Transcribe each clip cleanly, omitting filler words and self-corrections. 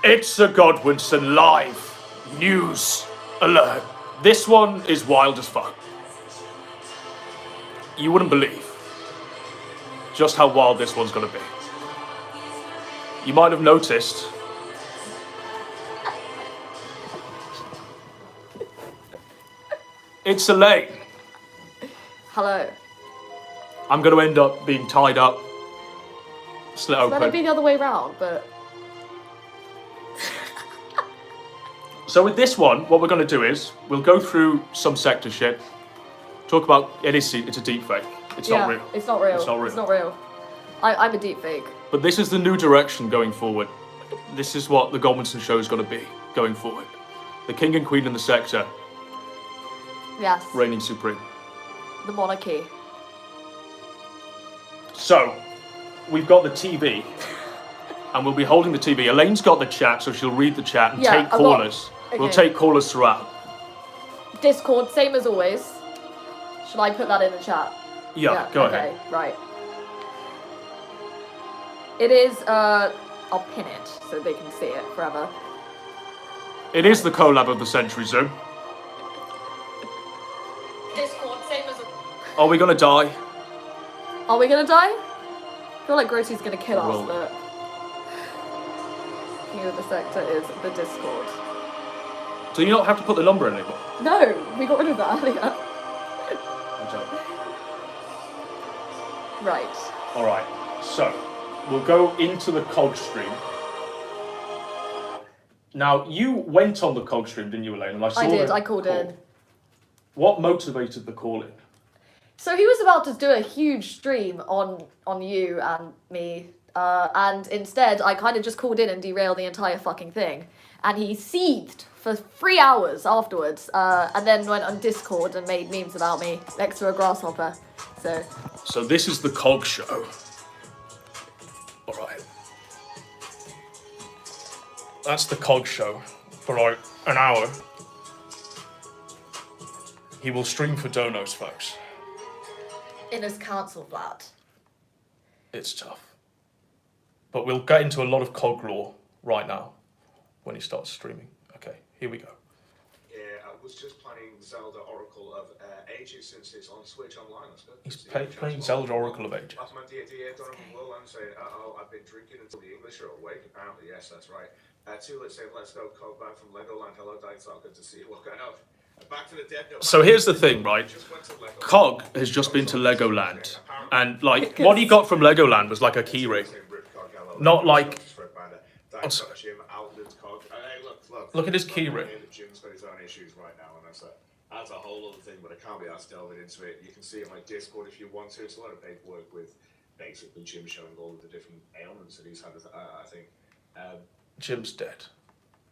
It's a Godwinson live news alert. This one is wild as fuck. You wouldn't believe just how wild this one's gonna be. You might have noticed it's Elaine. Hello. I'm gonna end up being tied up, slit Let it open. be the other way round, but So with this one, what we're gonna do is we'll go through some Sektur shit. Talk about it's a deep fake. It's not real. It's not real. It's not real. It's not real. I'm a deep fake. But this is the new direction going forward. This is what the Godwinson show is going to be going forward. The king and queen in the Sektur, Yes. reigning supreme. The monarchy. So, we've got the TV, and we'll be holding the TV. Elaine's got the chat, so she'll read the chat and take callers. We'll take callers throughout. Discord, same as always. Should I put that in the chat? Yeah, go ahead. Right. It is, I'll pin it so they can see it forever. It is the collab of the century, Zoom. Discord, same as... Are we going to die? Are we gonna die? I feel like Grotty's gonna kill us, but... King of the Sektur is the Discord. Do you not have to put the number in anymore? No, we got rid of that earlier. Right. Alright, so we'll go into the COG stream. Now, you went on the COG stream, didn't you, Elaine? And I did, I called in. What motivated the call-in? So he was about to do a huge stream on you and me, and instead I kind of just called in and derailed the entire fucking thing. And he seethed for 3 hours afterwards, and then went on Discord and made memes about me next to a grasshopper. So this is the COG show. Alright. That's the COG show for like an hour. He will stream for donos, folks. in his council flat. It's tough. But we'll get into a lot of COG lore right now when he starts streaming. Okay, here we go. Yeah, I was just playing Zelda Oracle of Ages since it's on Switch Online. He's playing Zelda Oracle of Ages. That's my dear Donovan Willan saying, I've been drinking until the English are awake. Apparently, yes, that's right. Let's say, let's go, COG back from Legoland. Hello, Dinosaur, good to see you. What kind of? Back to the dead. So here's the thing, right? COG has just been to Legoland. And, like, what he got from Legoland was like a keyring. Not like... Look at his keyring. Jim's got his own issues right now, and that's a whole other thing, but I can't be asked delving into it. You can see it on my Discord if you want to. It's a lot of paperwork with basically Jim showing all of the different ailments that he's had, I think. Jim's dead.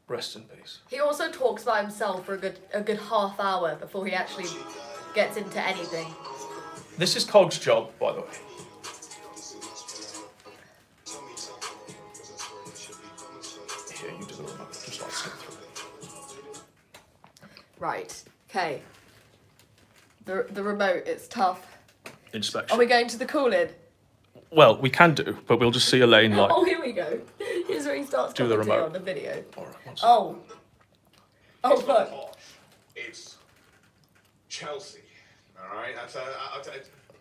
Rest in peace. He also talks about himself for a good half hour before he actually gets into anything. This is COG's job, by the way. Here, you do the remote, just like skip through. Right. Okay. The remote, it's tough. Inspection. Are we going to the call-in? Well, we can do, but we'll just see Elaine like... Oh, here we go. Here's where he starts Do the remote. on the video. All right, one second. Oh. Oh, look. It's Chelsea. All right.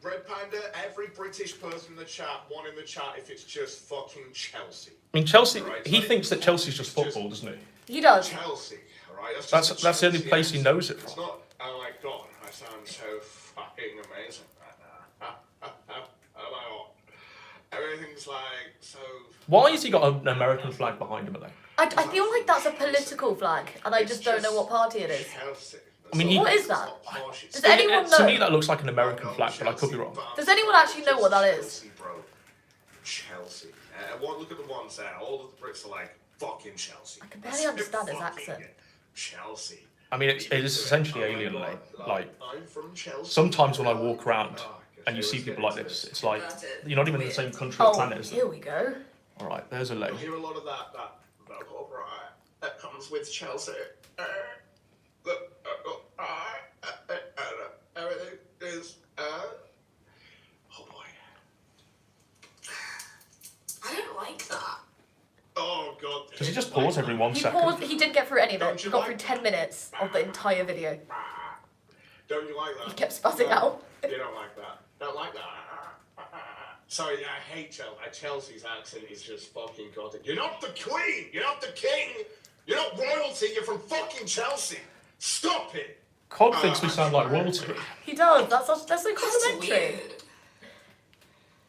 Red Panda, every British person in the chat, one in the chat, if it's just fucking Chelsea. I mean, Chelsea, Right, he so thinks that Chelsea's just football, doesn't he? He does. Chelsea, all right? That's the only place he knows it It's from. not, oh my god, I sound so fucking amazing right now. Oh my god. Everything's like so... Why has he got an American flag behind him, Elaine? I feel like that's a political flag, and I just don't know what party it is. Chelsea. I mean, What is that? Does anyone To me, know? that looks like an American flag, but I could be wrong. Does anyone actually know what that is? Chelsea. Look at the ones there. All of the Brits are like, fucking Chelsea. I can barely understand his accent. Chelsea. I mean, it is essentially alien, Elaine. Like, I'm from Chelsea. sometimes when I walk around and you see people like this, it's like, you're not even in the same country or planet as here them. we go. Alright, there's Elaine. I hear a lot of that vocal right that comes with Chelsea. Everything is oh boy. I don't like that. Oh god, Does he just pause every 1 He second? paused. He didn't get through any of it. Don't He you got like through 10 minutes of the entire video. Don't you like that? He kept spazzing out. You don't like that. Don't like that. Sorry, I hate Chelsea. Chelsea's accent is just fucking gothic. You're not the queen. You're not the king. You're not royalty. You're from fucking Chelsea. Stop it. Cog thinks we sound like royalty. He does. That's so complimentary.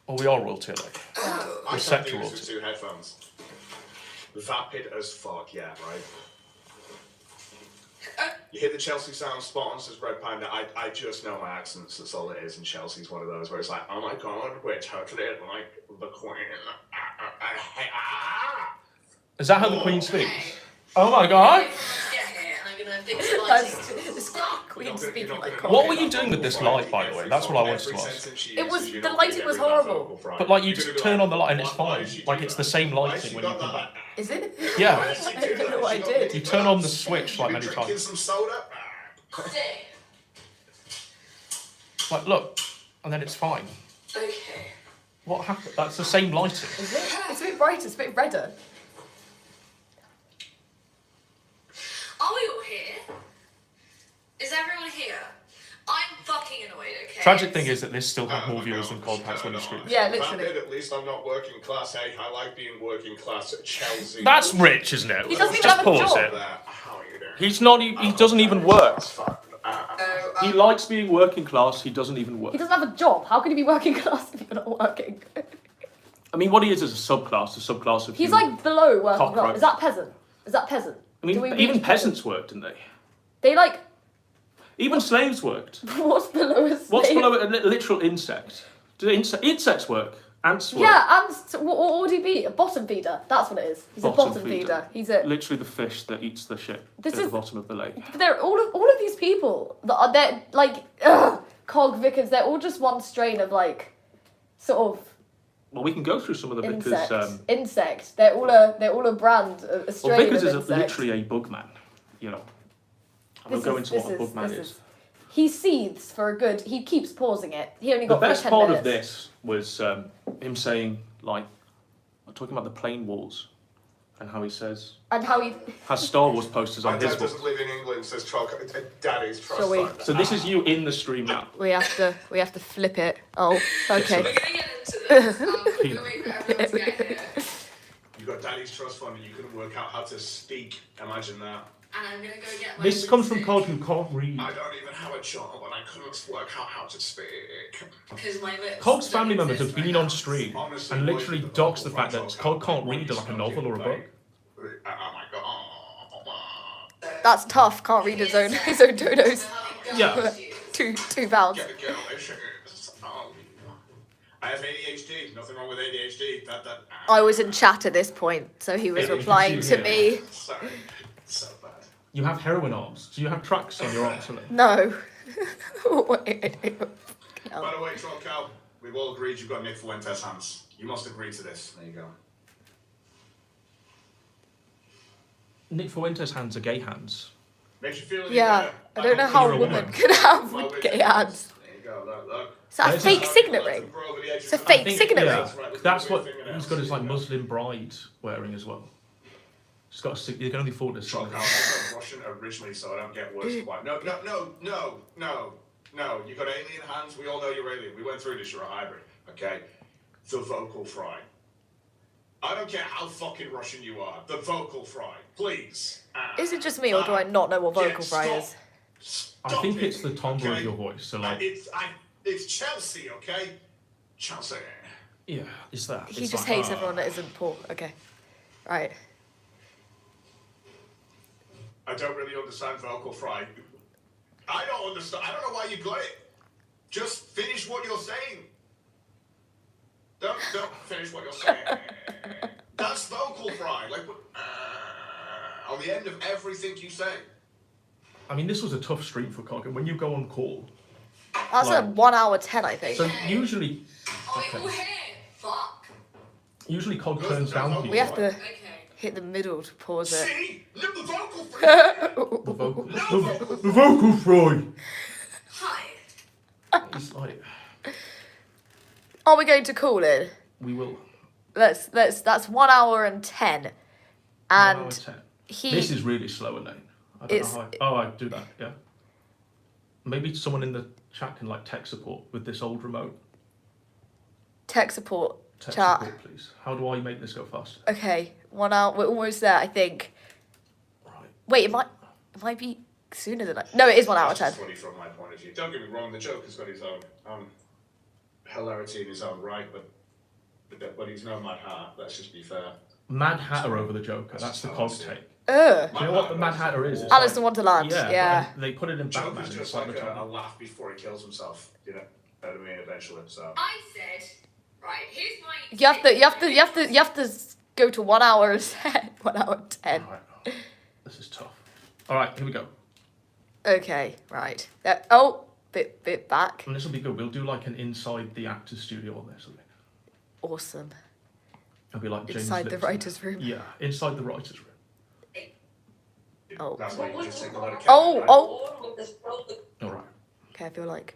Oh, we are royalty, like. I can't Sektur do this royalty. with 2 headphones. Vapid as fuck, yeah, right? You hit the Chelsea sound spot on, says Red Panda. I just know my accents, that's all it is, and Chelsea's one of those where it's like, oh my god, we're totally like the queen. Is that how the Queen speaks? Oh my god! Queen speaking like What were you doing with this light, by the way? That's what I wanted to ask. It was the lighting was horrible. But like, you just turn on the light and it's fine. Like, it's the same lighting when you come back. Is it? Yeah. I don't know what I did. You turn on the switch like many drinking times. some soda? Like, look, and then it's fine. Okay. What happened? That's the same lighting. Is it? It's a bit brighter. It's a bit redder. Are we all here? Is everyone here? I'm fucking annoyed, okay? Tragic thing is that this still had more viewers than Cog has when he streams. Yeah, literally. At least I'm not working class. Hey, I like being working class at Chelsea. That's rich, isn't it? He doesn't even Just have a pause job. it. How are you doing? He's not. He doesn't even work. Oh, He likes being working class. He doesn't even work. He doesn't have a job. How can he be working class if you're not working? I mean, what he is a subclass of. He's human. like below working Cockroach. class. Is that peasant? Is that peasant? I mean, Do we even reach peasants worked, didn't they? They like. Even slaves worked. What's below a slave? What's below a literal insect? Do insects work? Ants work? Yeah, and what would he be? A bottom feeder. That's what it is. He's a bottom feeder. He's a. Literally the fish that eats the shit This at the is- bottom of the lake. But they're all of these people that are they're like Cog Vickers. They're all just one strain of like, sort of Well, we can go through some of the insect. because Insect. They're all a brand, a strain well, Vickers of is insect. literally a bugman, you know. And we'll go into what a bugman is. He seethes for a good. He keeps pausing it. He only The got through best 10 part minutes. of this was him saying, like, talking about the plane walls and how he says, And how he. has Star Wars posters My on his dad doesn't wall. live in England, says Daddy's trust Shall we- fund. So this is you in the stream now. We have to flip it. Oh, okay. we're gonna get into this. We're gonna wait for everyone to get here. You got Daddy's trust fund and you couldn't work out how to speak. Imagine that. And I'm gonna go get my This comes from lipstick, Cog who can't read. I don't even have a job and I couldn't work out how to speak. because my lips Cog's don't family members exist have been right on now. stream Honestly, and boys, literally the dogs the vocal fact that fronts Cog can't when read you like a smoke novel it, or a book. Oh my god. That's tough. Can't read his own dodos. Yeah. Two pounds. Get the girl issues. I have ADHD. Nothing wrong with ADHD. I was in chat at this point, so he was Yeah, you can replying see to here. me. Sorry. So bad. You have heroin arms. Do you have tracks on your arms? No. Wait. By the way, Troll Cow, we've all agreed you've got Nick Fuentes hands. You must agree to this. There you go. Nick Fuentes' hands are gay hands. Makes you feel any Yeah, better? I don't know how You're a a woman woman. could have Well, gay hands. There you go. Look. Is that a There's fake a- signet ring? It's a fake signet ring. That's what he's got his like Muslim bride wearing as well. He's got a you can only afford this. Troll Cow, I'm Russian originally, so I don't get words quite. No. You got alien hands. We all know you're alien. We went through this. You're a hybrid. Okay. The vocal fry. I don't care how fucking Russian you are. The vocal fry, please. Is it just me, or do I not know what vocal fry is? I think it's the timbre of your voice. So like, It's Chelsea, okay? Chelsea. yeah, it's that. He It's just like, hates everyone that isn't poor. Okay. Right. I don't really understand vocal fry. I don't understand. I don't know why you got it. Just finish what you're saying. Don't finish what you're saying. That's vocal fry. Like on the end of everything you say. I mean, this was a tough stream for Cog, and when you go on call, That's Like- a 1 hour 10, I think. so usually Are we all here? Fuck. Cog turns down people. We have to Okay. hit the middle to pause it. See? Look, the vocal fry. The vocal fry. Hi. It's like Are we going to call it? we will. That's 1 hour and 10. And 10. he... This is really slow, Elaine. I don't know how. Oh, I do that. Yeah. Maybe someone in the chat can like tech support with this old remote. Tech support. Tech Chat. support, please. How do I make this go fast? Okay, 1 hour. We're almost there, I think. Right. Wait, it might be sooner than that. No, it is 1 hour 10. That's funny from my point of view. Don't get me wrong, the joke has got his own hilarity in his own right, but he's no Mad Hatter. Let's just be fair. Mad Hatter over the Joker. That's the cog take. Do you know what the Mad Hatter is? It's Alice in like, Wonderland. Yeah. They put it in Batman. Joker's just like like the a laugh before he kills himself. You know what I mean? Eventually, so. I said, right, here's my. You have to go to 1 hour 10. 1 hour 10. Right. This is tough. All right, here we go. Okay, right. Bit back. And this will be good. We'll do like an inside the actor's studio on this. Awesome. It'll be like James Inside the Lipton. writer's room. Yeah, inside the writer's room. Oh. That's why you just take a load of Oh. All right. Okay, I feel like.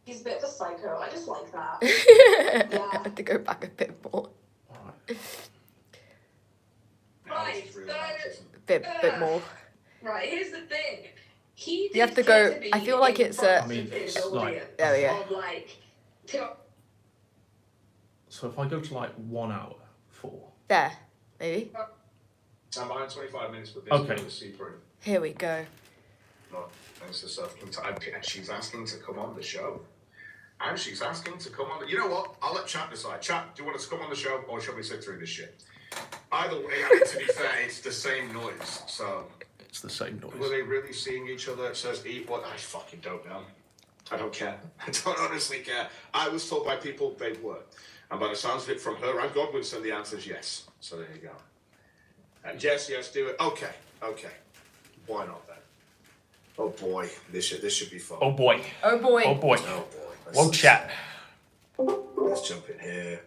He's a bit of a psycho. I just like that. I have to go back a bit more. All right. Right, Bit more. Right, here's the thing. He You have to go. I feel like it's a. I mean, it's like. There we go. Of like, So if I go to like 1 hour 4. There, maybe. I'm behind 25 minutes with this. Okay. Here we go. Thanks to Seth. She's asking to come on the show. And she's asking to come on the... You know what? I'll let chat decide. Chat, do you want us to come on the show or shall we sit through this shit? Either way, I mean, to be fair, it's the same noise. So... It's the same noise. Were they really seeing each other? It says eat what? I fucking don't know. I don't care. I don't honestly care. I was told by people they were. And by the sounds of it from her and Godwinson, the answer is yes. So there you go. And yes, do it. Okay. Why not then? Oh boy, this should be fun. Oh boy. Oh boy. Oh boy. Oh boy. Whoa, chat. Let's jump in here.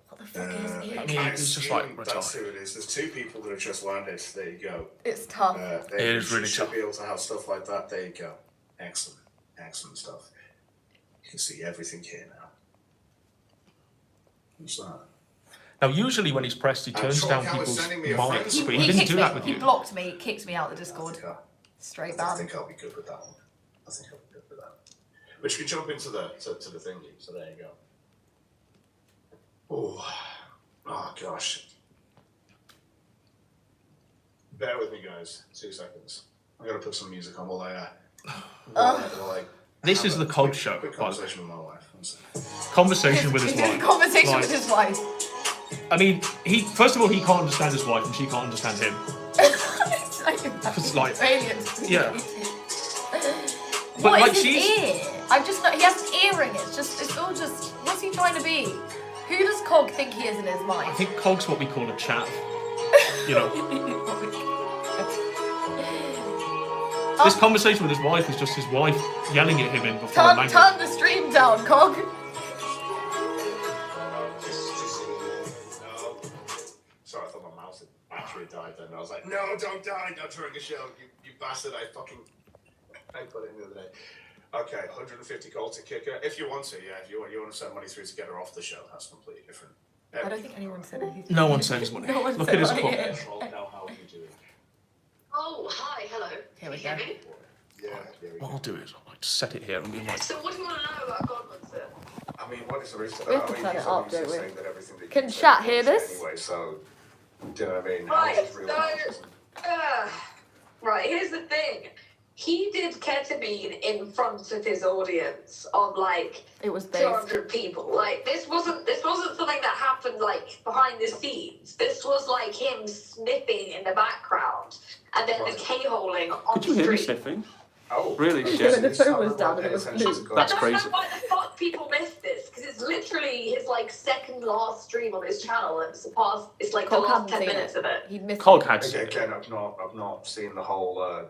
What the fuck is it? I mean, it's just like That's who retarded. it is. There's two people that have just landed. There you go. It's tough. It is really should tough. be able to have stuff like that. There you go. Excellent stuff. You can see everything here now. Who's that? Now, usually when he's pressed, he turns Troy down Cal was people's sending me a friend mics, but request. he didn't do that with He you. blocked me, kicked me out of the Discord. Straight I ban. think I'll be good with that one. I think I'll be good with that. But you can jump into the thingy. So there you go. Oh gosh. Bear with me, guys. 2 seconds. I'm gonna put some music on while I This have is a the COD quick- show, Quick by the way. conversation with my wife. One second. Conversation with his wife. Conversation Like, with his wife. I mean, first of all, he can't understand his wife, and she can't understand him. It's like, aliens. yeah. But What like is his she's, ear? I've just not. He has an earring. It's all just. What's he trying to be? Who does Cog think he is in his mind? I think Cog's what we call a chav. You know, this conversation with his wife is just his wife yelling at him in before a language. Turn the stream down, Cog. Sorry, I thought my mouse had battery died then. I was like, no, don't die, not during a show, you bastard. I put it in the other day. Okay, 150 gold to kicker. If you want to, yeah, if you want to send money through to get her off the show, that's completely different. I don't think anyone said anything. No one sends money. No one Look said at his money clock. yet. Control, now how are you doing? oh, hi, hello. Here we Can you go. hear me? Yeah, there we What go. I'll do is I'll like set it here and be like, So what do you want to know about Godwinson? I mean, what is the reason? We have to turn it he's up, obviously don't we? saying that everything that Can you say chat hear is this? Anyway, so, do you know what I mean? Right, Alice is real Alice. Right, here's the thing. He did ketamine in front of his audience of like It was based. 200 people. Like this wasn't something that happened like behind the scenes. This was like him sniffing in the background and then the K-holing on could you the hear me street. sniffing? Oh, Really? Yeah, Shit. the phone was down and it was blue. That's I don't crazy. know why the fuck people missed this because it's literally his like second last stream on his channel and it's like the Cog last hadn't 10 seen minutes it. of it. He'd missed Cog it. had seen it. Again, I've not seen the whole.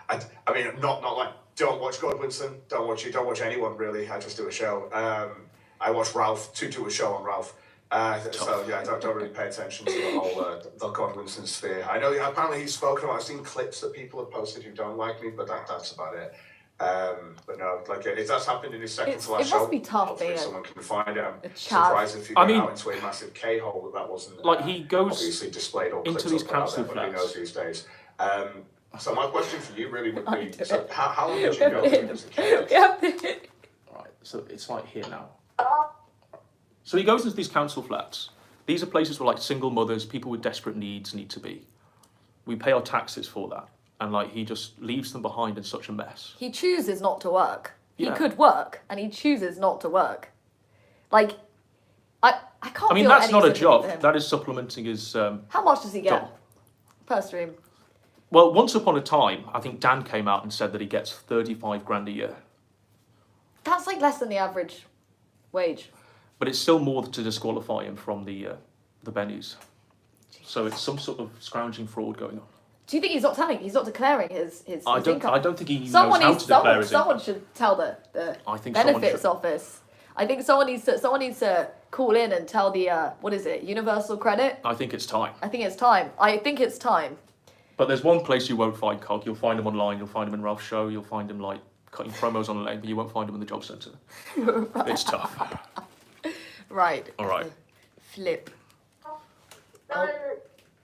I mean, not like don't watch Godwinson, don't watch anyone really. I just do a show. I watch Ralph to do a show on Ralph. So yeah, I don't really pay attention to the whole the Godwinson sphere. I know apparently he's spoken about. I've seen clips that people have posted who don't like me, but that's about it. But no, like if that's happened in his second to last it show, must be tough hopefully being someone can find it. I'm a Chad. surprised if he went out into a massive K-hole that wasn't like he goes obviously displayed or into clipped these up out council there, but who knows flats. these days. So my question for you really would be, do so it. how long did you go through as a kid? Right, so it's like here now. So he goes into these council flats. These are places where like single mothers, people with desperate needs need to be. We pay our taxes for that. And like he just leaves them behind in such a mess. He chooses not to work. Yeah. He could work, and he chooses not to work. Like, I can't. I mean, feel that's any not a sympathy job. for him. That is supplementing his. How much does he get job. per stream? Well, once upon a time, I think Dan came out and said that he gets 35 grand a year. That's like less than the average wage. But it's still more to disqualify him from the bennies. So it's some sort of scrounging fraud going on. Do you think he's not telling? He's not declaring his income? I don't think he someone knows how needs, to declare his someone income. should tell the I think someone benefits should. office. I think someone needs to call in and tell the what is it, universal credit? I think it's time. I think it's time. But there's one place you won't find Cog. You'll find him online. You'll find him in Ralph's show. You'll find him like cutting promos on the lane, but you won't find him in the job centre. It's tough. Right. All right. Flip. No,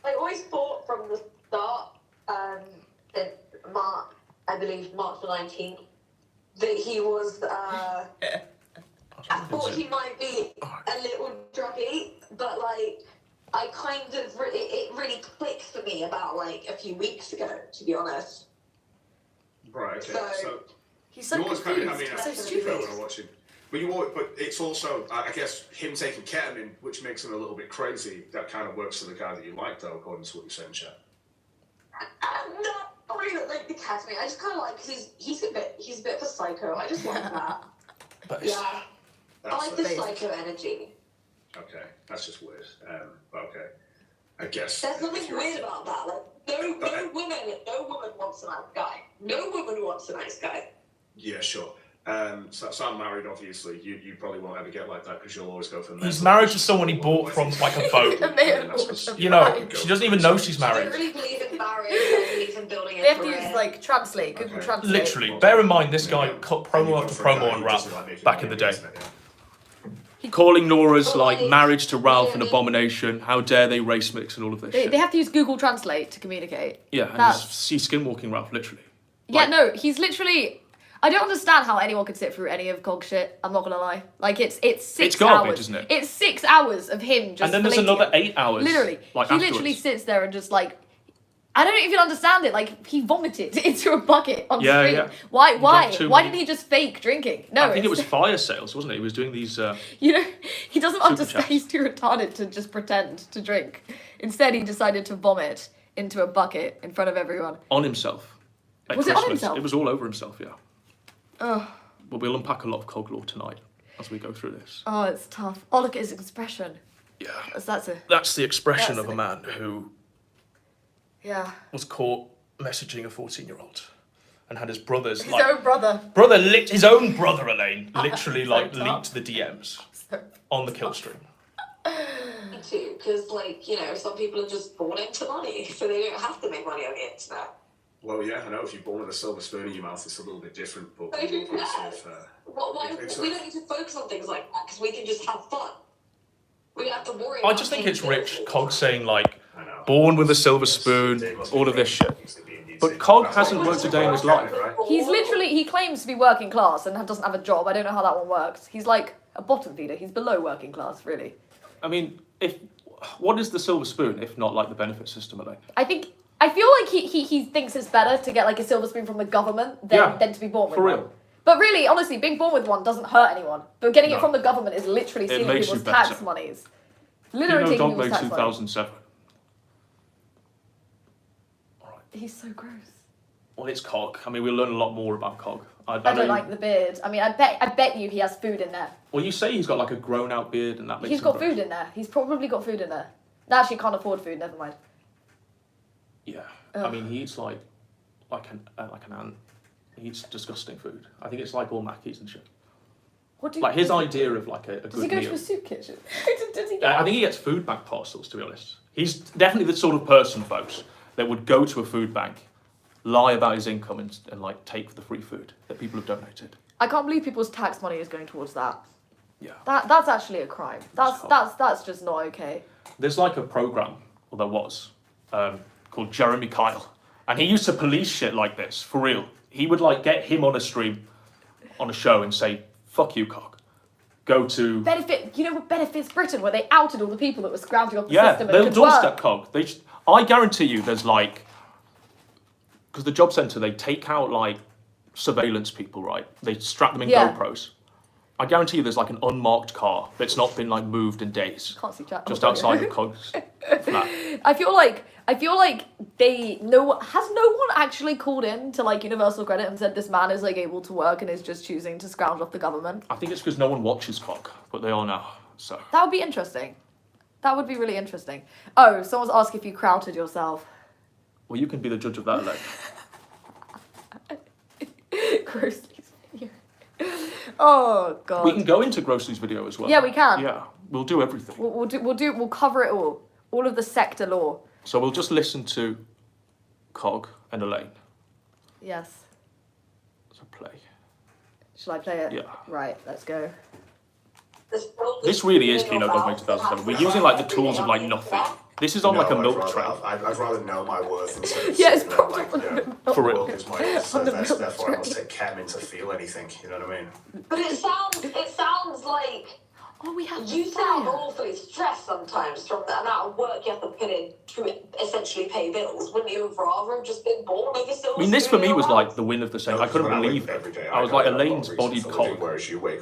I always thought from the start, in March, I believe March the 19th, that he was, I thought he might be a little druggy, but like, I kind of, it really clicked for me about like a few weeks ago, to be honest. Right, okay. So He's so you always kind confused. of, I mean, so I stupid. when I watch him. But it's also, I guess, him taking ketamine, which makes him a little bit crazy. That kind of works for the guy that you like, though, according to what you're saying, Chad. Not really like the ketamine. I just kind of like he's a bit of a psycho. I just like that. But Yeah, I like the amazing. psycho energy. Okay, that's just weird. Okay, I guess. There's nothing weird about that. Like no woman wants a nice guy. No woman wants a nice guy. Yeah, sure. So I'm married, obviously. You probably won't ever get like that because you'll always go for. He's married to someone he bought from like a boat. You know, she doesn't even know she's I married. don't really believe in marriage. I believe in building a They have to career. use like translate, Google Okay. Translate. Literally. Bear in mind, this guy cut promo after promo on Ralph back in the day. calling Nora's like marriage to Ralph an abomination. How dare they race mix and all of this They shit. have to use Google Translate to communicate. Yeah, and That's- he's skinwalking Ralph, literally. Yeah, Like- no, he's literally. I don't understand how anyone could sit through any of Cog shit. I'm not gonna lie. Like it's 6 It's garbage, hours. isn't it? It's 6 hours of him just. And then there's flaking another it. 8 hours. Literally, like he afterwards. literally sits there and just like. I don't even understand it. Like he vomited into a bucket on Yeah, stream. yeah. Why? drank too Why many- didn't he just fake drinking? No, I think it was it's- fire sales, wasn't it? He was doing these. You know, he doesn't Super understand. chats. He's too retarded to just pretend to drink. Instead, he decided to vomit into a bucket in front of everyone. On himself. At Was it on Christmas. himself? It was all over himself, yeah. Oh, But we'll unpack a lot of Cog lore tonight as we go through this. oh, it's tough. Oh, look at his expression. Yeah. That's a That's the expression That's of a man who yeah. was caught messaging a 14-year-old and had his brothers His like own brother. his own brother Elaine literally So like tough. leaked the DMs on the kill stream. Me too, because like some people are just born into money, so they don't have to make money on the internet. Well, yeah, I know. If you're born with a silver spoon in your mouth, it's a little bit different. But But who it's sort cares? of, Why it's we don't need to focus on things like that because we can just have fun. We don't have to worry. I about just think things it's rich, that- Cog saying like I know. born with a silver spoon, all of this shit. But Cog hasn't worked a day in his life. He's literally, he claims to be working class and doesn't have a job. I don't know how that one works. He's like a bottom feeder. He's below working class, really. I mean, what is the silver spoon if not like the benefit system, Elaine? I feel like he thinks it's better to get like a silver spoon from the government than to be born with for one. real. But really, honestly, being born with one doesn't hurt anyone. But getting No. it from the government is literally stealing makes people's you better. tax monies. You Literally know taking Dogma people's tax money. 2007. He's so gross. Well, it's Cog. I mean, we'll learn a lot more about Cog. I don't like the beard. I mean, I bet you he has food in there. Well, you say he's got like a grown-out beard, and that makes He's him got gross. food in there. He's probably got food in there. No, actually, can't afford food. Never mind. Yeah, I mean, he eats like an ant. He eats disgusting food. I think it's like all Mackies and shit. What do Like his idea of like a Does good he go meal. to a soup kitchen? Does he get I think he gets food bank parcels. To be honest, he's definitely the sort of person, folks, that would go to a food bank lie about his income and like take the free food that people have donated. I can't believe people's tax money is going towards that. Yeah. That's actually a crime. That's just not okay. There's like a program, or there was, called Jeremy Kyle, and he used to police shit like this for real. He would like get him on a stream, on a show, and say, "Fuck you, cock. Go to You know what benefits Britain, where they outed all the people that were scrounging off the yeah, system and they'll could doorstep work. cog. I guarantee you, there's like, because the job centre they take out like surveillance people, right? They strap them in Yeah. GoPros. I guarantee you, there's like an unmarked car that's not been like moved in days, Can't see chat. just outside the cog's flat. I feel like has no one actually called in to like Universal Credit and said this man is like able to work and is just choosing to scrounge off the government? I think it's because no one watches cog, but they are now. So That would be interesting. That would be really interesting. Oh, someone's asked if you crowded yourself. well, you can be the judge of that, Leg. Groceries video. Oh god. We can go into groceries video as well. Yeah, we can. Yeah, we'll do everything. We'll cover it all of the sector law. So we'll just listen to Cog and Elaine. Yes. So play. Shall I play it? Yeah. Right, let's go. This really is Kino Dogma 2007. We're using like the tools of like nothing. This is on like a milk train. I'd rather know my worth instead of Yeah, it's sitting there like, For the real. world is my oyster, On the therefore milk I must take ketamine to feel anything. You know what I mean? But it sounds like Oh, we have you the sound fire. awfully stressed sometimes from the amount of work you have to put in to essentially pay bills. Wouldn't you have rather have just been born over still? I mean, this for me was like the win of the century. I couldn't believe it. I was like Elaine's bodied Cog.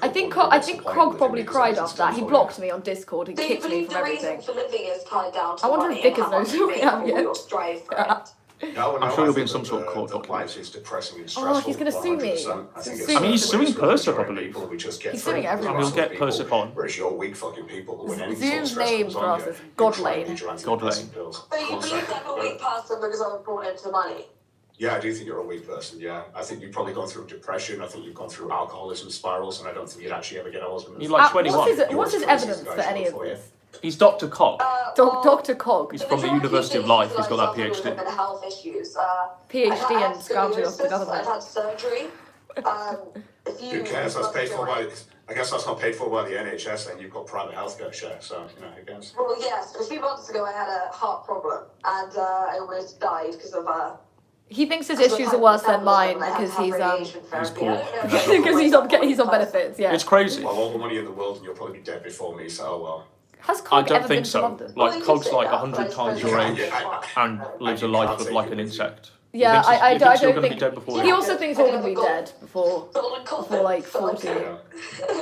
I think Cog probably cried after that. He blocked me on Discord. He Do you kicked me believe from the reason everything. for living is tied down to I wonder money if Vickers and how knows much who you we make have or yet. your strive for Yeah. it? No, I'm sure I he'll be in think some sort of that court the document. life is depressing and Oh, stressful. he's gonna sue me. 100%. I think He's it's I mean, he's something suing that Persa, I majority of believe. people, we just get He's through. suing everyone. And he'll get People, Persa upon. Whereas you're weak fucking people, when any sort of Zoom's stress name comes for on us you, is you Godlane. try and need your antidepressant pills. So you One believe second. I'm a weak person because I was brought into the money? Yeah, I do think you're a weak person, yeah. I think you've probably gone through depression, I think you've gone through alcoholism spirals, and I don't think you'd actually ever get a husband. You're like 21. What's his evidence for any of this? He's Dr. Cog. Dr. Cog. He's from the University of Life. He's got that PhD. Mental health issues. PhD I had and scrounging off the scoliosis, government. I've had surgery. Who cares? That's paid for by. I guess that's not paid for by the NHS, and you've got private healthcare share. So who cares? Well, yes. A few months ago, I had a heart problem, and I almost died because of He thinks his issues are worse than mine because he's poor. because he's on benefits. Yeah. It's crazy. Well, all the money in the world, and you'll probably be dead before me. So well. Has I Cog don't ever been think to so. London? Like Cog's like 100 times your age and lives a life of like an insect. Yeah, He I thinks you're don't gonna be think. dead before He you. also thinks we're gonna be dead before like 40.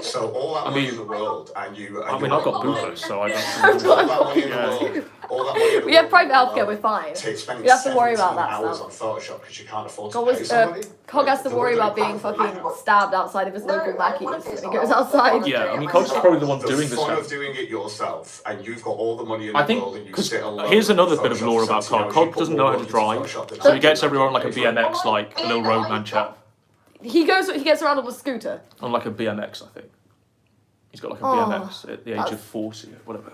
So all that I money mean- in the world, and you. I mean, I've got boopers, so I I've don't. All that money in the Yeah. world. All that money in the We have world private in the healthcare, world we're fine. takes spending We have to worry about 17 that hours stuff. on Photoshop because you can't afford to Cog, pay somebody. Cog has to The worry world about being is fucking stabbed outside of his local Mackey's when he goes Oh, outside. Yeah, I mean, Cog's probably the one The doing this fun now. of doing it yourself, and you've got all the money in I the think world, and you because sit alone. here's and another bit of Photoshop lore about 17 Cog. hours, Cog you put doesn't more know how to work into drive, Photoshop than so I he do. gets everyone on like a BMX, like a little roadman chap, He gets around on a scooter. on like a BMX, I think. He's got like a Oh, BMX at the age that's- of 40 or whatever.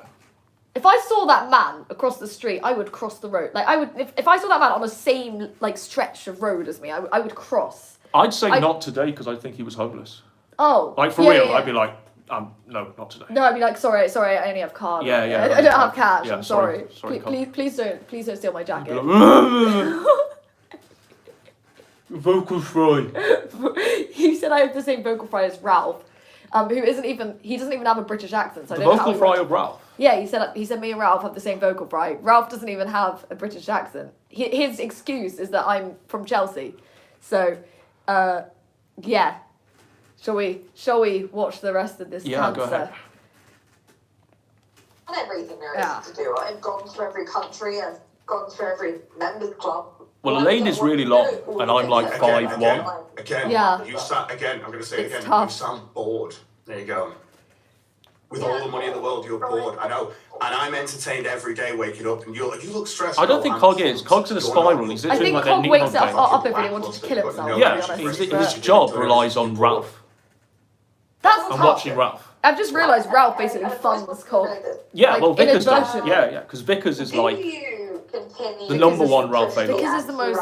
If I saw that man across the street, I would cross the road. Like I would, if I saw that man on the same like stretch of road as me, I would cross. I'd say I- not today because I think he was homeless. Oh, Like for yeah, real, yeah. I'd be like, no, not today. No, I'd be like, sorry, I only have card. Yeah, yeah, I don't have cash. yeah, I'm sorry, sorry. sorry, Please don't steal my jacket. Vocal fry. He said I have the same vocal fry as Ralph, who isn't even. He doesn't even have a British accent. So I The don't know how vocal he fry works. of Ralph. Yeah, he said me and Ralph have the same vocal fry. Ralph doesn't even have a British accent. His excuse is that I'm from Chelsea. So, yeah. Shall we watch the rest of this Yeah, cancer? go ahead. And everything there is Yeah. to do. I've gone through every country. I've gone through every members club. Well, Elaine is really long, and I'm like Again, 5'1". Again, Yeah. you sound, again, I'm going to say It's again, tough. you sound bored. There you go. With all the money in the world, you're bored. I know. And I'm entertained every day waking up, and you look stressed. I don't think Cog is. Cog's in a spiral. He's I literally think like Cog that wakes neon thing. up every day wanting to kill himself. to be Yeah, honest. his job relies on Ralph. That's I'm tough. watching Ralph. I've just realised Ralph basically funds Cog. Yeah, Like, well, Vickers does. inadvertently. Yeah, because Vickers is like the the number one Ralph Vickers favorite. is the most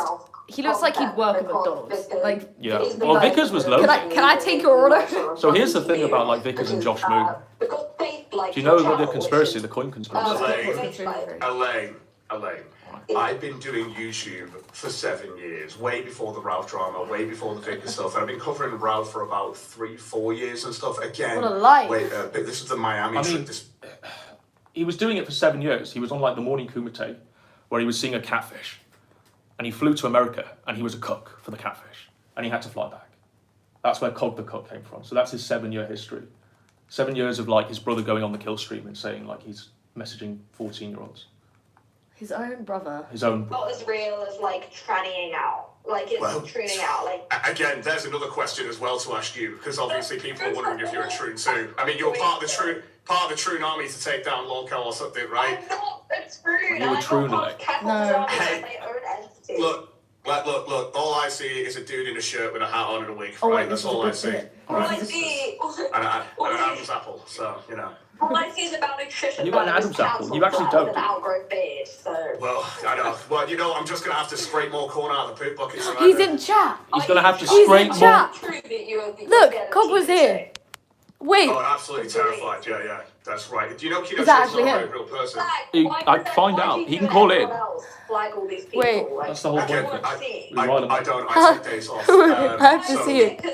He looks like he'd work at because McDonald's. Vickers Like, Yeah. is the Well, person Vickers was who low. Can I take your order? So here's the thing about, like, Vickers and Josh Moon. Because they like Do you know your the channel, conspiracy, which the is, coin conspiracy? Elaine, I've been doing YouTube for 7 years, way before the Ralph drama, way before the Vickers stuff. And I've been covering Ralph for about 3-4 years and stuff. Again, What a life. but this is the Miami I mean, trip. This, He was doing it for 7 years. He was on like the Morning Kumite, where he was seeing a catfish, and he flew to America, and he was a cook for the catfish, and he had to fly back. That's where Cog the Cook came from. So that's his 7-year history. 7 years of like his brother going on the kill stream and saying like he's messaging 14-year-olds. His own brother. His own. not as real as like trannying out. Like it's tuning out. Like again, there's another question as well to ask you, because obviously people are wondering if you're a troon too. I mean, you're part of the troon army to take down Lorco or something, right? I'm not a troon. You were troon, like. No. Hey, my own entity. Look. All I see is a dude in a shirt with a hat on and a wig, Oh, right? wait, That's this is a all I good see. bit. All I see. And an Adam's apple, so, you know. All I see is about nutrition. And you got an burgers, Adam's apple. council You actually flat don't. with an outgrown beard, so. Well, I know. Well, you know, I'm just going to have to scrape more corn out of the poop bucket. So He's in chat. He's gonna have to He's in scrape more. chat. True that you're Look, Cog was here. Wait. Oh, absolutely terrified. Yeah, that's right. Do you know Kino Is that Shit's not actually a him? very real person? I'd find out. He can call in. Wait. That's the whole Again, point. I don't. I take days off. I have to see it.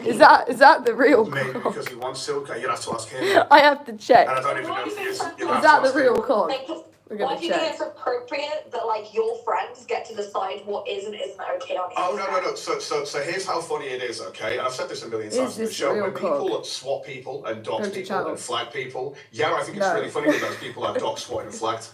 Is that the real Maybe Cog? because he wants to. Okay, you'd have to ask him. I have to check. And I don't even know if he is. Is that the real Cog? We're Why gonna do you think check. it's appropriate that like your friends get to decide what is and isn't okay on Oh Instagram? no. So here's how funny it is, okay? And I've said this a million Is times on the this show. real When people Cog? swat people and dox Go to people channel. and flag people, yeah, I think it's No. really funny when those people are dox, swatted, and flagged.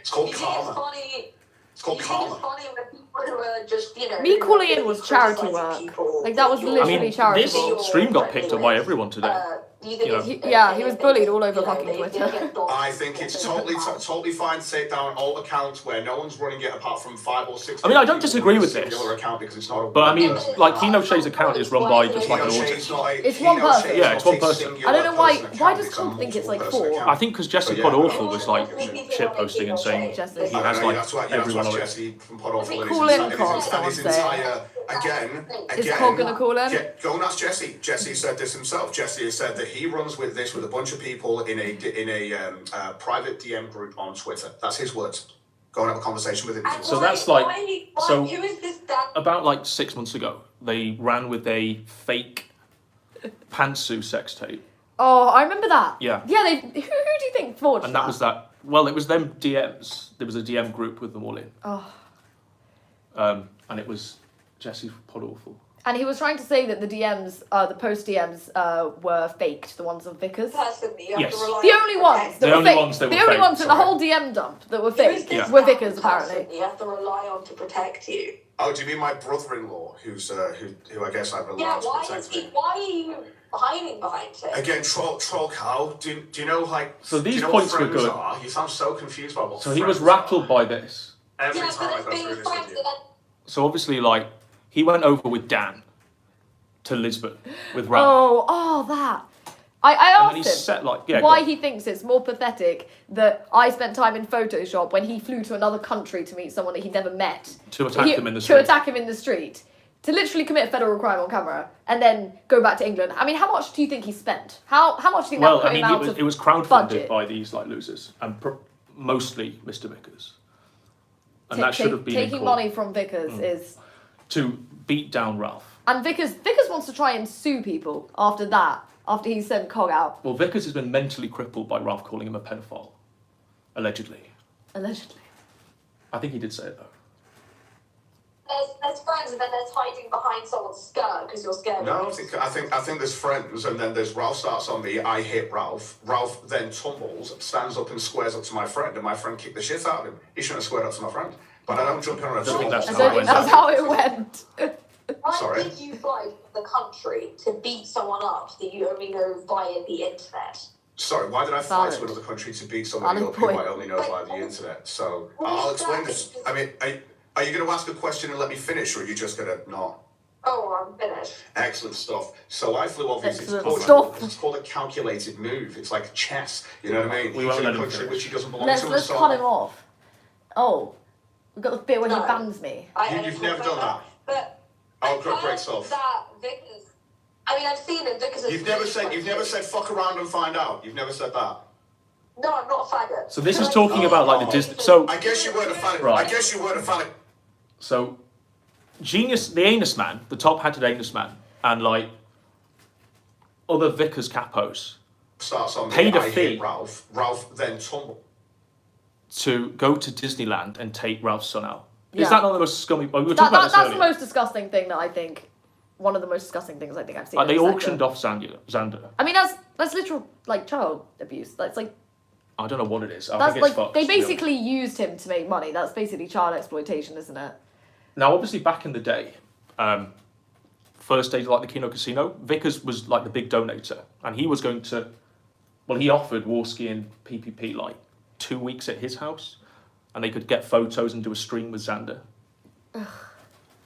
It's called You think it's karma. funny? It's called You think it's karma. funny when people who are just, you know, Me who are calling in really was charity criticising work. people Like, that was you're- literally I mean, charitable. this stream got picked up by everyone today. You think You it's- know. Yeah, he was bullied all over you know, fucking they Twitter. get doxed I think it's totally fine to take down all accounts where no one's running it apart from 5 or 6. I mean, I don't people disagree with who use a this. singular account because it's not a But I mean, like Kino Shay's account is run by just like an Kino autism. Shay's not a- It's one Kino person. Shay's Yeah, not it's one a person. singular I don't know why. person Why account, does it's a Cog think it's like multiple person 4? account. I think because Jesse But yeah, Pod I Awful don't was know. like shit posting and saying he Jesse. has like That's what everyone on it. Jesse from Pod Awful Let me is. call in, And Cog, his someone say. entire again. Is Cog gonna call in? Go and ask Jesse. Jesse said this himself. Jesse has said that he runs with this with a bunch of people in a private DM group on Twitter. That's his words. Go and have a conversation with him. And So why- that's like- why- so- who is this dad? About like 6 months ago, they ran with a fake pantsuit sex tape. Oh, I remember that. Yeah. Yeah, who do you think forged And that was that. Well, it was them DMs. There was a DM group with them all in. Oh. And it was Jesse Pod Awful. And he was trying to say that the DMs, the post DMs, were faked, the ones of Vickers. Person that you have Yes. to rely The on only to ones protect. that The were only fake. ones that the were only fake, ones in the sorry. whole DM dump that were Who is fake this were dad Vickers, person apparently. You have to rely on to protect you. Oh, do you mean my brother-in-law, who I guess I rely Yeah, on to why is protect he? me? Why are you hiding behind him? Again, troll cow. Do you know like? So do you these know points what were friends good. Are? You sound so confused by what. So he was friends rattled are. by this. Every Yeah, time I but go it's through being this friends with and you. then So obviously, like, he went over with Dan to Lisbon with Ralph. That. I and then he asked him set like, yeah. why go on. he thinks it's more pathetic that I spent time in Photoshop when he flew to another country to meet someone that he'd never met. To attack him in the To street. attack him in the street. To literally commit a federal crime on camera and then go back to England. I mean, how much do you think he spent? How much do you think Well, that put I mean, him out of it was crowdfunded budget? by these like losers and mostly Mr. Vickers. And Ta- that should have been in taking court money from Vickers is, to beat down Ralph. and Vickers wants to try and sue people after that. After he sent Cog out, Well, Vickers has been mentally crippled by Ralph calling him a pedophile, allegedly. allegedly. I think he did say it though. there's friends and then there's hiding behind someone's skirt because you're scared. No, of I think there's friends, and then there's Ralph starts on me. I hit Ralph. Ralph then tumbles, stands up and squares up to my friend, and my friend kicked the shit out of him. He shouldn't have squared up to my friend. But I don't jump in on a don't think that's I how don't it think went that's down. how it went. Why Sorry. did you fly from the country to beat someone up that you only know via the internet? Sorry, why did I fly to Valid. another country to beat somebody Valid up who I point. only know via the internet? So Well, I'll explain exactly. this. I mean, are you going to ask a question and let me finish, or are you just going to not? Oh, I'm finished. Excellent stuff. So I flew obviously to Excellent Portugal. stuff. It's called a calculated move. It's like chess. You know what I mean? We He's won't in let a him country finish. which he doesn't belong Let's to. and so cut on. him off. Oh, We've got the bit where he No. bans me. You've never done that. But Oh, I great heard stuff. that Vickers. I mean, I've seen it. Vickers. You've never said fuck around and find out. You've never said that. No, I'm not a faggot. So this is talking about like the Disney. So I guess you weren't a fan. Right. I guess you weren't a fan. So, Genius, the anus man, the top-hatted anus man, and like other Vickers capos Starts on Paid the a I fee. hate Ralph. Ralph then tumbled. to go to Disneyland and take Ralph's son out. Yeah. Is that not the most scummy? We were talking about this That's earlier. the most disgusting thing that I think. One of the most disgusting things I think I've seen. Like, they in the auctioned sector. off Xander. I mean, that's literal like child abuse. That's like I don't know what it is. I that's think it's like fucked, they to be honest. basically used him to make money. That's basically child exploitation, isn't it? Now, obviously, back in the day, first days like the Kino Casino, Vickers was like the big donator, and he was going to. Well, he offered Warski and PPP like 2 weeks at his house, and they could get photos and do a stream with Xander.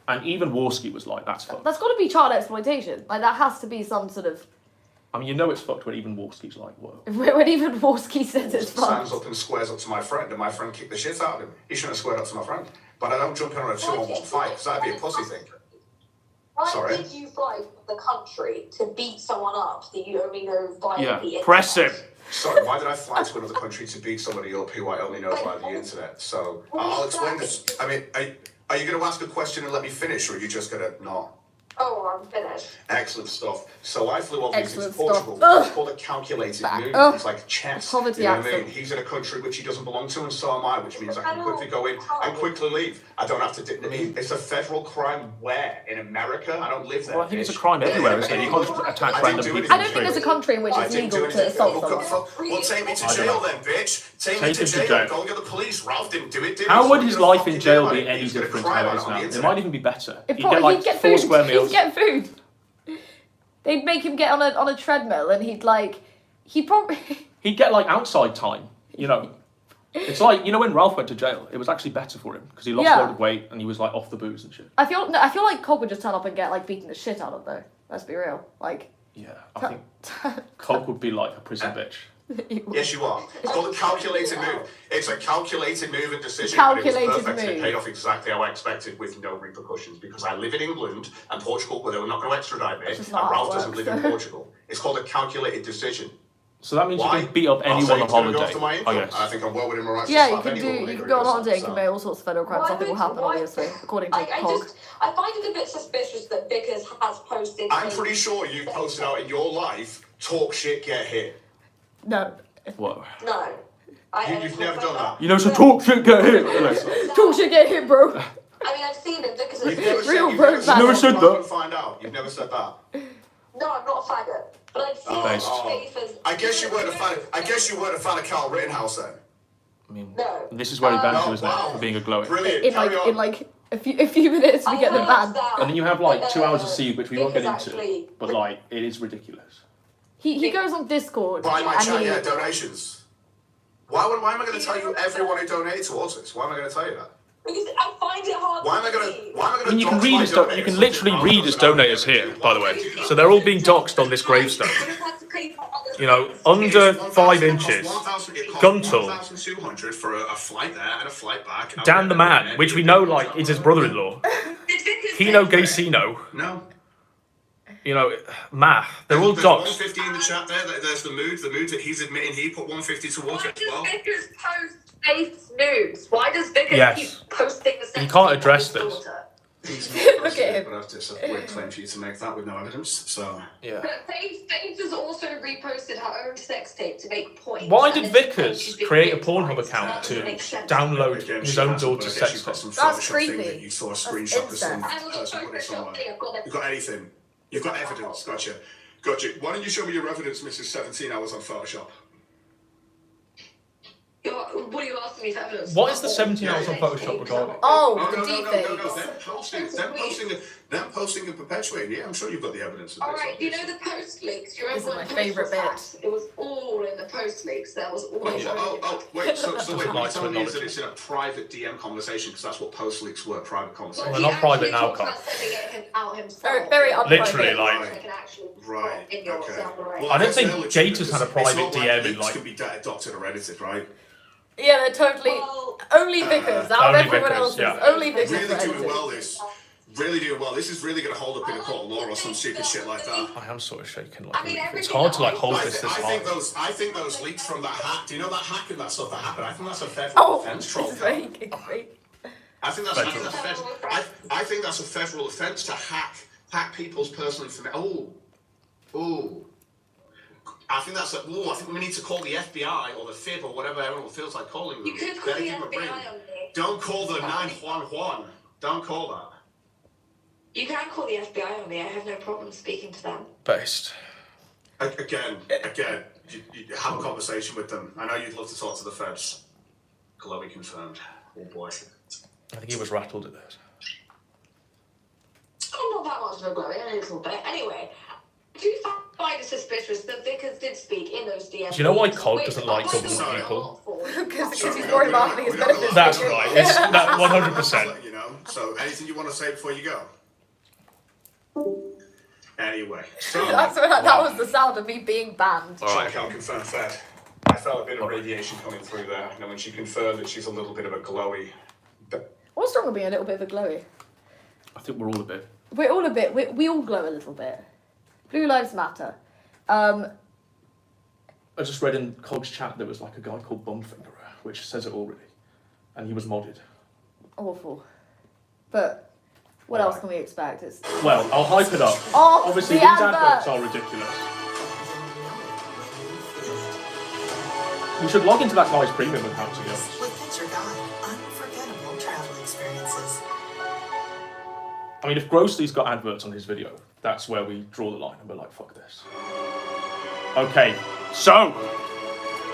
And even Warski was like, "That's fucked." That's got to be child exploitation. Like that has to be some sort of I mean, you know it's fucked when even Warski's like, "Whoa." when even Warski says it's Stands fucked. up and squares up to my friend, and my friend kicked the shit out of him. He shouldn't have squared up to my friend. But I don't jump in on a 2-on-1 fight, because that'd be a pussy thing. Why Sorry? did you fly from the country to beat someone up that you only know via Yeah, the internet? press him. Sorry, why did I fly to another country to beat somebody up who I only know via the internet? So, I'll explain this. I mean, are you going to ask a question and let me finish, or are you just going to not? Oh, I'm finished. Excellent stuff. So I flew obviously to Excellent Portugal. stuff. It's called a calculated Back. move. Ugh. It's like chess. Poverty You know what I accent. mean? He's in a country which he doesn't belong to, and so am I, which means I can quickly go in and quickly leave. I don't have to. I mean, it's a federal crime where? In America? I don't live there. Well, I think it's a bitch. crime everywhere, isn't it? You can't just attack I random didn't do people. anything. I don't think there's a country in which I it's didn't do legal to anything. assault Well, someone. well, take me to I don't jail know. then, bitch. Take me Take to him to jail. jail. Go and get the police. Ralph didn't do it, did he? How So would I'm his gonna life fucking in jail do be it. any He's gonna different cry to how it about is on now? the It internet. might even be better. It He'd probably, get like he'd get 4 food. square meals. He'd get food. They'd make him get on a treadmill, and he'd probably. He'd get like outside time, you know. It's like, you know, when Ralph went to jail, it was actually better for him because he lost Yeah. a load of weight and he was like off the booze and shit. I feel like Cobb would just turn up and get like beaten the shit out of though. Let's be real. Like. Yeah, I think Cobb would be like a prison bitch. Yes, you are. It's called a calculated move. It's a calculated move and decision. Calculated and it was perfect. move. It paid off exactly how I expected with no repercussions because I live in England and Portugal, where they were not going to extradite me, That's and just not how it Ralph doesn't works. live in Portugal. It's called a calculated decision. So that means Why? you can beat up I'll anyone say on it's gonna go holiday, after my I income. guess. I think I'm well within my rights to Yeah, slap anyone you when can they go on do holiday and so. commit all sorts of federal crimes. Nothing will happen, obviously, according to Cog. I find it a bit suspicious that Vickers has posted. I'm pretty sure you posted out in your life, talk shit, get hit. No. Whoa. No. You've never done that. You know, so talk shit, get hit. Talk shit, get hit, bro. I mean, I've seen it. Vickers You've has never said, Real you've road never said, man. Never said "Go that." and find out. You've never said that. No, I'm not a faggot. But I've seen Based. papers. I guess you weren't a fan. I guess you weren't a fan of Carl Rittenhouse then. I mean, No. this is where he bans you, isn't wow. it? For being a glowy. Brilliant. In Carry on. like a few minutes we get the ban. And then you have like 2 hours of seed, which we won't get Vickers into. actually- But like, it is ridiculous. He goes on Discord Buy my and chat, he yeah, donations. Why am I going to tell you everyone who donated towards this? Why am I going to tell you that? Because I find it hard Why am I to going see. to? Why am I I going mean, to? you can read his you can literally read his donators here, by the way. So they're all being doxed on this gravestone. You know, under 5 inches. Guntle. 1,200 for a flight there and a flight back. Dan the Man, which we know like is his brother-in-law. Kino Gaysino. No. You know, Math. They're all There's doxed. 150 in the chat there. There's the mood that he's admitting he put 150 towards Why it as well. does Vickers post fake news? Why does Vickers Yes. keep posting the sex You can't tape of address his this. daughter? He's Look not at him. but it's a weird claim for you to make that with no evidence. So Yeah. But Faith has also reposted her own sex tape to make points. Why and did this Vickers she's been create a raped Pornhub twice. account That to doesn't make sense. download again, his she own hasn't, but daughter's I guess sex you've got tape? some That's Photoshop thing creepy. that you saw a That's screenshot of some incest. I will person put it Photoshop somewhere. thing. I've got them. You've got anything? You've got evidence. Gotcha. Gotcha. Why don't you show me your evidence, Mrs. 17 hours on Photoshop? What are you asking me for evidence? What is the 17 hours on Photoshop regarding? Oh, No, the no, no, no, no, no. deepfakes. Them posting and perpetuating. Yeah, I'm sure you've got the evidence of this. Alright, you know the post leaks? Do you This remember is when my post favourite was bit. hacked? It was all in the post leaks. There was always Wait, so wait, Doesn't what you're like to telling me is acknowledge that it's in a private DM conversation, because that's what post leaks were, private conversation. Well, they're not private now, Carl. Very Literally, unprivate. like- Right, okay. I don't think Gator's had a private DM in, Leaks like- can be doctored or edited, right? Yeah, they're totally Well, only Vickers. Out of Only everyone Vickers, else's, yeah. only Vickers. Really were doing edited. well, this. Really doing well. This is really going to hold up in a court of law or some stupid shit like that. I am sort of shaking I like a mean, leaf. It's everything hard to like else- hold I, this th- I high. think those leaks from that hack. Do you know that hack and that stuff that happened? I think that's a federal Oh, offence. Troll. it's fake. It's fake. I think that's Federal. I think that's a federal offence to hack people's personal information. Oh. I think that's I think we need to call the FBI or the FIB or whatever everyone feels like calling them. You could call Better the give them a FBI ring. on me. Don't call the 911. Don't call that. You can call the FBI on me. I have no problem speaking to them. Based. Again, you have a conversation with them. I know you'd love to talk to the feds. Chloe confirmed. Oh boy. I think he was rattled at this. I'm not that much of a glowy, a little bit. Anyway, I do find it suspicious that Vickers did speak in those DMs. Do you know why Cog which doesn't like I government find people? Because Sorry, he's we worried don't- about having his we don't have a benefits. lot That's taken. right. It's that Just 100%. let you know. So, anything you want to say before you go? Anyway, so That was the sound of me being banned. Sean can't confirm Fed. I felt a bit of radiation coming through there. And when she confirmed that she's a little bit of a glowy. What's wrong with being a little bit of a glowy? I think we're all a bit. We're all a bit. We all glow a little bit. Blue lives matter. I just read in Cog's chat there was like a guy called Bumfingerer, which says it already, and he was modded. Awful. But what else can we expect? It's Well, I'll hype it up. oh, Obviously, the these adverts. adverts are ridiculous. You should log into that guy's premium account, to be honest. With Picture Guide, unforgettable travel experiences. I mean, if Grossly's got adverts on his video, that's where we draw the line and we're like, fuck this. Okay, so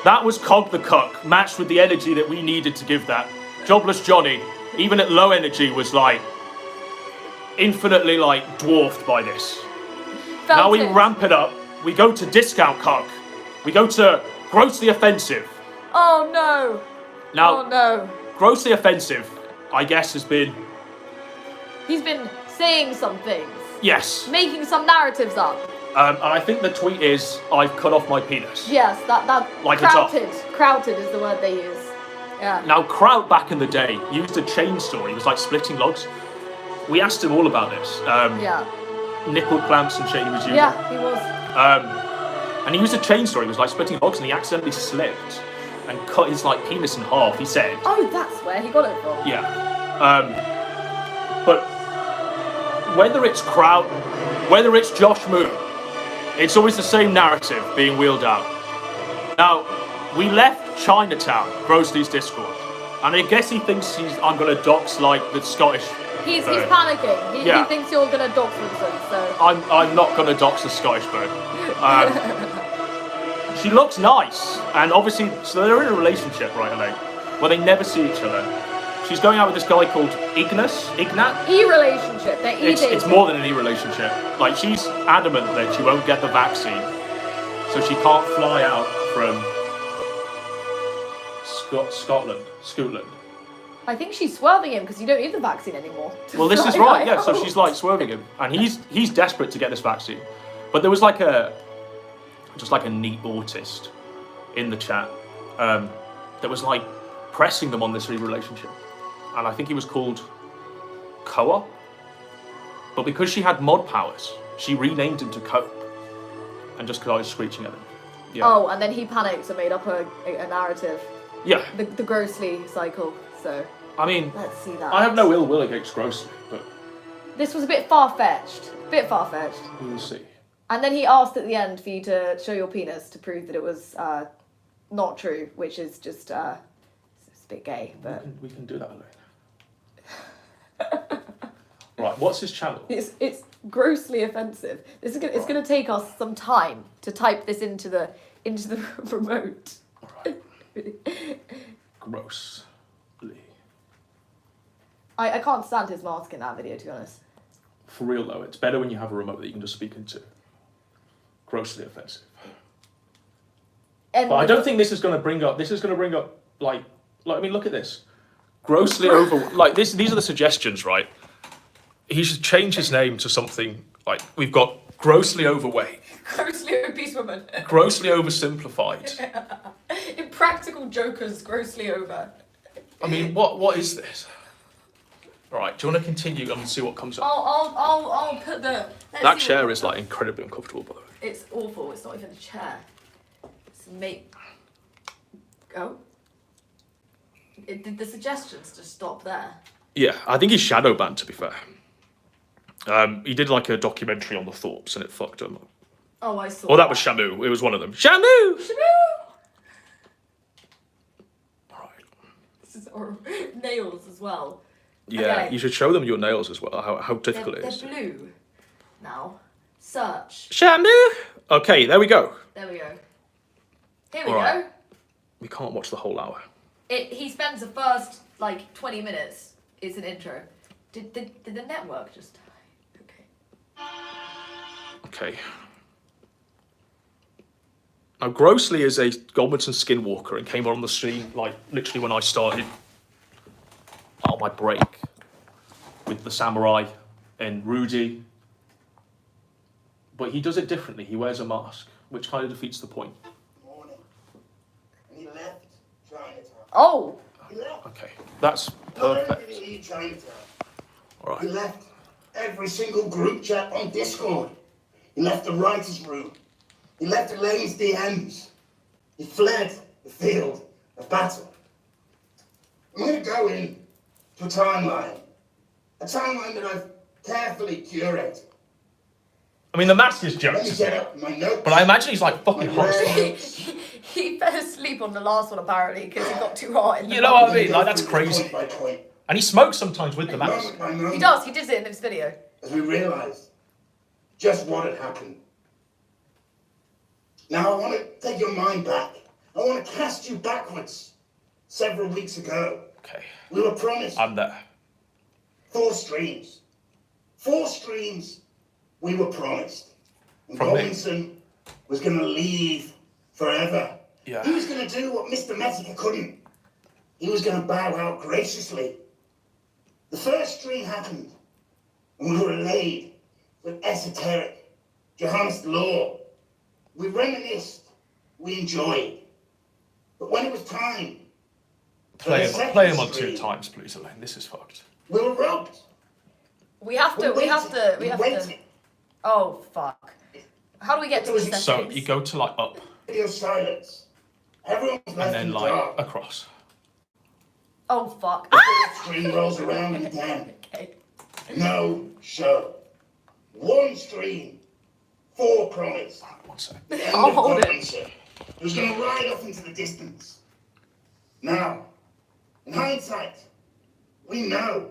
that was Cog the Cuck, matched with the energy that we needed to give that. Jobless Johnny, even at low energy, was like infinitely like dwarfed by this. Now we Felted. ramp it up. We go to Discount Cuck. We go to Grossly Offensive. Oh no! Now, Oh no! Grossly Offensive, I guess, has been, He's been saying some things, yes. making some narratives up. And I think the tweet is, I've cut off my penis. Yes, that Like it's up. Krauted is the word they use. Yeah. Now, Kraut back in the day used a chainsaw. He was like splitting logs. We asked him all about this. Yeah. Nipple clamps and shit he was using. Yeah, he was. And he used a chainsaw. He was like splitting logs, and he accidentally slipped and cut his like penis in half. He said, Oh, that's where he got it from. yeah. But whether it's Kraut, whether it's Josh Moon, it's always the same narrative being wheeled out. Now, we left Chinatown, Grossly's Discord, and I guess he thinks I'm gonna dox like the Scottish. He's bird. panicking. He Yeah. thinks you're gonna dox Vincent, so. I'm not gonna dox the Scottish bird. She looks nice, and obviously, so they're in a relationship, right, Elaine? Well, they never see each other. She's going out with this guy called Ignat. E-relationship. They're e-dating. It's more than an e-relationship. Like, she's adamant that she won't get the vaccine, so she can't fly out from Scotland. I think she's swerving him because you don't need the vaccine anymore. to Well, this is fly right, yeah. So out. she's like swerving him, and he's desperate to get this vaccine. But there was like a neat autist in the chat that was like pressing them on this relationship, and I think he was called Koa. But because she had mod powers, she renamed him to Cope, and just because I was screeching at him. Yeah. Oh, and then he panicked and made up a narrative. Yeah. The Grossly cycle. So I mean, let's see that. I have no ill will against Grossly, but This was a bit far-fetched. Bit far-fetched. we will see. And then he asked at the end for you to show your penis to prove that it was not true, which is just it's a bit gay, but We can do that, Elaine. Right, what's his channel? it's grossly offensive. It's gonna take us some time to type this into the remote. Alright. Grossly. I can't stand his mask in that video, to be honest. For real though, it's better when you have a remote that you can just speak into. Grossly offensive. And But I don't think this is going to bring up. Like I mean, look at this. Grossly over. Like this. These are the suggestions, right? He should change his name to something like we've got grossly overweight, grossly obese woman. grossly oversimplified, Practical Joker's grossly over. I mean, what is this? All right, do you want to continue and see what comes up? I'll put the. That chair is like incredibly uncomfortable, by the way. It's awful. It's not even a chair. It's Go. Did the suggestions just stop there? Yeah, I think he's shadow banned. To be fair, he did like a documentary on the Thorpes, and it fucked him up. Oh, I saw. Oh, that was Shamu. It was one of them. Shamu. All right. This is horrible. Nails as well. Yeah, Okay. you should show them your nails as well. How difficult They're it is. blue. Now, search. Shamu. Okay, there we go. There we go. Here we All right. go. We can't watch the whole hour. He spends the first like 20 minutes. It's an intro. Did the network just die? Okay. Okay. Now, Grossly is a Godwinson skinwalker and came on the scene like literally when I started on my break with the samurai and Rudy. But he does it differently. He wears a mask, which kind of defeats the point. Morning. And he left Chinatown. Oh. He left. Okay, that's Not only perfect. did he leave Chinatown, All he right. left every single group chat on Discord. He left the writer's room. He left Elaine's DMs. He fled the field of battle. I'm going to go in to a timeline that I've carefully curated. I mean, the mask is Let me jokes, get up my notes. but I imagine he's like fucking my hot. rare notes. He fell asleep on the last one apparently because he got too hot. In the You know what I Let me mean? go Like, that's through crazy. Point by point, And he smokes sometimes with the mask. moment by moment. He does. He did it in this video. As we realized just what had happened. Now I want to take your mind back. I want to cast you backwards. Several weeks ago, Okay, we were promised I'm there. 4 streams. 4 streams we were promised. And From me. Godwinson was going to leave forever. Yeah. He was going to do what Mr. Metica couldn't. He was going to bow out graciously. The first stream happened, and we were allayed with esoteric, Johannist lore. We reminisced, we enjoyed. But when it was time, Play him on 2 times, please, Elaine. This is fucked. we were robbed. We have to. We have to. Waiting. Oh fuck! How do we get to the settings? So you go to like up Radio silence. Everyone's left and then in the like dark. across. Oh fuck! The screen rolls around again. Okay. No show. 1 stream. 4 promise. One sec. The end I'll of hold it. Godwinson. It was going to ride off into the distance. Now, in hindsight, we know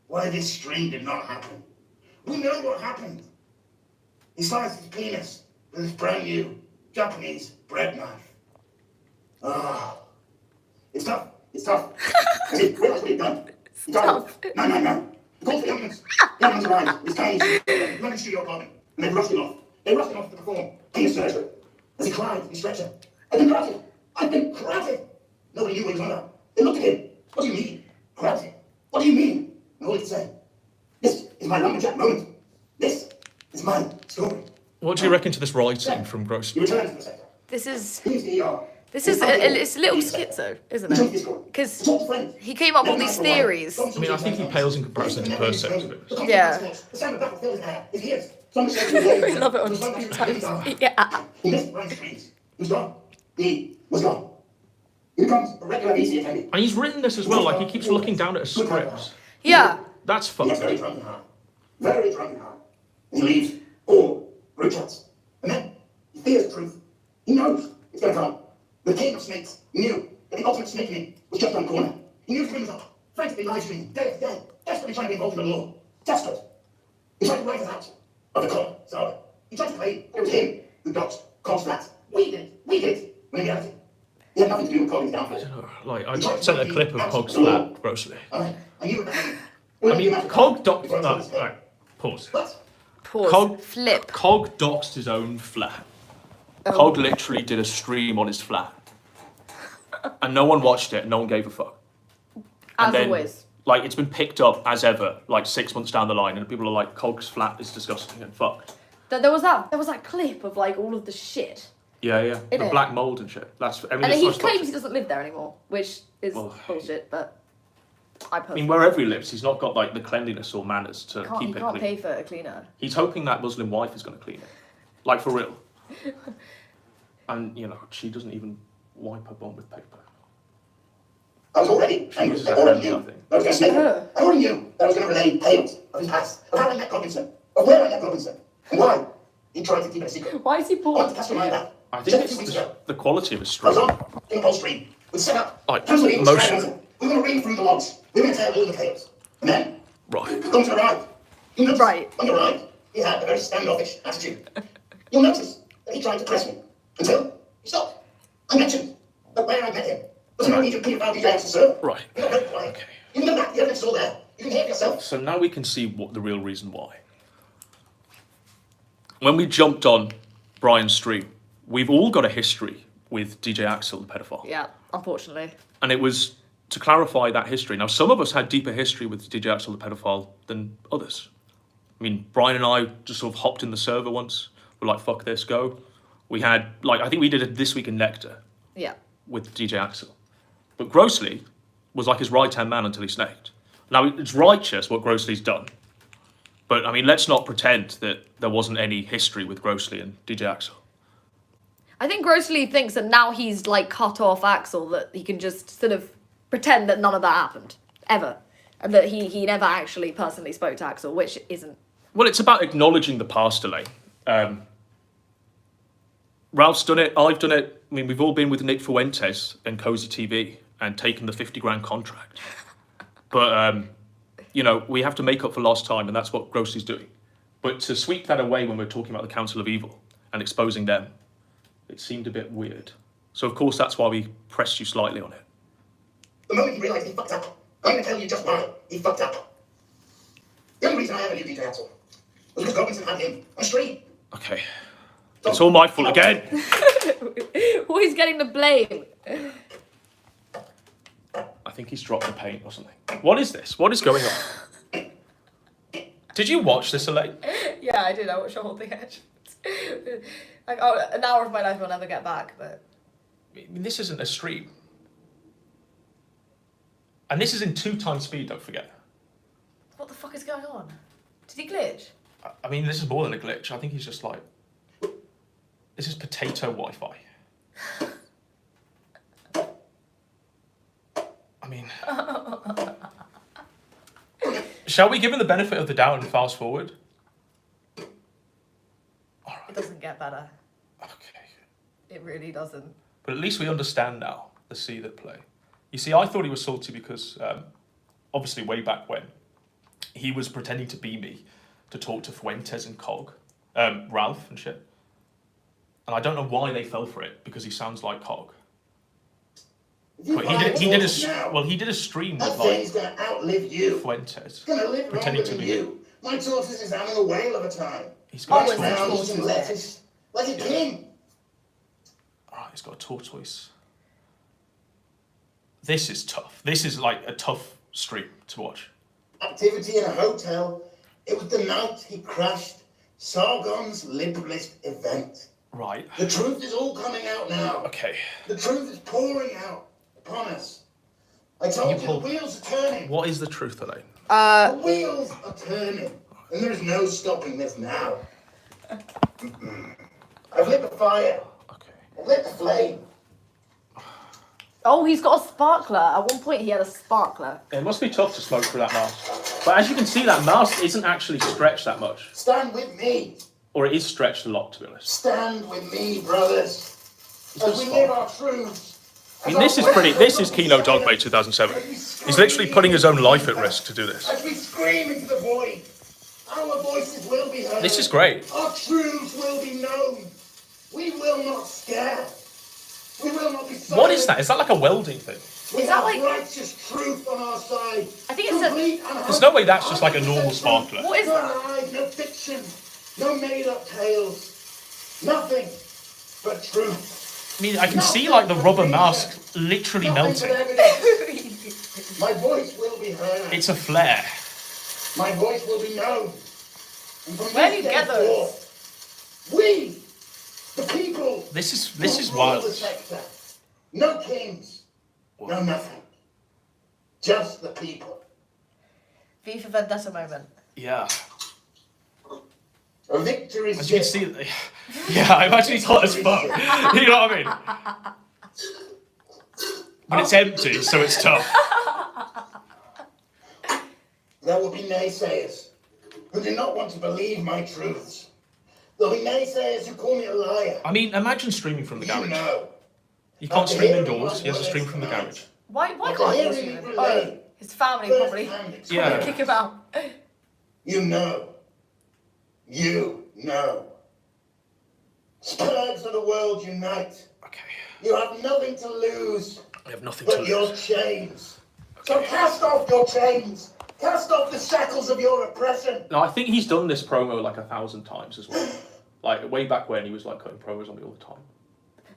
why this stream did not happen. We know what happened. He sliced his penis with his brand new Japanese bread knife. Ah, it's tough. It's tough. Has he realized what he'd done? He told him, no. He called for the ambulance. The ambulance arrived. His tiny running studio apartment. And they rushed him off. They rushed him off to perform penis surgery. As he cried in his stretcher, I've been crowded. I've been crowded. Nobody knew what he was on about. They looked at him. What do you mean? Crowded. What do you mean? And all he could say, this is my lumberjack moment. This is my story. What do you reckon to this writing from Gross? He returned to the sector. This is. He's the ER. It's a little schizo, isn't it? Because he came up with all these theories. I mean, I think he pales in comparison to Perseus. Yeah. The sound of battle fills the air. It's his. I love it on two times. Yeah. He missed Brian's screens. He was gone. He was gone. He becomes a regular VC attendee. And he's written this as well, like he keeps looking down at his scripts. Yeah. That's He gets fucked. very drunk and hard. Very drunk and hard. And he leaves all group chats. And then he fears truth. He knows it's going to come. The king of snakes knew that the ultimate snake meeting was just around the corner. He knew Scream was up, frantically live streaming, day after day, desperately trying to be involved in the law. Desperate. He tried to write us out of the club, so he tried to claim it was him who got Cobb's flat. We did it. When in reality, he had nothing to do with Cobb's downfall. Like, I sent a clip of Cog's flat, Grossly. I knew that. I mean, Cog doxed. Right, pause. What? Pause. Cog, Flip. Cog doxed his own flat. Cog literally did a stream on his flat. And no one watched it, no one gave a fuck. As then, always. Like, it's been picked up as ever, like 6 months down the line, and people are like, Cog's flat is disgusting and fucked. There was that clip of like all of the shit Yeah. The Innit? black mold and shit. That's. I mean, And it's he not claims toxic. he doesn't live there anymore, which is Well, bullshit. But I I personally mean, wherever he lives, he's not got like the cleanliness or manners to he keep it can't clean. pay for a cleaner. He's hoping that Muslim wife is going to clean it, like for real. And she doesn't even wipe her bum with paper. I was already She uses I her already hands, knew I think. I was going to say Her? I already knew that I was going to relay tales of his past, of how I met Godwinson, of where I met Godwinson, and why he tried to keep it a secret. Why is he I poor? want to cast your mind back. I Just think a few weeks it's ago, the quality of his I was stream. on in Pole Street. We'd set up. Like, Council meeting most- was we were going to read through the logs. We were going to tell all the tales. And then, Right. come to arrive. You notice Right. when you arrived, he had a very standoffish attitude. You'll notice that he tried to press me until he stopped. I mentioned that where I met him was an Norwegian P5 DJ server. Right. He got very quiet. Even though the evidence is all there, you can hear it yourself. So now we can see what the real reason why. When we jumped on Brian's stream, we've all got a history with DJ Axel, the pedophile. Yeah, unfortunately. And it was to clarify that history. Now, some of us had deeper history with DJ Axel, the pedophile, than others. I mean, Brian and I just sort of hopped in the server once. We're like, fuck this, go. We had, I think we did a This Week in Nectar Yeah. with DJ Axel. But Grossley was like his right-hand man until he snaked. Now, it's righteous what Grossley's done. But, I mean, let's not pretend that there wasn't any history with Grossley and DJ Axel. I think Grossley thinks that now he's cut off Axel, that he can just sort of pretend that none of that happened. Ever. And that he never actually personally spoke to Axel, which isn't. Well, it's about acknowledging the past, Elaine. Ralph's done it, I've done it. I mean, we've all been with Nick Fuentes and Cozy TV and taken the 50 grand contract. But, we have to make up for lost time, and that's what Grossley's doing. But to sweep that away when we're talking about the Council of Evil and exposing them, it seemed a bit weird. So, of course, that's why we pressed you slightly on it. The moment he realised he fucked up, I'm going to tell you just why he fucked up. The only reason I ever knew DJ Axel was because Godwinson had him on stream. Okay. It's all my fault again. Always getting the blame. I think he's dropped the paint or something. What is this? What is going on? Did you watch this, Elaine? Yeah, I did. I watched the whole thing, actually. An hour of my life I'll never get back, but... I mean, this isn't a stream. And this is in 2x speed, don't forget. What the fuck is going on? Did he glitch? I mean, this is more than a glitch. I think he's just like... This is potato Wi-Fi. I mean... Shall we give him the benefit of the doubt and fast forward? It doesn't get better. Okay. It really doesn't. But at least we understand now the sea that play. You see, I thought he was salty because, obviously, way back when, he was pretending to be me to talk to Fuentes and Cog, Ralph and shit. And I don't know why they fell for it, because he sounds like Cog. But he did a stream That with thing's going to outlive you. Fuentes, It's going to live pretending longer to than be you. My tortoise is having a whale of a time. He's got Right a now, tortoise. eating lettuce like a king. Alright, he's got a tortoise. This is tough. This is like a tough stream to watch. Activity in a hotel. It was the night he crashed Sargon's liberalist event. Right. The truth is all coming out now. Okay. The truth is pouring out upon us. I told you the wheels are turning. What is the truth, Elaine? The wheels are turning. And there is no stopping this now. I've lit the fire. Okay. I've lit the flame. Oh, he's got a sparkler. At one point, he had a sparkler. It must be tough to smoke through that mask. But as you can see, that mask isn't actually stretched that much. Stand with me. Or it is stretched a lot, to be honest. Stand with me, brothers. As we live our truths. I mean, this is Kino Dogmate 2007. He's literally putting his own life at risk to do this. As we scream into the void, our voices will be heard. This is great. Our truths will be known. We will not scare. We will not be silent. What is that? Is that like a welding thing? We Is that have like- righteous truth on our side. I think it's a... Complete and There's no way that's just like a normal sparkler. What is no that? lies, no fiction, no made-up tales. Nothing but truth. I mean, I can see like the rubber mask literally Nothing melting. but evidence. My voice will be heard. It's a flare. My voice will be known. And from Where do this you day get those? forth, we, the people, This is No wild. ruler sector. No kings. No nothing. Just the people. V for Vendetta moment. Yeah. A victory is As you can see, yeah, I imagine he's hot as fuck. You know what I mean? But it's empty, so it's tough. There will be naysayers who do not want to believe my truths. There will be naysayers who call me a liar. I mean, imagine streaming from the You garage. know. You can't stream indoors, he has to stream from the garage. Why After can't he hearing stream me it? relay Oh, his family probably. first-hand Yeah. experience, Kick him out. You know. You know. Spurs of the world unite. Okay. You have nothing to lose I have nothing to but your lose. chains. So cast off your chains. Cast off the shackles of your oppression. Now, I think he's done this promo like 1,000 times as well. Like, way back when he was, like, cutting promos on me all the time.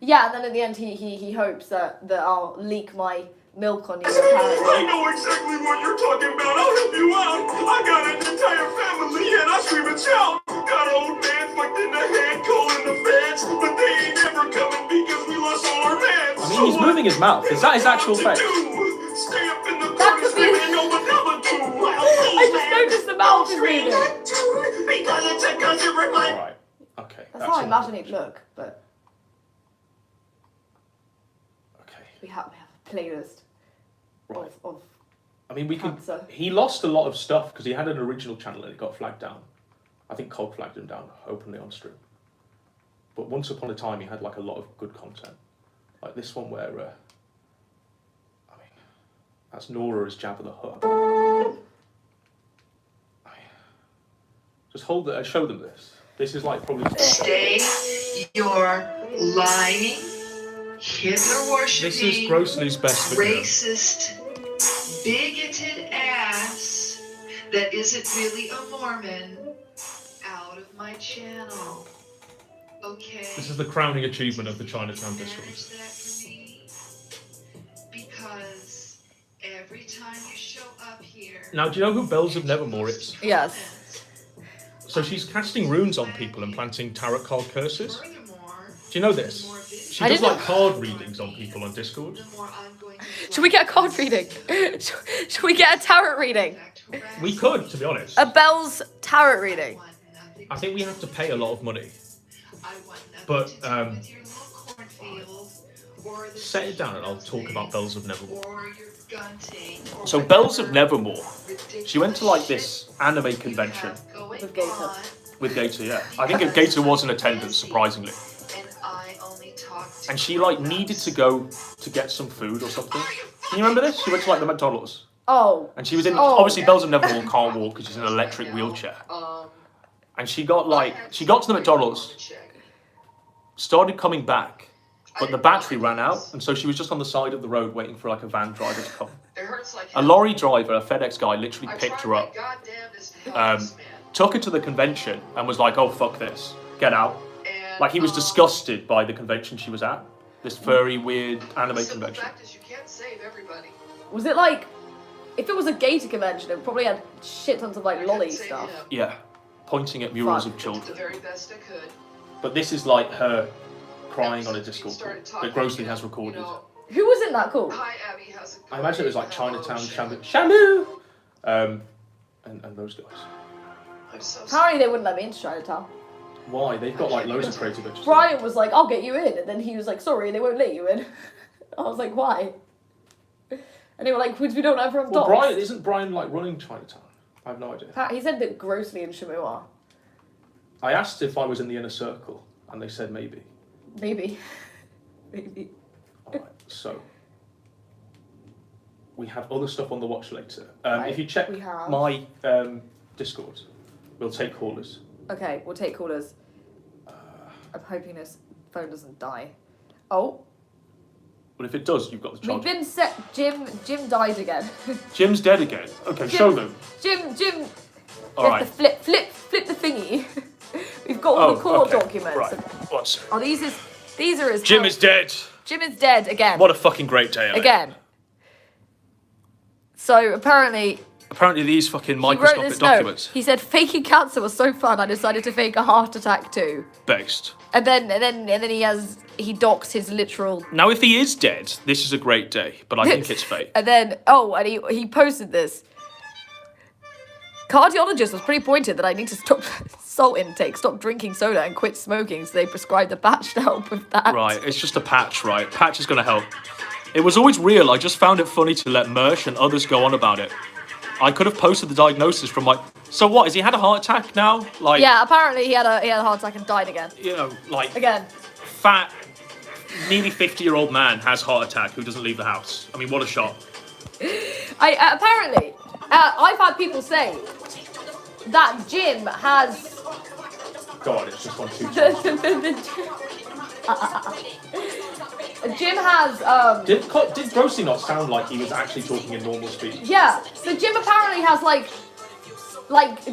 Yeah, and then at the end he hopes that I'll leak my milk on you. I Apparently. know exactly what you're talking about. I'll help you out. I got an entire family and I scream and shout. Got old man fucked in the head, calling the feds, but they ain't never coming because we lost all our meds. I mean, he's moving his mouth. Is that his actual face? Stay up in the That corner could be- screaming over number 2. I just noticed the mouth is moving. Because it's a cousin remind. Alright. Okay. That's how I enough. imagine he'd look, but Okay. we have a playlist Right. of I mean, we could. Cancer. He lost a lot of stuff because he had an original channel and it got flagged down. I think Cog flagged him down openly on stream. But once upon a time, he had like a lot of good content, like this one where, I mean, that's Nora as Jabba the Hutt. I mean, just hold it. Show them this. This is like probably. Stay your lying, Hitler worshipping, This is Grossly's best video. racist, bigoted ass that isn't really a Mormon out of my channel. Okay? This is the crowning achievement of the Chinatown Manage Discord. that for me, because every time you show up here. Now, do you know who Bells of Nevermore is? Yes. So she's casting runes on people and planting tarot card curses. Furthermore, Do you know this? the more videos She I does didn't like card readings on people on Discord. the more I'm going to Should we get a card reading? Should we get a tarot reading? We could, to be honest. A Bell's tarot reading. I think we have to pay a lot of money. But But, Set it down and I'll talk about Bells of Nevermore. So Bells of Nevermore. She went to like this anime convention With Gator. with Gator. Yeah, I think Gator was in attendance, surprisingly. And she like needed to go to get some food or something. Can you remember this? She went to like the McDonald's. Oh. And she was in, Oh. obviously Bells of Nevermore can't walk because she's in an electric wheelchair. And she got to the McDonald's, started coming back, but the battery ran out, and so she was just on the side of the road waiting for like a van driver to come. A lorry driver, a FedEx guy, literally picked her up, took her to the convention, and was like, "Oh fuck this, get out!" Like he was disgusted by the convention she was at, this furry, weird anime convention. Was it like, if it was a Gator convention, it probably had shit tons of like lolly stuff. Yeah, pointing at murals Fuck. of children. The very best I could. But this is like her crying on a Discord call that Grossly has recorded. Who was in that call? Hi, Abby, how's it I going? imagine it was like Hello, Chinatown, Shamu, and those guys. I'm so sorry. Apparently they wouldn't let me into Chinatown. Why? They've got like loads of creative bitches. Brian was like, I'll get you in, and then he was like, sorry, they won't let you in. I was like, why? And they were like, we don't have Well, dogs. Brian isn't Brian like running Chinatown? I have no idea. He said that Grossly and Shamu are. I asked if I was in the inner circle, and they said maybe. Maybe. Maybe. Alright, so we have other stuff on the watch later. Right, If you check we have. my Discord, we'll take callers. Okay, we'll take callers. I'm hoping this phone doesn't die. Oh, But if it does, you've got the we've charge. been set. Jim died again. Jim's dead again. Okay, show them. Jim. All right. Flip the thingy. We've got all the court okay. documents. Right. One second. Oh, these are his. Jim is dead. Jim is dead again. What a fucking great day. Again. So apparently, Apparently these fucking He wrote microscopic this documents. note. He said, faking cancer was so fun, I decided to fake a heart attack too. Based. And then he docks his literal. Now, if he is dead, this is a great day, but I think it's fake. And then, he posted this. Cardiologist was pretty pointed that I need to stop salt intake, stop drinking soda, and quit smoking, so they prescribed a patch to help with that. Right, it's just a patch, right? Patch is going to help. It was always real, I just found it funny to let Mersh and others go on about it. I could have posted the diagnosis from like, so what, has he had a heart attack now? Like, Yeah, apparently he had a heart attack and died again. you know, like, Again. fat, nearly 50-year-old man has heart attack who doesn't leave the house. I mean, what a shot. Apparently, I've had people say that Jim has. God, it's just one too Jim has. Did Grossy not sound like he was actually talking in normal speech? Yeah, so Jim apparently has like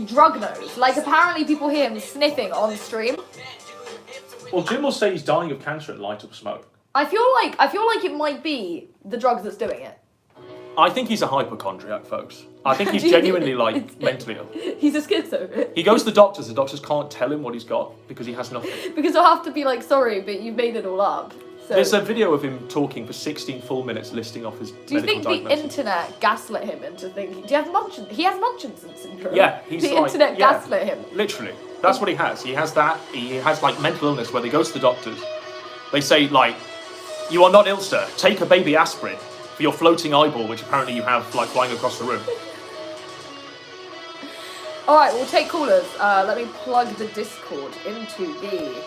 drug nose. Like apparently people hear him sniffing on stream. Well, Jim will say he's dying of cancer and light up smoke. I feel like it might be the drugs that's doing it. I think he's a hypochondriac, folks. I think he's Do you- genuinely like mentally ill. He's a schizo. He goes to the doctors can't tell him what he's got because he has nothing. Because they'll have to be like, sorry, but you made it all up. So. There's a video of him talking for 16 full minutes listing off his Do you medical think the diagnosis. internet gaslit him into thinking? Do you have Munchausen? He has Munchausen syndrome. Yeah, he's the like, internet yeah, gaslit him. Literally, that's what he has. He has that. He has like mental illness where they go to the doctors. They say like, "You are not ill, sir. Take a baby aspirin for your floating eyeball, which apparently you have like flying across the room." All right, we'll take callers. Let me plug the Discord into the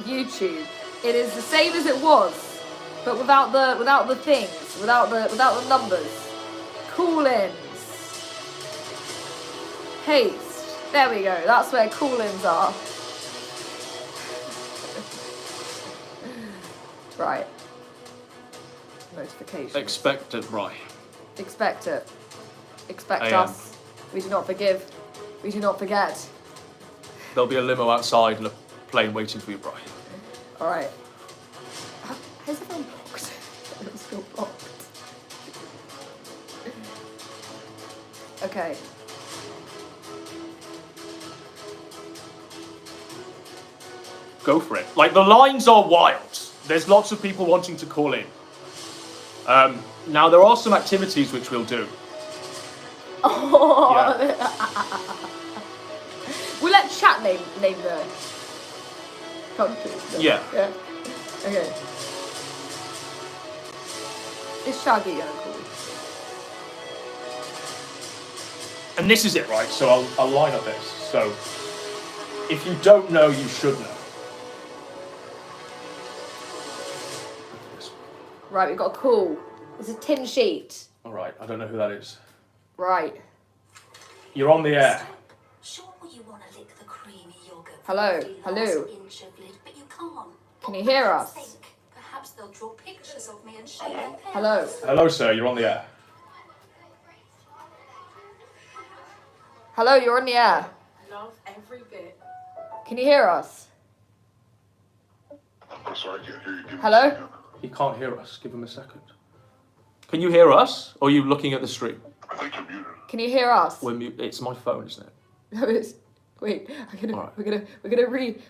YouTube. It is the same as it was, but without the things, without the numbers. Call-ins. Paste. There we go. That's where call-ins are. Right. Notifications. Expect it, right? Expect it. Expect I am. us. We do not forgive. We do not forget. There'll be a limo outside and a plane waiting for you, Brian. Alright. Has everyone blocked? I'm still blocked. Okay. Go for it. Like, the lines are wild. There's lots of people wanting to call in. Now, there are some activities which we'll do. Oh. Yeah. We'll let chat name the country. Yeah. Yeah. Okay. Is Shaggy gonna call? And this is it, right? So I'll line up this. So, if you don't know, you should know. Right, we've got a call. It's a tin sheet. All right, I don't know who that is. Right. You're on the air. Sure, you want to lick the creamy yogurt. Hello, from the hello. last inch of lid, but you can't. Can you hear us? Think. Perhaps they'll draw pictures of me and share their Hello. Hello, sir. You're on the air. Hello, you're on the air. Love every bit. Can you hear us? I'm sorry, I can't hear you. Hello? He can't hear us. Give him a second. Can you hear us? Or are you looking at the stream? I think you're muted. Can you hear us? We're mute. It's my phone, isn't it? No, it's. Wait, Alright. we're gonna read.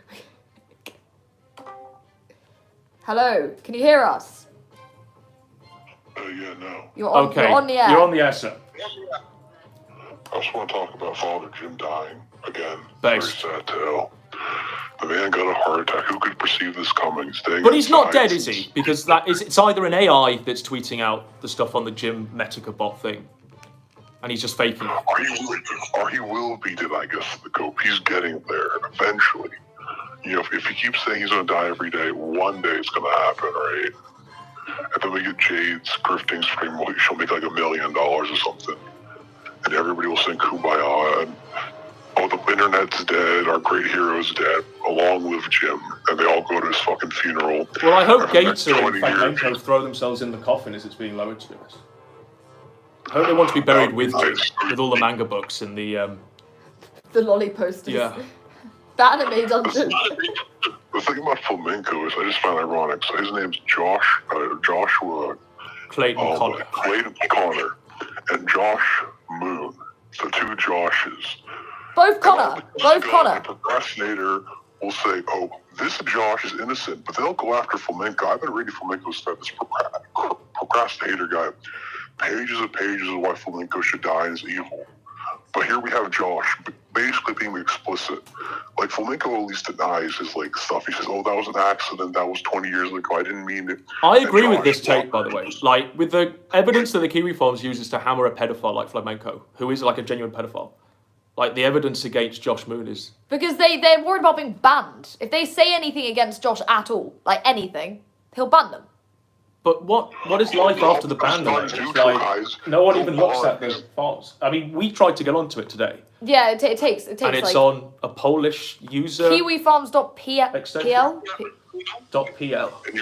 Hello, can you hear us? Yeah, no. You're on. Okay. You're on the air. You're on the air, sir. I just want to talk about Father Jim dying again. Based. Very sad tale. The man got a heart attack. Who could perceive this coming? Staying But he's not inside dead, is he? Because it's either an AI that's tweeting out the stuff on the Jim Metica bot thing, and he's just faking it. Or he will be dead, I guess, the cope. He's getting there eventually. You know, if he keeps saying he's going to die every day, one day it's going to happen, right? And then we get Jade's grifting stream. She'll make like $1 million or something. And everybody will sing Kumbaya. And, oh, the internet's dead. Our great hero's dead. Long live Jim. And they all go to his fucking funeral. Well, I hope And for the next Gator and 20 years- Fragmento throw themselves in the coffin as it's being lowered, to be honest. I hope they want to be buried with Jim, with all the manga books and the, The lolly posters. yeah. The anime dungeon. The thing about flamenco is I just found ironic. So his name's Joshua Clayton Connor. Clayton Connor. and Josh Moon. So 2 Joshes. Both Connor. Both The Connor. procrastinator will say, "Oh, this Josh is innocent," but they'll go after Flamenco. I've been reading Flamenco's stuff. This procrastinator guy, pages and pages of why Flamenco should die and is evil. But here we have Josh basically being explicit. Like, Flamenco at least denies his like stuff. He says, "Oh, that was an accident. That was 20 years ago. I didn't mean it." I agree with Josh this take, by the way. Like, with the evidence that the Kiwi Farms uses to hammer a pedophile like Flamenco, who is like a genuine pedophile. Like, the evidence against Josh Moon is... Because they're worried about being banned. If they say anything against Josh at all, like anything, he'll ban them. But what is life after the ban? Though? It's like, no one even looks at the farms. I mean, we tried to get onto it today. Yeah, it takes And it's like on a Polish user... KiwiFarms.pl. .pl. And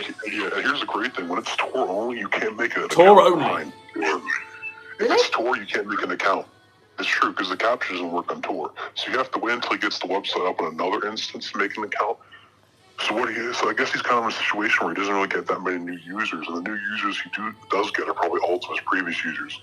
here's the great thing: when it's Tor only, you can't make it. Tor only. If it's Tor, you can't make an account. It's true, because the capture doesn't work on Tor. So you have to wait until he gets the website up in another instance to make an account. So I guess he's kind of in a situation where he doesn't really get that many new users, and the new users he does get are probably all of his previous users.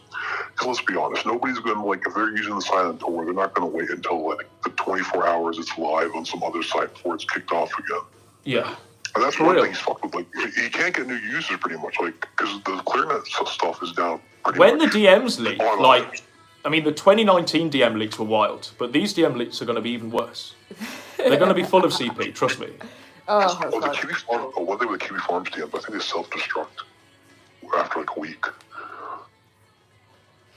Because let's be honest, nobody's going to, like, if they're using the site on Tor, they're not going to wait until, like, the 24 hours it's live on some other site before it's kicked off again. Yeah. And that's one thing he's fucked with. Like, he can't get new users pretty much, like, because the ClearNet stuff is down pretty When much. the DMs leak, like... I mean, the 2019 DM leaks were wild, but these DM leaks are going to be even worse. They're going to be full of CP, trust me. The Kiwi Farm, one thing with the Kiwi Farms DMs, I think they self-destruct after like a week.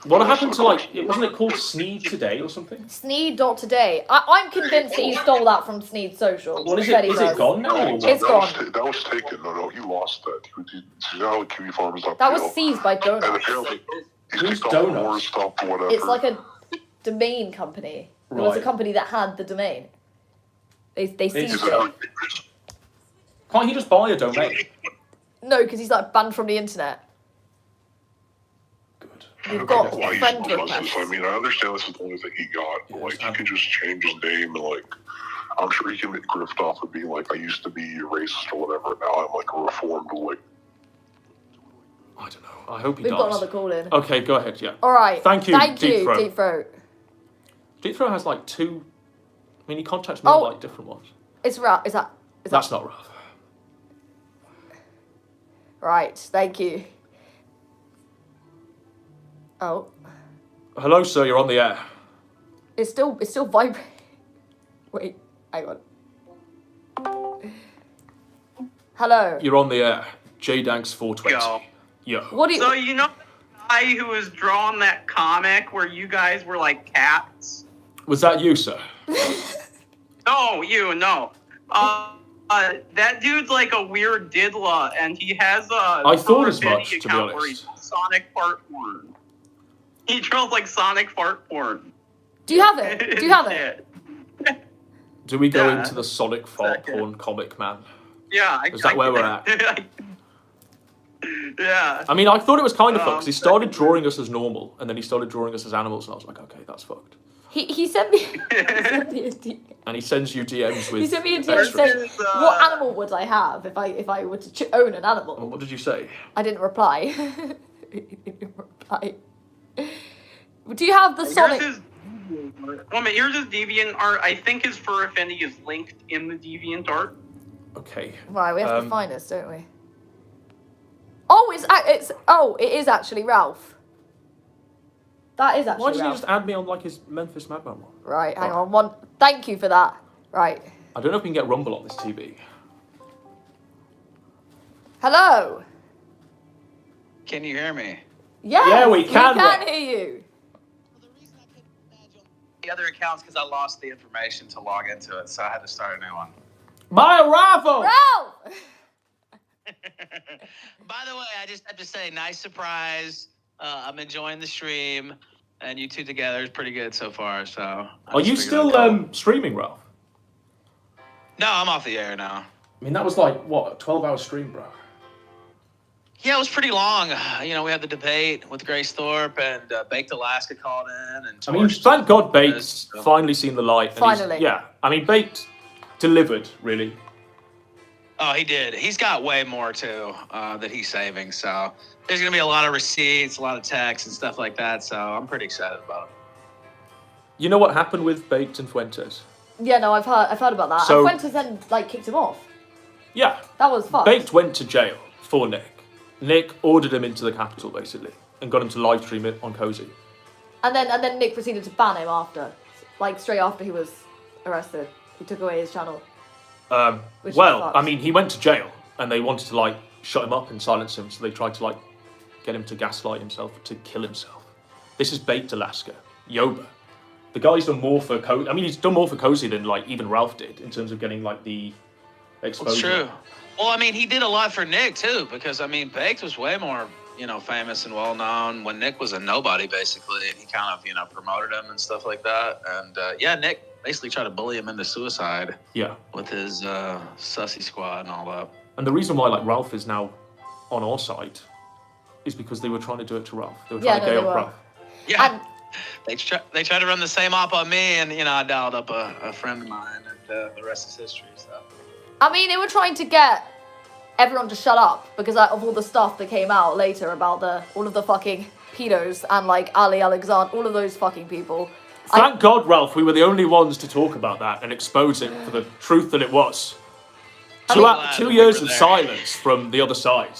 What happened to, like, wasn't it called Sneed Today or something? Sneed.today. I'm convinced that he stole that from Sneed Social. What is it? Is it gone now? Or what? It's gone. That was taken. No, he lost that. He's now at Kiwi Farms. That was seized by Donuts. And apparently, he's Who's kicked off more Donuts? stuff or whatever. It's like a domain company. It was a Right. company that had the domain. They seized it. Can't he just buy a domain? No, because he's like banned from the internet. Good. We've got Why he friend still does requests. this. I mean, I understand this is the only thing he got, but like, he can just change his name and like, I'm sure he can make grift off of being like, I used to be a racist or whatever, and now I'm like a reformed, like. I don't know. I hope he We've does. got another call in. Okay, go ahead, yeah. All right. Thank you, Deep Throat. Deep Throat. Deep Throat has like 2... I mean, he contacts me on like different ones. It's Ralph. Is that? That's not Ralph. Right. Thank you. Oh. Hello, sir. You're on the air. It's still vibrating. Wait. Hang on. Hello. You're on the air. JDanks 420. Yo. What do you? So you know the guy who was drawing that comic where you guys were like cats? Was that you, sir? No, no. That dude's like a weird diddler, and he has a. I thought as much, to be account where he honest. does Sonic fart porn. He draws like Sonic fart porn. Do you have it? Do you have it? Do we go Yeah. into the Sonic fart porn comic, man? Yeah. Is that where we're at? Yeah. I mean, I thought it was kind of fucked, because he started drawing us as normal, and then he started drawing us as animals, and I was like, okay, that's fucked. He sent me. He sent me a DM. And he sends you DMs with He sent me a DM extras. saying, "What animal would I have if I were to own an animal?" And what did you say? I didn't reply. He didn't reply. Do you have the Sonic? Here's his Deviant art. I think his Fur Affinity is linked in the Deviant art. Okay. Right, we have to find this, don't we? Oh, it is actually Ralph. That is actually Why doesn't he Ralph. just add me on like his Memphis Madman one? Right, hang on. One. Thank you for that. Right. I don't know if we can get Rumble on this TV. Hello. Can you hear me? Yes, Yeah, we can, We can Rob. hear you. The other accounts because I lost the information to log into it, so I had to start a new one. My arrival! Ralph. By the way, I just have to say, nice surprise. I'm enjoying the stream, and you two together is pretty good so far. So. Are you still streaming, Ralph? No, I'm off the air now. I mean, that was like, what, a 12-hour stream, bro? Yeah, it was pretty long. You know, we had the debate with Grace Thorpe, and Baked Alaska called in. And I mean, thank God Baked's finally seen the light. And Finally. yeah, I mean, Baked delivered, really. Oh, he did. He's got way more too that he's saving. So there's gonna be a lot of receipts, a lot of texts and stuff like that. So I'm pretty excited about it. You know what happened with Baked and Fuentes? Yeah, no, I've heard about that. So- and Fuentes then like kicked him off. Yeah. That was fucked. Baked went to jail for Nick. Nick ordered him into the Capitol, basically, and got him to live stream it on Cozy. And then Nick proceeded to ban him after, like straight after he was arrested. He took away his channel. Which Well, sucks. I mean, he went to jail, and they wanted to, like, shut him up and silence him, so they tried to, like, get him to gaslight himself, to kill himself. This is Baked Alaska. Yoba. The guy's done more for Cozy. I mean, he's done more for Cozy than, like, even Ralph did, in terms of getting, like, the exposure. It's true. Well, I mean, he did a lot for Nick too, because I mean, Baked was way more, famous and well known when Nick was a nobody, basically. He kind of, promoted him and stuff like that. And yeah, Nick basically tried to bully him into suicide. Yeah. With his sussy squad and all that. And the reason why, like, Ralph is now on our side is because they were trying to do it to Ralph. They were trying to gay up Ralph. Yeah. And- They tried to run the same op on me, and I dialed up a friend of mine, and the rest is history. So. I mean, they were trying to get everyone to shut up because of all the stuff that came out later about all of the fucking pedos and like Ali Alexander, all of those fucking people. Thank God, Ralph, we were the only ones to talk about that and expose it for the truth that it was. Two years of silence from the other side.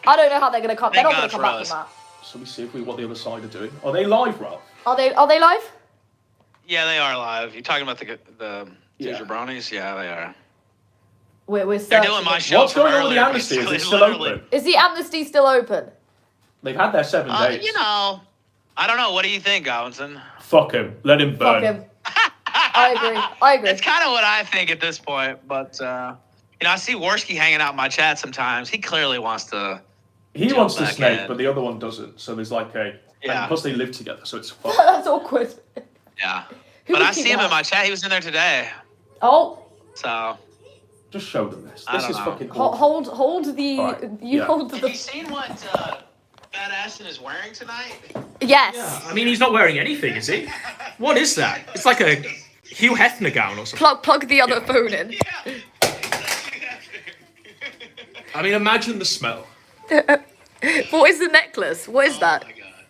I don't know how they're gonna come. They're Thank not gonna God come for back us. from that. So we see what the other side are doing. Are they live, Ralph? Are they live? Yeah, they are live. You talking about the Yeah. Ginger Brownies? Yeah, they are. We're They're searching. doing my show. What's from going on with the earlier, amnesty? Is it basically, still literally. open? Is the amnesty still open? They've had their 7 days. I don't know. What do you think, Godwinson? Fuck him. Let him burn. Fuck him. I agree. It's kind of what I think at this point, but I see Worski hanging out in my chat sometimes. He clearly wants to. He jump wants to back snake, in. but the other one doesn't. So there's like a... Yeah. And plus they live together, so it's fun. That's awkward. Yeah, Who but would I keep see him that? in my chat. He was in there today, Oh, so. Just show them this. I This don't is know. fucking awful. hold the Alright, you yeah. hold Have you the seen what Fat Ashton is wearing tonight? yes. I mean, he's not wearing anything, is he? What is that? It's like a Hugh Hefner gown or something. Plug the other phone in. I mean, imagine the smell. What is the necklace? What is that? Oh my god.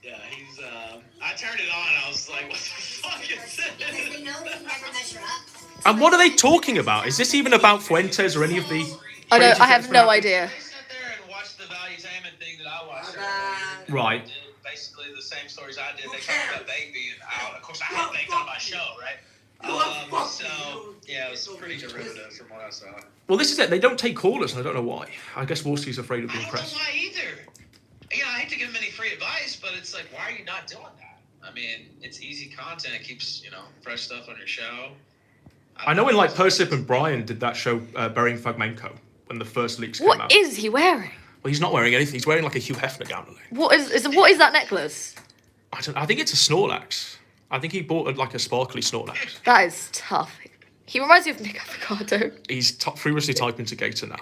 Yeah, he's. I turned it on. I was like, what the fuck is this? They know they can never measure up. And what are they talking about? Is this even about Fuentes or any of the... I crazy have things no that idea. They sat there and watched the valuetainment thing that I watched. Right. They did basically the same stories I did. They talked about Baked being out. Of course, I had Baked on my show, right? So, yeah, it was pretty derivative from what I saw. Well, this is it. They don't take callers, and I don't know why. I guess Worski's afraid of I being don't know pressed. why either. I hate to give him any free advice, but it's like, why are you not doing that? I mean, it's easy content. It keeps, fresh stuff on your show. I know when, like, Persip and Brian did that show, Burying Fragmenko, when the first leaks came out. What is he wearing? Well, he's not wearing anything. He's wearing, like, a Hugh Hefner gown. What is that necklace? I think it's a Snorlax. I think he bought, like, a sparkly Snorlax. That is tough. He reminds me of Nick Avocado. He's furiously typing to Gator now.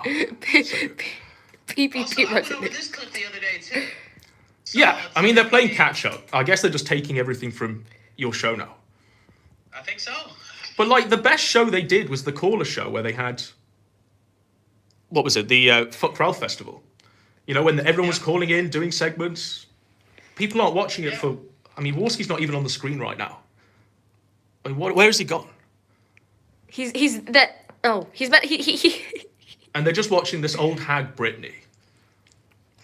PPP Also, I went over resident. this clip the other day, too. Yeah, I mean, they're playing catch-up. I guess they're just taking everything from your show now. I think so. But, like, the best show they did was the Caller Show, where they had... What was it? The Fuck Ralph Festival. When everyone was calling in, doing segments. People aren't watching it for... I mean, Worski's not even on the screen right now. I mean, where has he gone? He's that. Oh, he's met. He. And they're just watching this old hag, Brittany.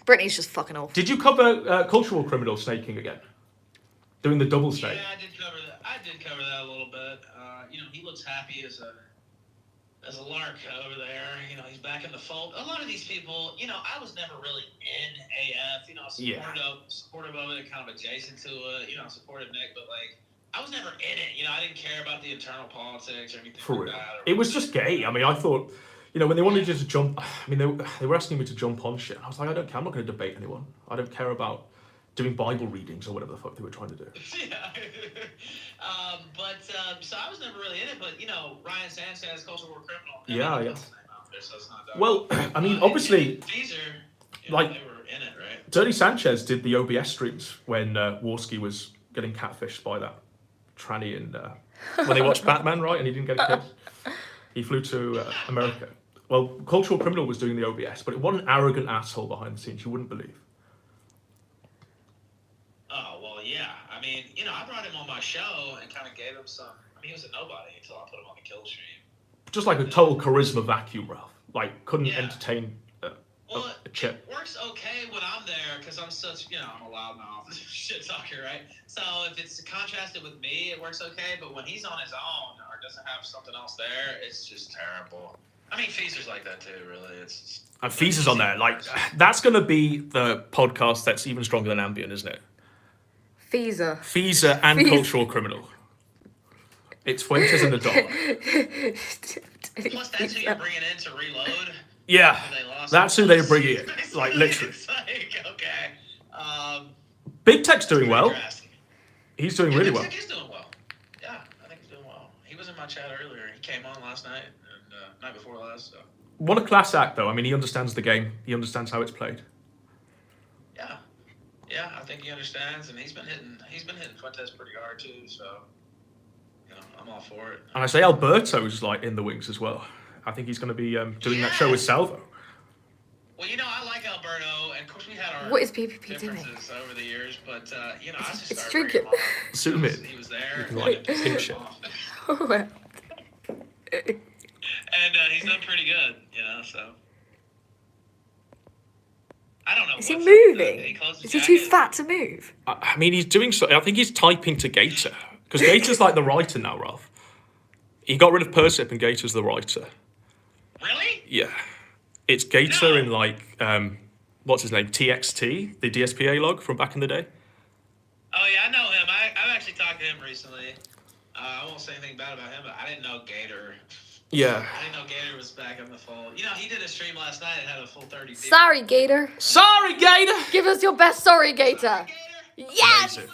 Brittany's just fucking old. Did you cover Cultural Criminal snaking again? Doing the double snake? Yeah, I did cover that a little bit. He looks happy as a lark over there. He's back in the fold. A lot of these people, I was never really in AF. Supportive of it, kind of adjacent to it. Supportive Nick, but like I was never in it. I didn't care about the internal politics or anything For like real. that. It was just gay. I mean, I thought, when they wanted you to jump, I mean, they were asking me to jump on shit. And I was like, I don't care. I'm not going to debate anyone. I don't care about doing Bible readings or whatever the fuck they were trying to do. Yeah. So I was never really in it, but Ryan Sanchez, Cultural War Criminal. Yeah. So it's not that Well, I mean, obviously, Teaser, like, they were in it, right? Dirty Sanchez did the OBS streams when Worski was getting catfished by that tranny in when they watched Batman, right? And he didn't get a kid. He flew to America. Well, Cultural Criminal was doing the OBS, but what an arrogant asshole behind the scenes, you wouldn't believe. Oh, well, yeah. I mean, you know, I brought him on my show and kind of gave him some. I mean, he was a nobody until I put him on the kill stream. Just like a total charisma vacuum, Ralph. Like, couldn't entertain a chip. It works okay when I'm there because I'm such, you know, I'm a loudmouth shit talker, right? So if it's contrasted with me, it works okay. But when he's on his own or doesn't have something else there, it's just terrible. I mean, Feezer's like that too, really. And Feezer's on there. Like, that's going to be the podcast that's even stronger than Ambient, isn't it? Feezer and Cultural Criminal. It's Fuentes and the dog. Plus, that's who you're bringing in to reload. Yeah, that's who they bring in. Like, literally. It's like, okay. Big Tech's doing well. He's doing really well. Big Tech is doing well. Yeah, I think he's doing well. He was in my chat earlier. He came on last night and night before last. So. What a class act, though. I mean, he understands the game. He understands how it's played. Yeah, I think he understands, and he's been hitting Fuentes pretty hard too. So, you know, I'm all for it. And I say Alberto's like in the wings as well. I think he's going to be doing that show with Salvo. Well, you know, I like Alberto, and of course we had our differences over the years, but you know, I just started bringing him on. Zoom in. He was there. You can like pinch it. And he's done pretty good, you know. So I don't know. Is he moving? Is he too fat to move? I mean, he's doing so. I think he's typing to Gator because Gator's like the writer now, Ralph. He got rid of Persip and Gator's the writer. Really? Yeah, it's Gator in like what's his name? TXT, the DSPA log from back in the day. Oh yeah, I know him. I've actually talked to him recently. I won't say anything bad about him, but I didn't know Gator. Yeah. I didn't know Gator was back in the fold. You know, he did a stream last night and had a full 30 people. Sorry, Gator. Sorry, Gator. Give us your best sorry, Gator. Yes. He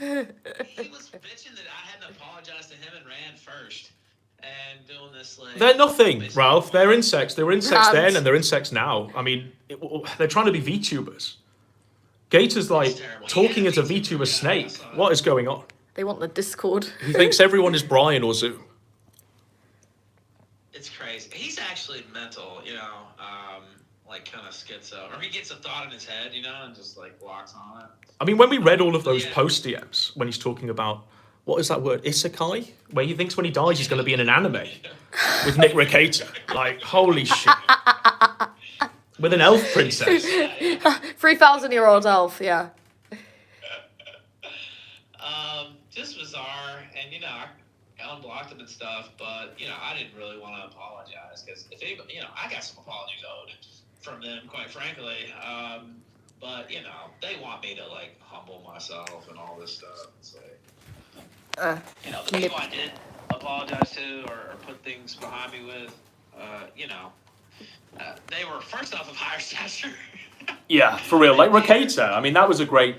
was bitching that I hadn't apologized to him and Rand first, and doing this like. They're nothing, Ralph. They're insects. They were insects then, and they're insects now. I mean, they're trying to be VTubers. Gator's like talking as a VTuber snake. What is going on? They want the Discord. He thinks everyone is Brian or Zoom. It's crazy. He's actually mental, you know, like kind of schizo. Or he gets a thought in his head, you know, and just like locks on it. I mean, when we read all of those post DMs, when he's talking about, what is that word, isekai? Where he thinks when he dies he's going to be in an anime with Nick Recator. Like, holy shit. With an elf princess. 3,000-year-old elf, yeah. Just bizarre, and you know, I unblocked him and stuff, but you know, I didn't really want to apologize because if anybody, you know, I got some apologies owed from them, quite frankly. But you know, they want me to like humble myself and all this stuff. It's like, you know, the people I did apologize to or put things behind me with, you know, they were first off of higher stature. Yeah, for real. Like Recator, I mean, that was a great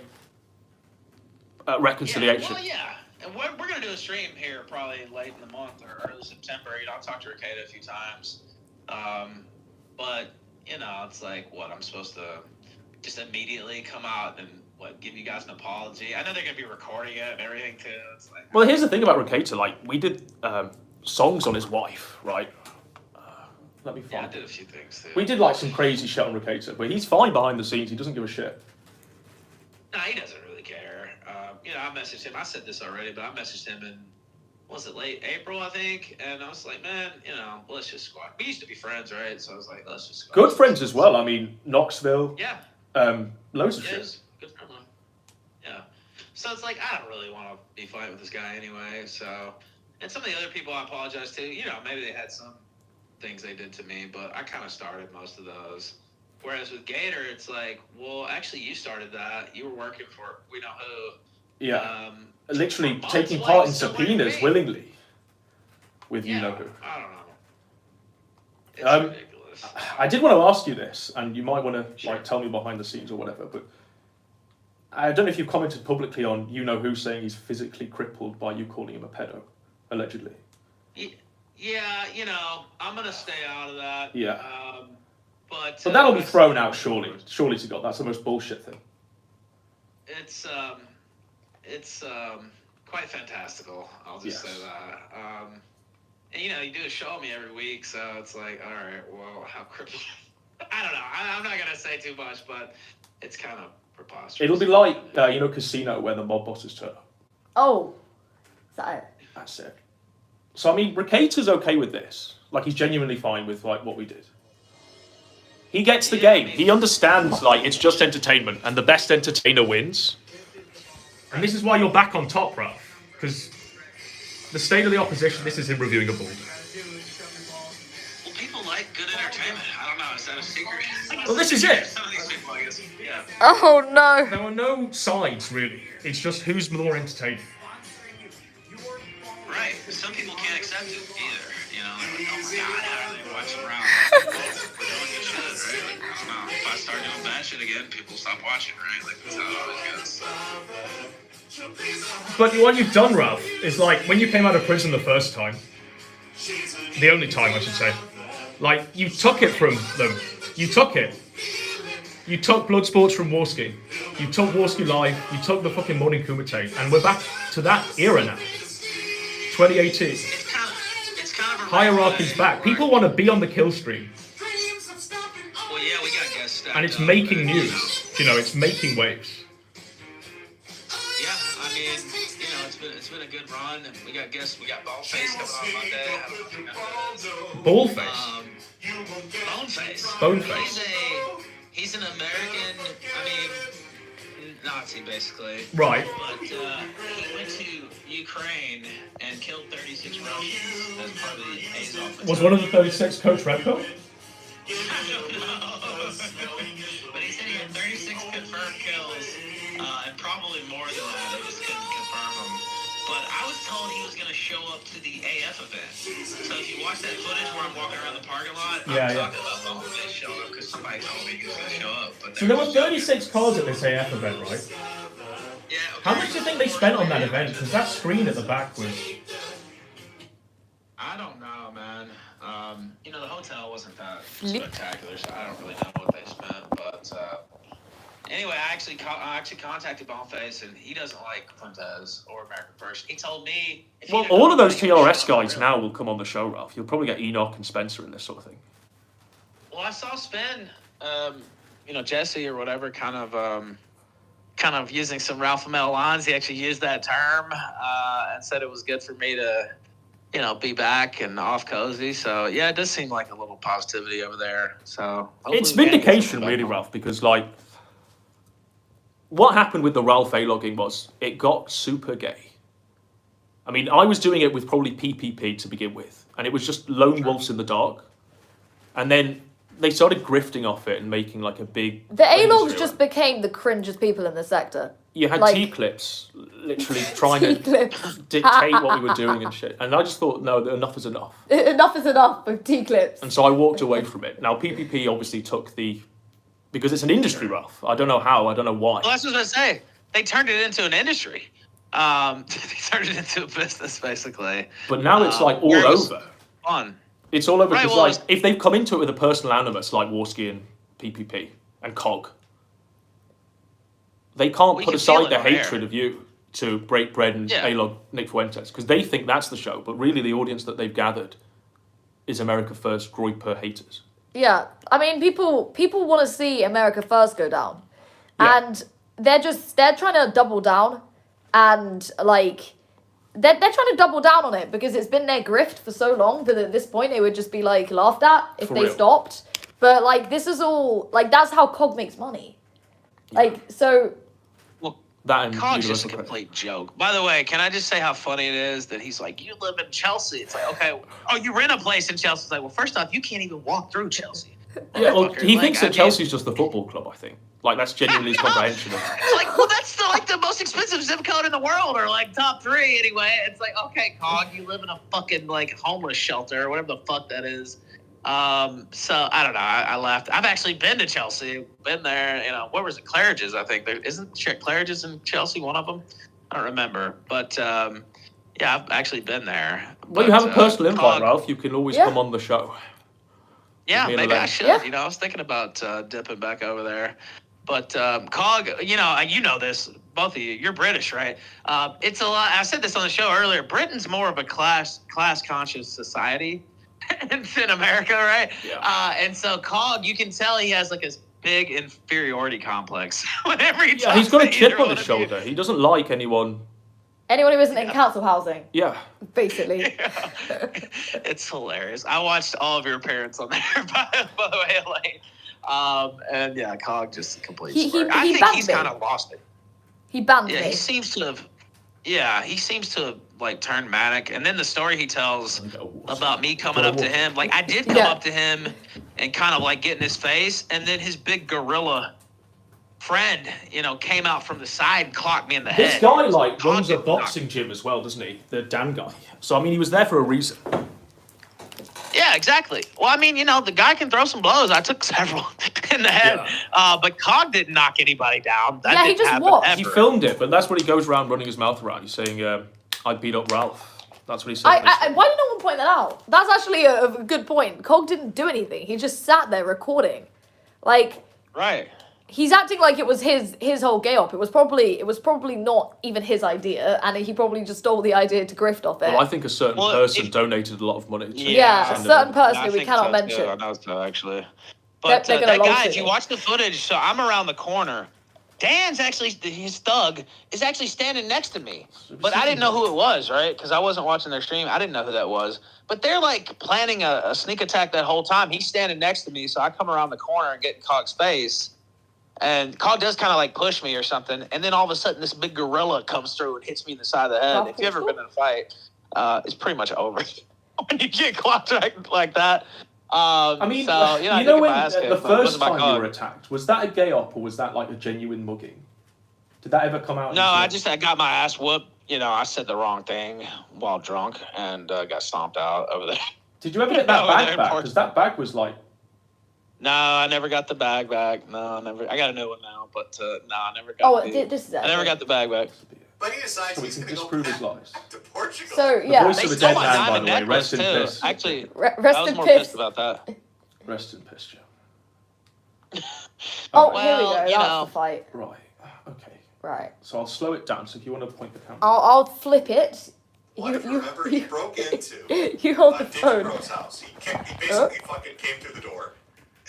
reconciliation. Yeah, well, yeah. And we're going to do a stream here probably late in the month or early September. You know, I'll talk to Recator a few times. But, you know, it's like, what, I'm supposed to just immediately come out and, give you guys an apology? I know they're going to be recording it and everything, too. It's like, well, here's the thing about Recator. Like, we did songs on his wife, right? Let me find I did a few things, too. We did, like, some crazy shit on Recator, but he's fine behind the scenes. He doesn't give a shit. No, he doesn't really care. You know, I messaged him. I said this already, but I messaged him in, was it late April, I think? And I was like, man, you know, let's just squad. We used to be friends, right? So I was like, let's just squad. Good friends as well. I mean, Knoxville. Yeah. Loads of shit. Good friend. Yeah. So it's like, I don't really want to be fighting with this guy anyway. So, and some of the other people I apologize to, you know, maybe they had some things they did to me, but I kind of started most of those. Whereas with Gator, it's like, well, actually, you started that. You were working for we know who. Yeah. Literally taking part in subpoenas willingly with you know who. I don't know. It's ridiculous. I did want to ask you this, and you might want to like tell me behind the scenes or whatever, but I don't know if you've commented publicly on you know who saying he's physically crippled by you calling him a pedo, allegedly. Yeah, you know, I'm gonna stay out of that. Yeah. But that'll be thrown out surely. Surely to God, that's the most bullshit thing. It's quite fantastical. I'll just say that. And, you do a show on me every week, so it's like, all right, well, how crippled? I don't know. I'm not gonna say too much, but it's kind of preposterous. It'll be like Casino, where the mob bosses turn up. Oh, is that it? That's it. So I mean, Ricata's okay with this. Like, he's genuinely fine with like what we did. He gets the game. He understands like it's just entertainment, and the best entertainer wins. And this is why you're back on top, Ralph. Because the state of the opposition, this is him reviewing a boulder. Well, people like good entertainment. I don't know. Is that a secret? Well, this is it. Some of these people, I guess, yeah. Oh no. There are no sides, really. It's just who's more entertaining. Right. Some people can't accept it either. They're like, oh my god, how do they watch around? We're doing good shit, right? Like, I don't know. If I start doing bad shit again, people stop watching, right? Like, that's how it always goes. But what you've done, Ralph, is like when you came out of prison the first time, the only time I should say, like you took it from them. You took it. You took Bloodsports from Warski. You took Warski Live. You took the fucking Morning Kumite, and we're back to that era now. 2018. It's kind of a Hierarchy's back. People want to be on the kill stream. Well, yeah, we got guests stacked And it's up, making man. news. It's making waves. Yeah, I mean, it's been a good run. We got guests. We got Ballface coming on Monday. I don't know if you know who that is. Ballface. Boneface. Boneface. He's an American. I mean, Nazi basically. Right. But he went to Ukraine and killed 36 Russians as part of the Azov. Was one of the 36 Coach Redco? I don't know. But he said he had 36 confirmed kills, and probably more than that. They just couldn't confirm them. But I was told he was going to show up to the AF event. So if you watch that footage where I'm walking around the parking lot, I'm talking about Bumblebee showing up because somebody told me he was going to show up. But So there were 36 cars at this AF event, right? Yeah. How much do you think they spent on that event? Because that screen at the back was... I don't know, man. The hotel wasn't that spectacular, so I don't really know what they spent. But anyway, I actually contacted Ballface, and he doesn't like Fuentes or American First. He told me. Well, all of those TRS guys now will come on the show, Ralph. You'll probably get Enoch and Spencer in this sort of thing. Well, I saw Spin, Jesse or whatever, kind of using some Ralph Amell lines. He actually used that term and said it was good for me to, be back and off cozy. So yeah, it does seem like a little positivity over there. So It's vindication, really, Ralph, because like what happened with the Ralph A logging was it got super gay. I mean, I was doing it with probably PPP to begin with, and it was just lone wolves in the dark, and then they started grifting off it and making like a big. The A-logs just became the cringest people in the sector. You had like- T-clips literally trying to T-clips. dictate what we were doing and shit, and I just thought, no, enough is enough. Enough is enough of T-clips. And so I walked away from it. Now PPP obviously took because it's an industry, Ralph. I don't know how, I don't know why. Well, that's what I was gonna say. They turned it into an industry. They turned it into a business, basically. But now it's like all over. Fun. It's all over Right, because well, like if they've come into it with a personal animus like Warski and PPP and COG, they can't We put can feel aside it their on air. hatred of you to break bread and Yeah. A-Log Nick Fuentes because they think that's the show, but really the audience that they've gathered is America First Groyper haters. Yeah, I mean, people want to see America First go down, Yeah. and they're trying to double down, and like they're trying to double down on it because it's been their grift for so long that at this point it would just be like laughed at if For they real. stopped. But like this is all like that's how COG makes money. Like so. That and COG's just a Universal Credit. complete joke. By the way, can I just say how funny it is that he's like, you live in Chelsea. It's like, okay, oh, you rent a place in Chelsea. It's like, well, first off, you can't even walk through Chelsea. Yeah, well, Motherfucker. he Like, thinks I that mean- Chelsea's just the football club, I think. Like, that's genuinely his comprehension of it. It's like, well, that's the most expensive zip code in the world, or like top 3 anyway. It's like, okay, COG, you live in a fucking like homeless shelter or whatever the fuck that is. So I don't know. I laughed. I've actually been to Chelsea. Been there. Where was it? Claridge's, I think. There isn't Claridge's in Chelsea one of them. I don't remember, but yeah, I've actually been there. Well, you But, have a personal invite, COG, Ralph. You can always Yeah. come on the show. Yeah, Me and maybe I Elaine. should. Yeah. I was thinking about dipping back over there. But Cog, you know this, both of you. You're British, right? It's a lot. I said this on the show earlier. Britain's more of a class conscious society than America, right? Yeah. And so Cog, you can tell he has like a big inferiority complex whenever he Yeah, he's got a chip on his you. shoulder. He doesn't like anyone. Anyone who isn't in council housing, Yeah. basically. It's hilarious. I watched all of your appearances on there, by the way, Elaine. And yeah, Cog just completely. I think he's kind of lost it. He banned me. Yeah, he seems to have. Yeah, he seems to have, like, turned manic. And then the story he tells about me coming up to him, like, I did come up to him and kind of, like, get in his face. And then his big gorilla friend, came out from the side and clocked me in the head. This guy, like, runs a boxing gym as well, doesn't he? The Dan guy. So, I mean, he was there for a reason. Yeah, exactly. Well, I mean, the guy can throw some blows. I took several in the head. Yeah. But Cog didn't knock anybody down. That Yeah, he didn't just happen watched. ever. He filmed it, but that's what he goes around running his mouth around. He's saying, I beat up Ralph. That's what he said. Why did no one point that out? That's actually a good point. Cog didn't do anything. He just sat there recording. Like, Right. he's acting like it was his whole gay op. It was probably not even his idea, and he probably just stole the idea to grift off it. Well, I think a certain person donated a lot of money to Yeah, a certain person who we think cannot so, mention. too. I know so, actually. But They're gonna that guy, launch if it. you watch the footage, so I'm around the corner. Dan's actually, his thug, is actually standing next to me. But I didn't know who it was, right? Because I wasn't watching their stream. I didn't know who that was. But they're, like, planning a sneak attack that whole time. He's standing next to me, so I come around the corner and get in Cog's face. And Cog does kind of, like, push me or something. And then all of a sudden, this big gorilla comes through and hits me in the side of the head. If you've ever been in a fight, it's pretty much over when you get clocked like that. I mean, so, you I know think when my ass kicked, the but it first wasn't my time you Cog. were attacked, was that a gay op or was that like a genuine mugging? Did that ever come out? No, I got my ass whooped. I said the wrong thing while drunk and got stomped out over there. Did you ever get that Over there bag in back? Port- Because that bag was like... No, I never got the bag back. No, I never. I got a new one now, but no, I never got. This is it. I never got the bag back. But he decides So we he's can going to go disprove his back lies. to Portugal. So, The yeah. voice They of a stole dead my man, by diamond the way. necklace Rest in too. piss. Actually, Rest I was in more piss. pissed about that. Rest in piss, Joe. Oh, Well, here we go. you That's know. the fight. Right. Okay. Right. So I'll slow it down. So if you want to point the camera. I'll flip it. What if you remember he broke into You hold the Ninja phone. Bro's house. He basically fucking came through the door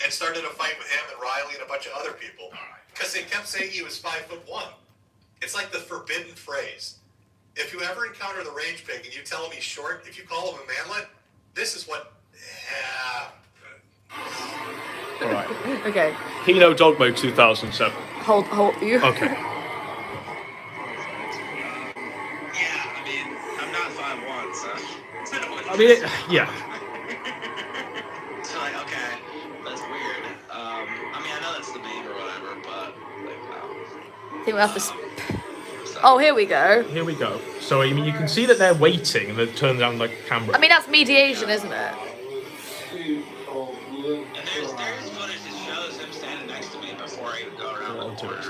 and started a fight with him and Riley and a bunch of other people because they kept saying he was 5'1". It's like the forbidden phrase. If you ever encounter the range pig and you tell him he's short, if you call him a manlet, this is what. All right. Okay. Kino Dog Mode 2007. Hold you. Okay. Yeah, I mean, I'm not 5'1", so. I mean, yeah. So like, okay, that's weird. I mean, I know that's the meme or whatever, but like, I think we have to. Oh, here we go. Here we go. So I mean, you can see that they're waiting and they turn down the camera. I mean, that's mediation, isn't it? And there's footage that shows him standing next to me before I even go around the corner.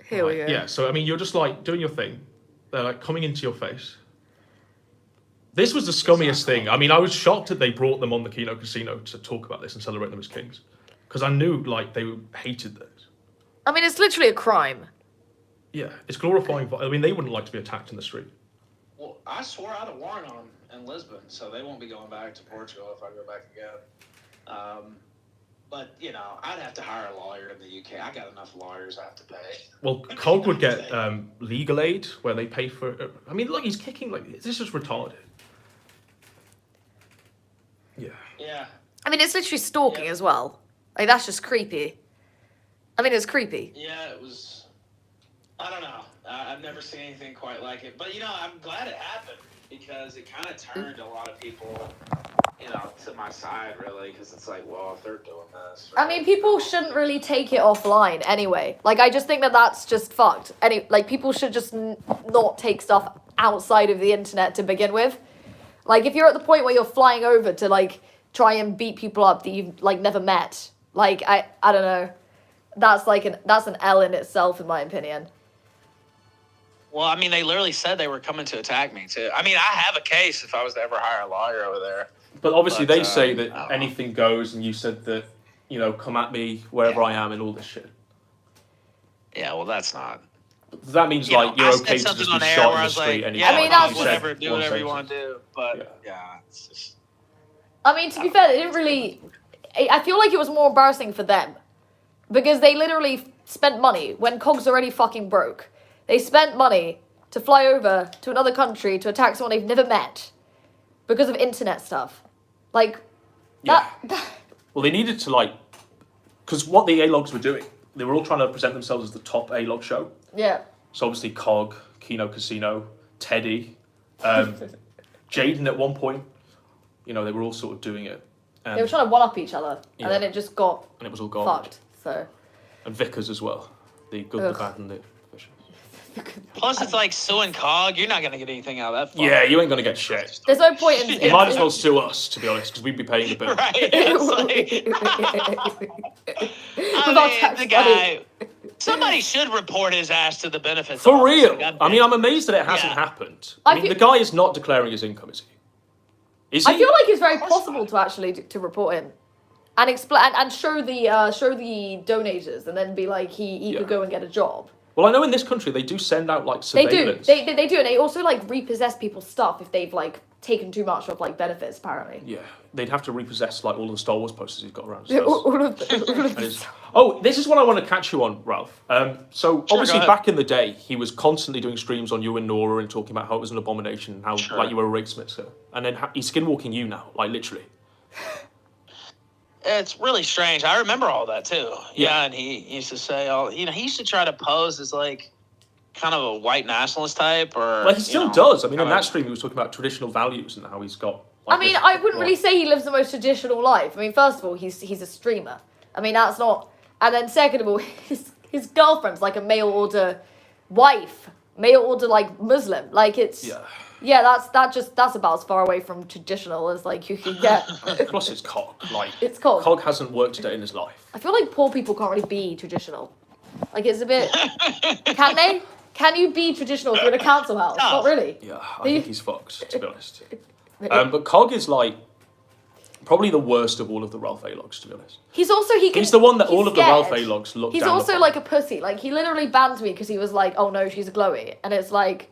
Here we go. Yeah. So I mean, you're just like doing your thing. They're like coming into your face. This was the scummiest thing. I mean, I was shocked that they brought them on the Kino Casino to talk about this and celebrate them as kings, because I knew like they hated this. I mean, it's literally a crime. Yeah, it's glorifying. I mean, they wouldn't like to be attacked in the street. Well, I swore I had a warrant on them in Lisbon, so they won't be going back to Portugal if I go back again. But, I'd have to hire a lawyer in the UK. I got enough lawyers I have to pay. Well, Cog would get legal aid where they pay for. I mean, look, he's kicking like this is retarded. Yeah. Yeah. I mean, it's literally stalking as well. Like, that's just creepy. I mean, it's creepy. Yeah, it was. I don't know. I've never seen anything quite like it. But, I'm glad it happened because it kind of turned a lot of people, to my side, really. Because it's like, well, if they're doing this. I mean, people shouldn't really take it offline anyway. Like, I just think that that's just fucked. People should just not take stuff outside of the internet to begin with. Like, if you're at the point where you're flying over to, like, try and beat people up that you've, like, never met, like, I don't know. That's an L in itself, in my opinion. Well, I mean, they literally said they were coming to attack me too. I mean, I have a case if I was to ever hire a lawyer over there. But obviously, But, they say I that don't know. anything goes, and you said that you know, come at me wherever I am and all this shit. Yeah, well, that's not. That means You like know, you're I okay said to something just be on air shot where in I the was street like, and yeah, I mean, that's whatever, do one whatever you sentence. want to do. But yeah, it's just. I mean, to be fair, they didn't really. I feel like it was more embarrassing for them because they literally spent money when Cog's already fucking broke. They spent money to fly over to another country to attack someone they've never met because of internet stuff. Like, that. Well, they needed to like, because what the A-Logs were doing, they were all trying to present themselves as the top A-Log show. Yeah. So obviously Cog, Kino Casino, Teddy, Jaden at one point. You know, they were all sort of doing it. And, They were trying to one up each other, Yeah. and then it just got and it was all garbage. fucked. So. And Vickers as well. The good, Ugh. the bad, and the vicious. Plus, it's like suing Cog. You're not gonna get anything out of that. Fuck. Yeah, you ain't gonna get shit. There's no point in. You might as well sue us, to be honest, because we'd be paying the bill. Right. It's like, I mean, the guy. Somebody should report his ass to the benefits. For office. real. Like, I mean, I'm amazed that it hasn't Yeah. happened. I I mean, feel- the guy is not declaring his income, is he? Is he? I feel like it's very possible to actually to report him, and explain and show the donators, and then be like he could go and get a job. Well, I know in this country they do send out like They do. surveillance. They do, and they also like repossess people's stuff if they've like taken too much of like benefits. Apparently. Yeah, they'd have to repossess like all of the Star Wars posters he's got around. Yeah, his house. all of And it's- Oh, this is what I want to catch you on, Ralph. So obviously go ahead. back in the day, he was constantly doing streams on you and Nora and talking about how it was an abomination, how Sure. like you were a rape smitzer, and then he's skinwalking you now, like literally. It's really strange. I remember all that too. Yeah. Yeah, and he used to say, he used to try to pose as like kind of a white nationalist type, or Well, he still you know, does. I mean, in kinda- that stream, he was talking about traditional values and how he's got. I mean, I wouldn't really say he lives the most traditional life. I mean, first of all, he's a streamer. I mean, that's not. And then second of all, his girlfriend's like a mail order wife, mail order like Muslim. Like it's. Yeah, that's about as far away from traditional as like you can get. Plus, it's Cog. Like It's Cog. Cog hasn't worked a day in his life. I feel like poor people can't really be traditional. Like it's a bit. Can they? Can you be traditional if you're in a council house? No. Not really. Yeah, I think he's fucked, to be honest. But Cog is like probably the worst of all of the Ralph A-Logs, to be honest. He's also he can. He's the one that he's all of the scared. Ralph A-Logs look He's down also upon. like a pussy. Like he literally banned me because he was like, "Oh no, she's a glowy," and it's like,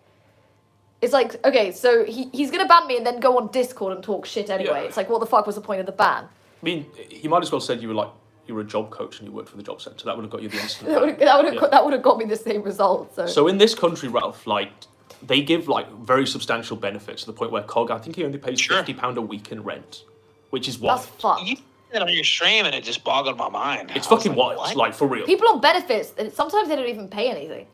okay, so he's gonna ban me and then go on Discord and talk shit anyway. Yeah. It's like, what the fuck was the point of the ban? I mean, he might as well said you were a job coach and you worked for the job centre. That would have got you the instant. That would have got me the same result. So, So in this country, Ralph, like they give like very substantial benefits to the point where Cog, I think he only pays £50 a week in rent, which is wild. that's fucked. You said that on your stream, and it just boggled my mind. It's I was fucking like, wild, what? like for real. People on benefits, and sometimes they don't even pay anything.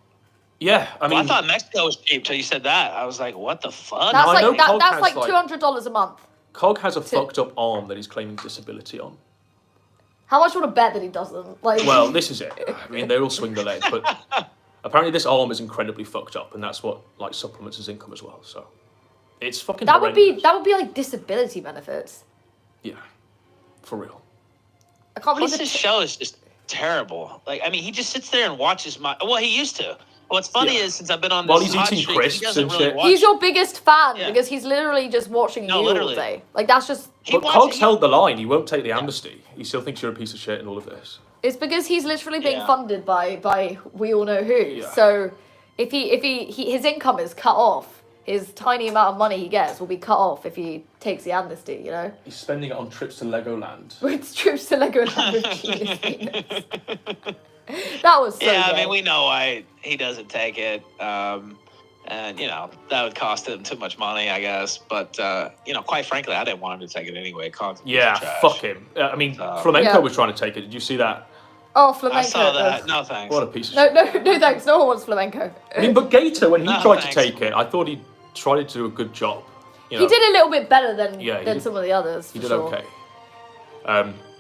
Yeah, I Well, mean, I thought Mexico was cheap till you said that. I was like, what the fuck? That's I know like Cog that's has, like like- $200 a month. Cog has a fucked up arm that he's claiming disability on. How much you want to bet that he doesn't? Like, Well, this is it. I mean, they all swing the leg, but apparently this arm is incredibly fucked up, and that's what like supplements his income as well. So it's fucking. that would horrendous. be like disability benefits. Yeah, for real. I can't believe Plus, his it. show is just terrible. Like, I mean, he just sits there and watches my. Well, he used to. What's funny Yeah. is since I've been on this While he's hot eating streak, crisps he doesn't and really shit. watch. He's your biggest fan Yeah. because he's literally just watching No, you literally. all day. Like that's just. He But watches- Cog's held the line. He won't take the amnesty. He still thinks you're a piece of shit and all of this. It's because he's literally being Yeah. funded by we all know who. Yeah. So if his income is cut off, his tiny amount of money he gets will be cut off if he takes the amnesty. You know, He's spending it on trips to Legoland. with trips to Legoland with Genius Venus. That was so Yeah, I gay. mean, we know why he doesn't take it. And, you know, that would cost him too much money, I guess. But, you know, quite frankly, I didn't want him to take it anyway. Cog's a piece Yeah, of trash. fuck him. I mean, Flamenco Yeah. was trying to take it. Did you see that? Oh, flamenco. I saw that. No, thanks. What a piece of No, shit. no, thanks. No one wants flamenco. I mean, but Gator, when he No, tried thanks. to take it, I thought he tried to do a good job. You know, He did a little bit better than Yeah, he than did- some of the others. He for did sure. okay.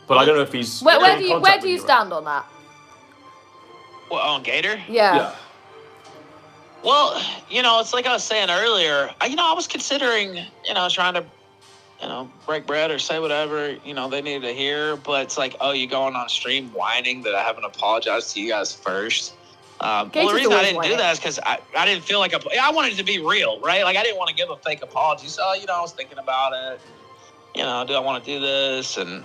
But I don't know if he's. Where in do you contact with stand on that? What, on Gator? Yeah. Yeah. Well, you know, it's like I was saying earlier. I was considering, trying to, break bread or say whatever, they needed to hear. But it's like, oh, you going on stream whining that I haven't apologized to you guys first. Well, the Gator's reason I always didn't do whining. that is because I didn't feel like I wanted it to be real, right? Like I didn't want to give a fake apology. So, I was thinking about it. Do I want to do this? And,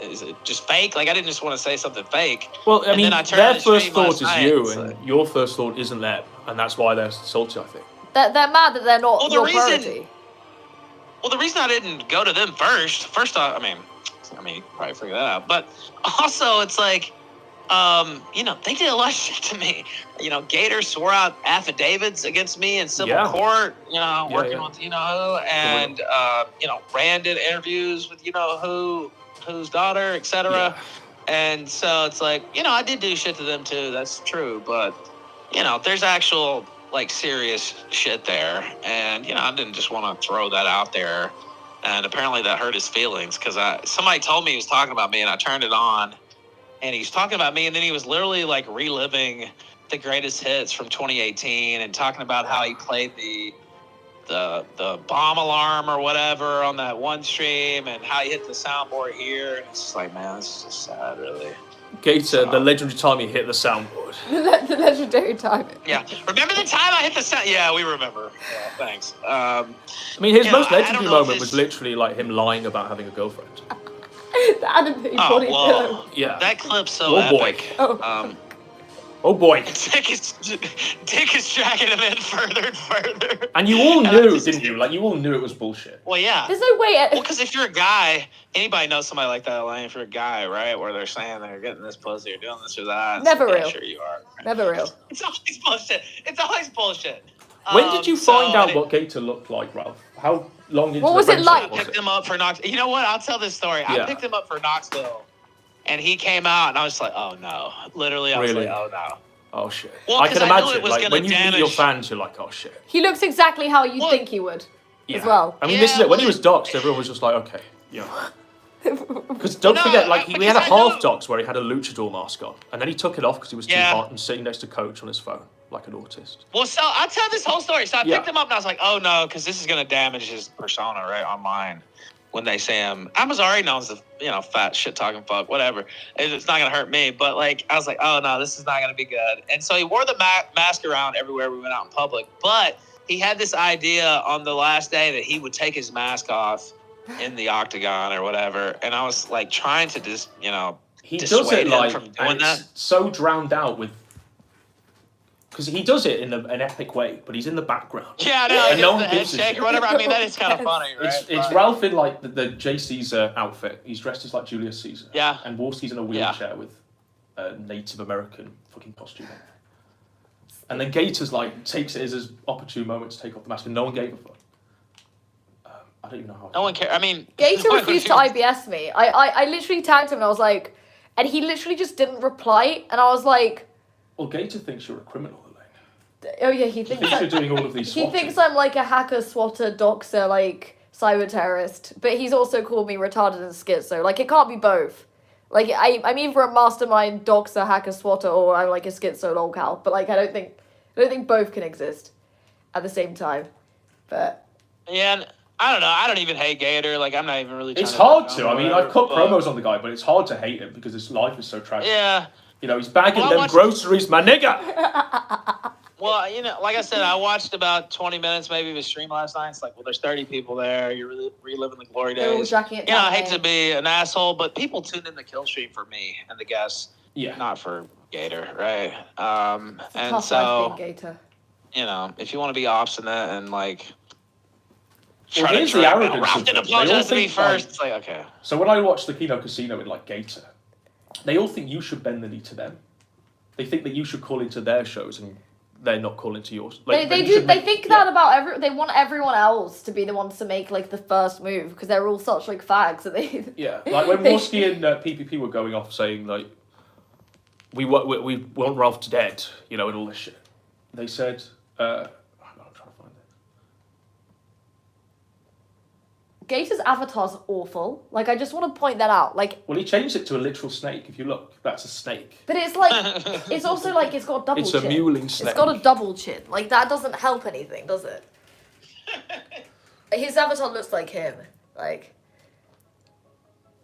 is it just fake? Like I didn't just want to say something fake. Well, I And mean, then I turned their on the first stream thought last is night, you, it's and like- your first thought isn't them, and that's why they're salty, I think. They're mad that they're not Well, the your reason- priority. Well, the reason I didn't go to them first off, I mean, you probably figure that out. But also, it's like, they did a lot of shit to me. Gator swore out affidavits against me in civil Yeah. court. Yeah, Working yeah. with and Rand did interviews with whose daughter, etc. Yeah. And so it's like, I did do shit to them too. That's true, but there's actual like serious shit there, and I didn't just want to throw that out there. And apparently that hurt his feelings because somebody told me he was talking about me, and I turned it on, and he's talking about me, and then he was literally like reliving the greatest hits from 2018 and talking about how he played the bomb alarm or whatever on that one stream, and how he hit the soundboard here, and it's just like, man, this is just sad, really. Gator, the legendary time he hit the soundboard. The legendary timing. Yeah, remember the time I hit the sound? Yeah, we remember. Yeah, thanks. I mean, his most I don't legendary know if moment was this- literally like him lying about having a girlfriend. The anime Oh, body whoa. pillow. Yeah. That clip's so Oh, boy. epic. Oh. Oh boy. Dick is dragging him in further and further. And you all And I knew, just- didn't you? Like, you all knew it was bullshit. Well, yeah. There's no way. Well, because if you're a guy, anybody knows somebody like that, Elaine. If you're a guy, right, where they're saying they're getting this pussy or doing this or that. Never yeah, real. Sure you are. Never real. It's always bullshit. It's always bullshit. When did you So, find out and what Gator looked like, Ralph? How long into What the was it friendship like? I picked him up for Knoxville. You know what? I'll tell this story. Yeah. I picked him up for Knoxville, and he came out, and I was like, oh no. Literally, I was Really? like, oh no. Oh shit. Well, I 'cause can I knew imagine, it was like, gonna when you meet your damage- fans, you're like, oh shit. He looks exactly how you Well- think he would, Yeah. as well. I mean, this is Yeah, it. When he well, was doxxed, everyone was just like, okay, yeah. Because don't No, forget, like, we because had a I know- half dox where he had a luchador mask on, and then he took it off because he was too Yeah. hot and sitting next to Coach on his phone like an autist. Well, so I'll tell this whole story. So I Yeah. picked him up, and I was like, oh no, because this is going to damage his persona, right, online. When they say him, I was already known as the, fat shit-talking fuck, whatever. It's not going to hurt me. But, like, I was like, oh no, this is not going to be good. And so he wore the mask around everywhere we went out in public. But he had this idea on the last day that he would take his mask off in the octagon or whatever. And I was, like, trying to just, He does dissuade it him like, from and doing it's that. so drowned out with. Because he does it in an epic way, but he's in the background. Yeah, I know. And And no the one head gives a shake shit. or whatever. I mean, that is kind of funny, right? It's But- Ralph in like the JC Caesar outfit. He's dressed as like Julius Caesar. Yeah. And Warski's in a wheelchair with a Native American fucking costume on. And then Gator's like takes it as his opportune moment to take off the mask, and no one gave a fuck. I don't even know how. No one cares. I mean, Gator no one refused to cares. IBS me. I literally tagged him and I was like, and he literally just didn't reply. And I was like, Well, Gator thinks you're a criminal, Elaine. oh yeah, he He thinks thinks you're doing all of these. he swatting. thinks I'm like a hacker, swatter, doxer, like cyber terrorist. But he's also called me retarded and schizo. Like it can't be both. Like I'm either a mastermind doxer, hacker, swatter, or I'm like a schizo lolcow. But like I don't think both can exist at the same time. But Yeah, and I don't know. I don't even hate Gator. Like, I'm not even really. It's trying hard to. to. I mean, I've cut promos on the guy, but it's hard to hate him because his life is so tragic. Yeah. He's bagging Well, I them watched- groceries, my nigga. Well, like I said, I watched about 20 minutes maybe of his stream last night. It's like, well, there's 30 people there. You're really reliving the glory they're all days. jacking it I down. hate to be an asshole, but people tuned in the kill stream for me and the guests, Yeah. not for Gator, right? And Tough so, life being Gator. if you want to be obstinate and like. Well, try to here's the drag- arrogance Ralph of didn't them. They all apologize to me think, like- first. It's like, okay. So when I watch the Kino Casino in like Gator, they all think you should bend the knee to them. They think that you should call into their shows and they're not calling to yours. Like, They you do. should They make- think yeah. that about they want everyone else to be the ones to make like the first move because they're all such like fags that they. Yeah, like when They- Worsky and PPP were going off saying like, we want Ralph dead, and all this shit. They said, I'm trying to find it. Gator's avatar's awful. Like I just want to point that out. Like, Well, he changed it to a literal snake. If you look, that's a snake. but it's like it's also like it's got a double It's chin. a mewling snake. It's got a double chin. Like that doesn't help anything, does it? His avatar looks like him. Like.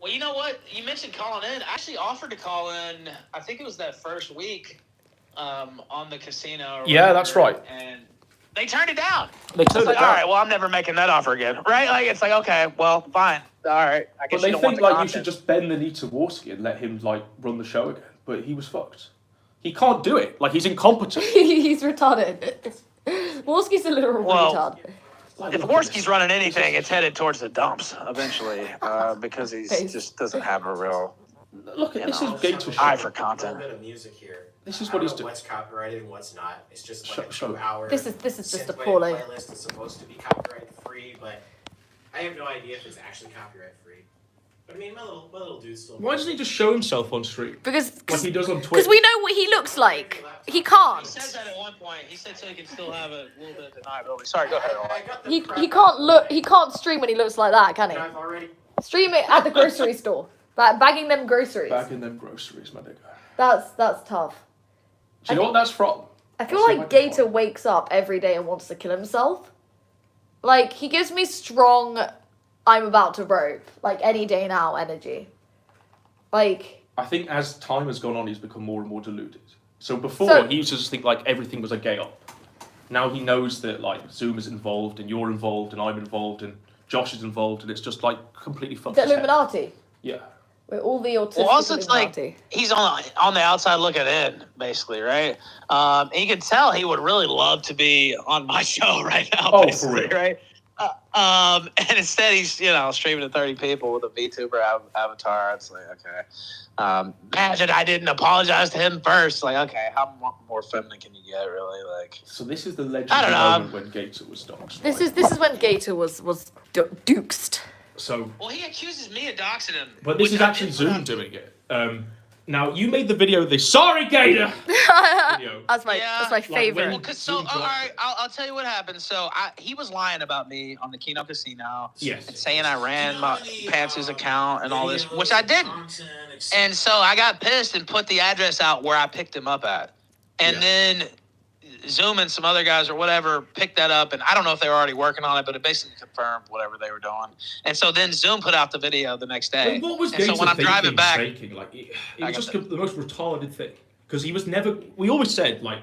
Well, you know what? You mentioned calling in. I actually offered to call in. I think it was that first week on the casino. Or Yeah, that's whatever, right. And they turned it down. They It's turned like, it down. all right, well, I'm never making that offer again, right? Like, it's like, okay, well, fine. right. I But guess they you don't want think the like content. you should just bend the knee to Warski and let him like run the show again. But he was fucked. He can't do it. Like he's incompetent. He's retarded. Wolski's a literal Well, retard. Like, If look at Worski's this. running anything, it's headed towards the dumps eventually, because he Face. just doesn't have a real Look at this is Gator's eye show. for A content. little bit of music here. This is I what don't he's know doing. What's copyrighted and what's not. It's just like Show- a 2-hour. This is just synthwave appalling. playlist that's supposed to be copyright free, but I have no idea if it's actually copyright free. But I mean, my little dude's still. Why doesn't he just show himself on stream Because like he does on Twitch? we know what he looks like. He He can't. said that at one point. He said so he can still have a little bit of deniability. Sorry, go ahead. Owen. He can't look. He can't stream when he looks like that, can he? I've already. Stream it at the grocery store, bagging them groceries. Bagging them groceries, my nigga. That's tough. Do you know what that's from? I feel I'll see if I like can Gator find wakes up every day and wants to kill himself. Like, he gives me strong, I'm about to rope, like, any day now energy. Like, I think as time has gone on, he's become more and more deluded. So before, So- he used to just think like everything was a gay op. Now he knows that like Zoom is involved, and you're involved, and I'm involved, and Josh is involved, and it's just like completely fucked the his head. Illuminati. Yeah. We're all the autistic Well, also it's Illuminati. like he's on the outside looking in, basically, right? You can tell he would really love to be on my show right now, Oh, for basically, real. right? And instead he's streaming to 30 people with a VTuber avatar. It's like, okay. Imagine I didn't apologize to him first. Like, okay, how more feminine can you get, really? Like, So this is the I legendary don't know. moment when Gator was doxxed. This right? is when Gator was duked. So, well, he accuses me of doxing him. but this which is I actually did Zoom put on- doing it. Now you made the video. This sorry Gator. Video. That's my Yeah. when- favorite. Well, so, Zoom all dropped right, it. I'll tell you what happened. So he was lying about me on the Keno Casino. Yes. And saying I ran my Pantsu's account and all this, which I didn't. And so I got pissed and put the address out where I picked him up at. And Yeah. then Zoom and some other guys or whatever picked that up. And I don't know if they were already working on it, but it basically confirmed whatever they were doing. And so then Zoom put out the video the next day. Well, what was and Gator so when I'm driving back, faking? Like, it I was got just the most retarded thing. Because he was never. We always said like,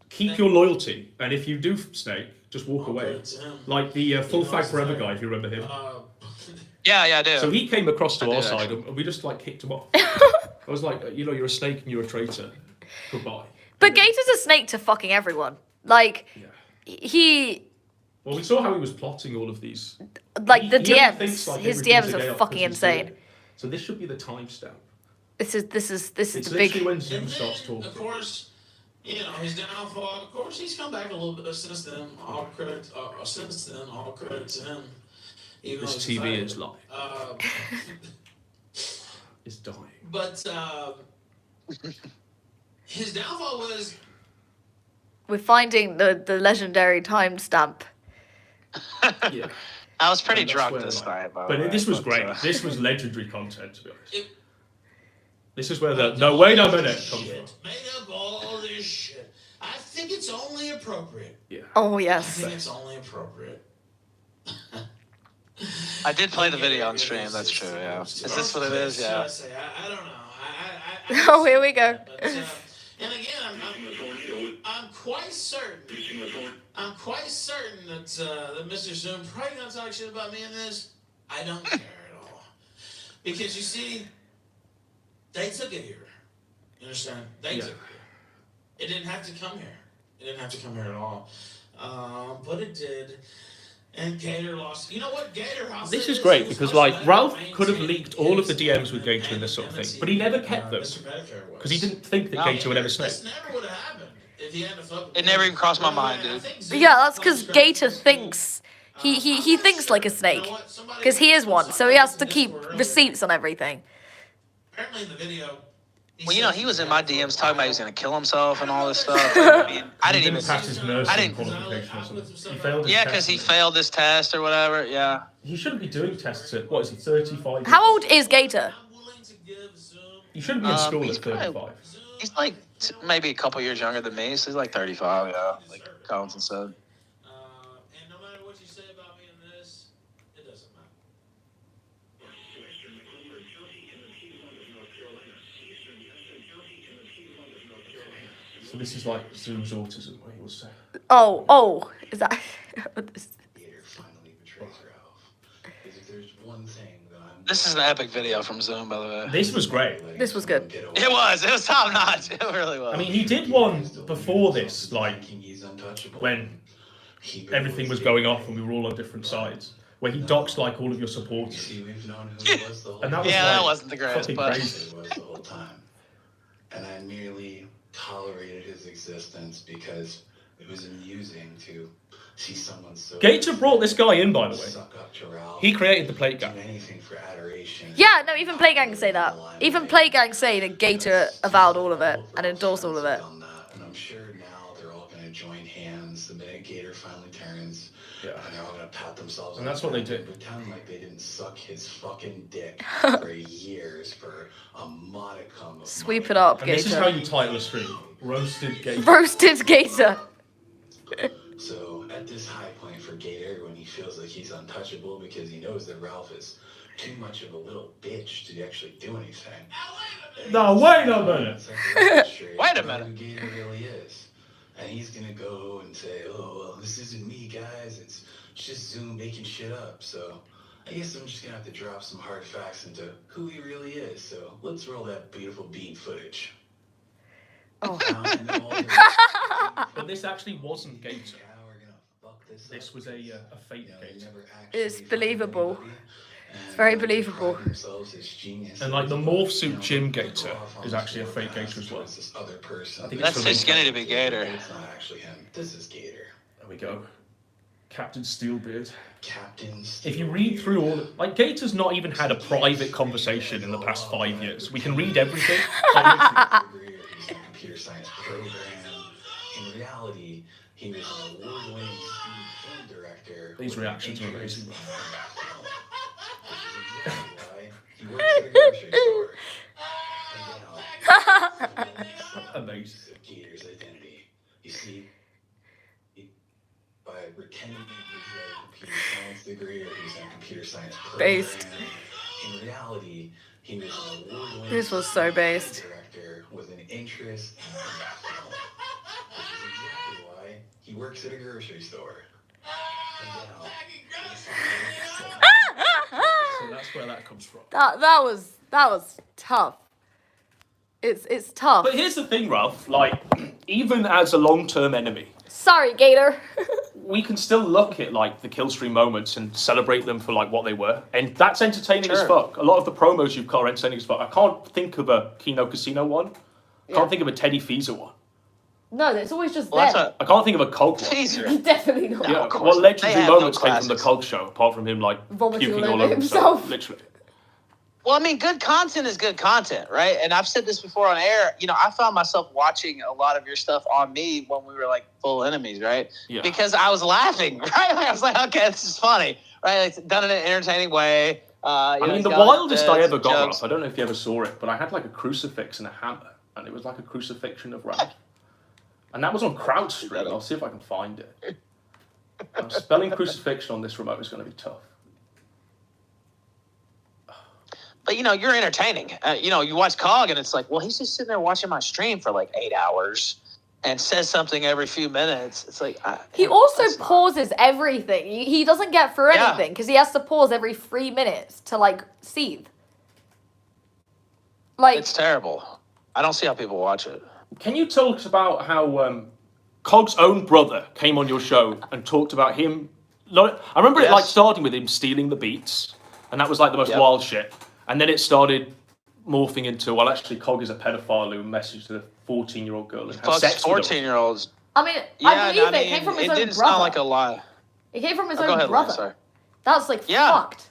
keep your loyalty, and if you do snake, just walk away. Like the full fag forever guy, if you remember him. yeah, I do. So he came across to I our did, side, actually. and we just like kicked him off. I was like, you're a snake and you're a traitor. Goodbye. But Gator's a snake to fucking everyone. Like, Yeah. he, Well, we saw how he was plotting all of these. like, the He only DMs. thinks, like, His everything's DMs a gay are op fucking 'cause he's doing insane. it. So this should be the timestamp. This is It's the literally big. when Zoom And starts then, talking. of course, his downfall. Of course, he's come back a little bit since then. All credit to him. Even This though it's TV a is live. It's dying. But his downfall was We're finding the legendary timestamp. Yeah. I was pretty And that's drunk where, this like- night, by the But way, this was but, great. This was legendary content, to be honest. It- This is where the no wait a minute comes from. made up all this shit. I think it's only appropriate. Yeah. Oh I yes. think it's only appropriate. I did play the video on stream. That's true. Yeah. Is this what it is? Should I Yeah. say? I don't know. I Oh, here we go. But, and again, I'm quite certain. I'm quite certain that that Mr. Zoom probably gonna talk shit about me in this. I don't care at all, because you see, they took it here. You understand? They took it here. It didn't have to come here. It didn't have to come here at all. But it did. And Gator lost. You know what, Gator? I'll This say is great he was because much like better Ralph at could have maintaining leaked all of the his DMs with Gator and this sort of thing, but he never kept them Mr. Medicare was. because he didn't think that No. Gator would ever snake. This never would have happened if he hadn't fucked with It never me. even crossed my By the way, mind, I dude. think Zoom Yeah, that's because probably Gator scratched thinks he thinks like a snake because he is one, so he has to keep receipts on everything. Apparently in the video. Well, he was in my DMs talking about he was gonna kill himself and all this stuff. I mean, I He didn't even. pass his I nursing didn't- qualification or something. He failed his Yeah, test. because he failed this test or whatever. Yeah. He shouldn't be doing tests at what is he 35? How old is Gator? I'm willing to give Zoom. He shouldn't be in school he's at 35. He's like maybe a couple years younger than me, so he's like 35. Yeah, like Godwinson said. And no matter what you say about me in this, it doesn't matter. So this is like Zoom's autism, where he will say. Oh, is that? Gator finally betrays Ralph. Is it there's one thing that I'm... This is an epic video from Zoom, by the way. This was great. This was good. It was top notch. It really was. I mean, he did one before this, like when everything was going off and we were all on different sides, where he doxed like all of your supporters. And that was that wasn't the greatest, but crazy. the whole time. And I merely tolerated his existence because it was amusing to see someone so... Gator brought this guy in, by the way. Suck up to Ralph, He created the plate gang. do anything for adoration. Yeah, no, even Playgang say that. Even Playgang say that Gator avowed all of it and endorsed all of it. On that, and I'm sure now they're all going to join hands the minute Gator finally turns. Yeah. And they're all going to pat themselves And on that's the what they back did. and pretend like they didn't suck his fucking dick for years for a modicum of Sweep it money. up, And this is how Gator. you title a stream. Roasted Gator. Roasted Gator. So at this high point for Gator, when he feels like he's untouchable because he knows that Ralph is too much of a little bitch to actually do anything. No, wait a minute. Wait a minute. Who Gator really is. And he's gonna go and say, oh, well, this isn't me, guys. It's just Zoom making shit up. So I guess I'm just gonna have to drop some hard facts into who he really is. So let's roll that beautiful beat footage. Oh. But this actually wasn't Gator. This was a fake Gator. It's believable. It's very believable. And like the morph suit Jim Gator is actually a fake Gator as well. I think that's it's too skinny to be Gator. It's not actually him. This is Gator. There we go. Captain Steelbeard. Captain Steelbeard. If you read through all... Like, Gator's not even had a private conversation in the past 5 years. We can read everything. Computer science program. In reality, he was an award-winning film director. These reactions are amazing. He works at a grocery store. Amazing. Gator's identity. You see, by pretending he's a computer science degree or he's in a computer science program. Based. In reality, he was an award-winning This was so based. director with an interest in film, which is exactly why he works at a grocery store. So that's where that comes from. That was tough. It's tough. But here's the thing, Ralph. Like, even as a long-term enemy, Sorry, Gator. we can still look at like the killstream moments and celebrate them for like what they were, and that's entertaining as fuck. A lot of the promos you've got are entertaining as fuck. I can't think of a Kino Casino one. I can't think of a Teddy Feezer one. No, it's always just Well, them. I can't think of a Cog one. Teaser. Definitely not. Yeah, of course. what They legendary have no moments came from the classics. Cog show, apart from him like Vomiting puking all all over over himself? himself. Literally. Well, I mean, good content is good content, right? And I've said this before on air. You know, I found myself watching a lot of your stuff on me when we were like full enemies, right? Yeah. Because I was laughing, right? Like, I was like, okay, this is funny, right? It's done in an entertaining way. I mean, the wildest I ever got, Ralph, I don't know if you ever saw it, but I had like a crucifix and a hammer, and it was like a crucifixion of Ralph. And that was on Crowd Street. I'll see if I can find it. Spelling crucifixion on this remote is going to be tough. But, you know, you're entertaining. You know, you watch Cog and it's like, well, he's just sitting there watching my stream for like 8 hours and says something every few minutes. It's like... He also pauses everything. He doesn't get through Yeah. anything because he has to pause every 3 minutes to, like, seethe. Like, It's terrible. I don't see how people watch it. Can you talk about how Cog's own brother came on your show and talked about him? I remember it like starting with him stealing the beats, and that was like the most wild shit. And then it started morphing into, well, actually, Cog is a pedophile who messaged a 14-year-old girl and had Plus sex with her. 14-year-olds. I mean, I believe it came from his own didn't brother. sound like a lie. It came from his Go own ahead, brother. Lance, sorry. That's like fucked.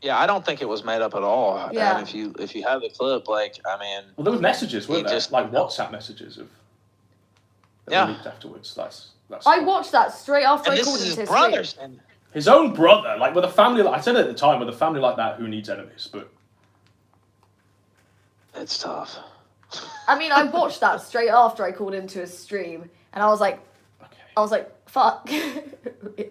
Yeah, I don't think it was made up at all. Yeah. And if you have the clip, like, I mean... Well, there were messages, weren't there? just- Like WhatsApp messages of that were leaked afterwards. That's I watched that straight after And I this called is into his his brother's. stream. And his own brother. Like with a family, I said it at the time, with a family like that, who needs enemies? But it's tough. I mean, I watched that straight after I called into his stream, and I was like, fuck.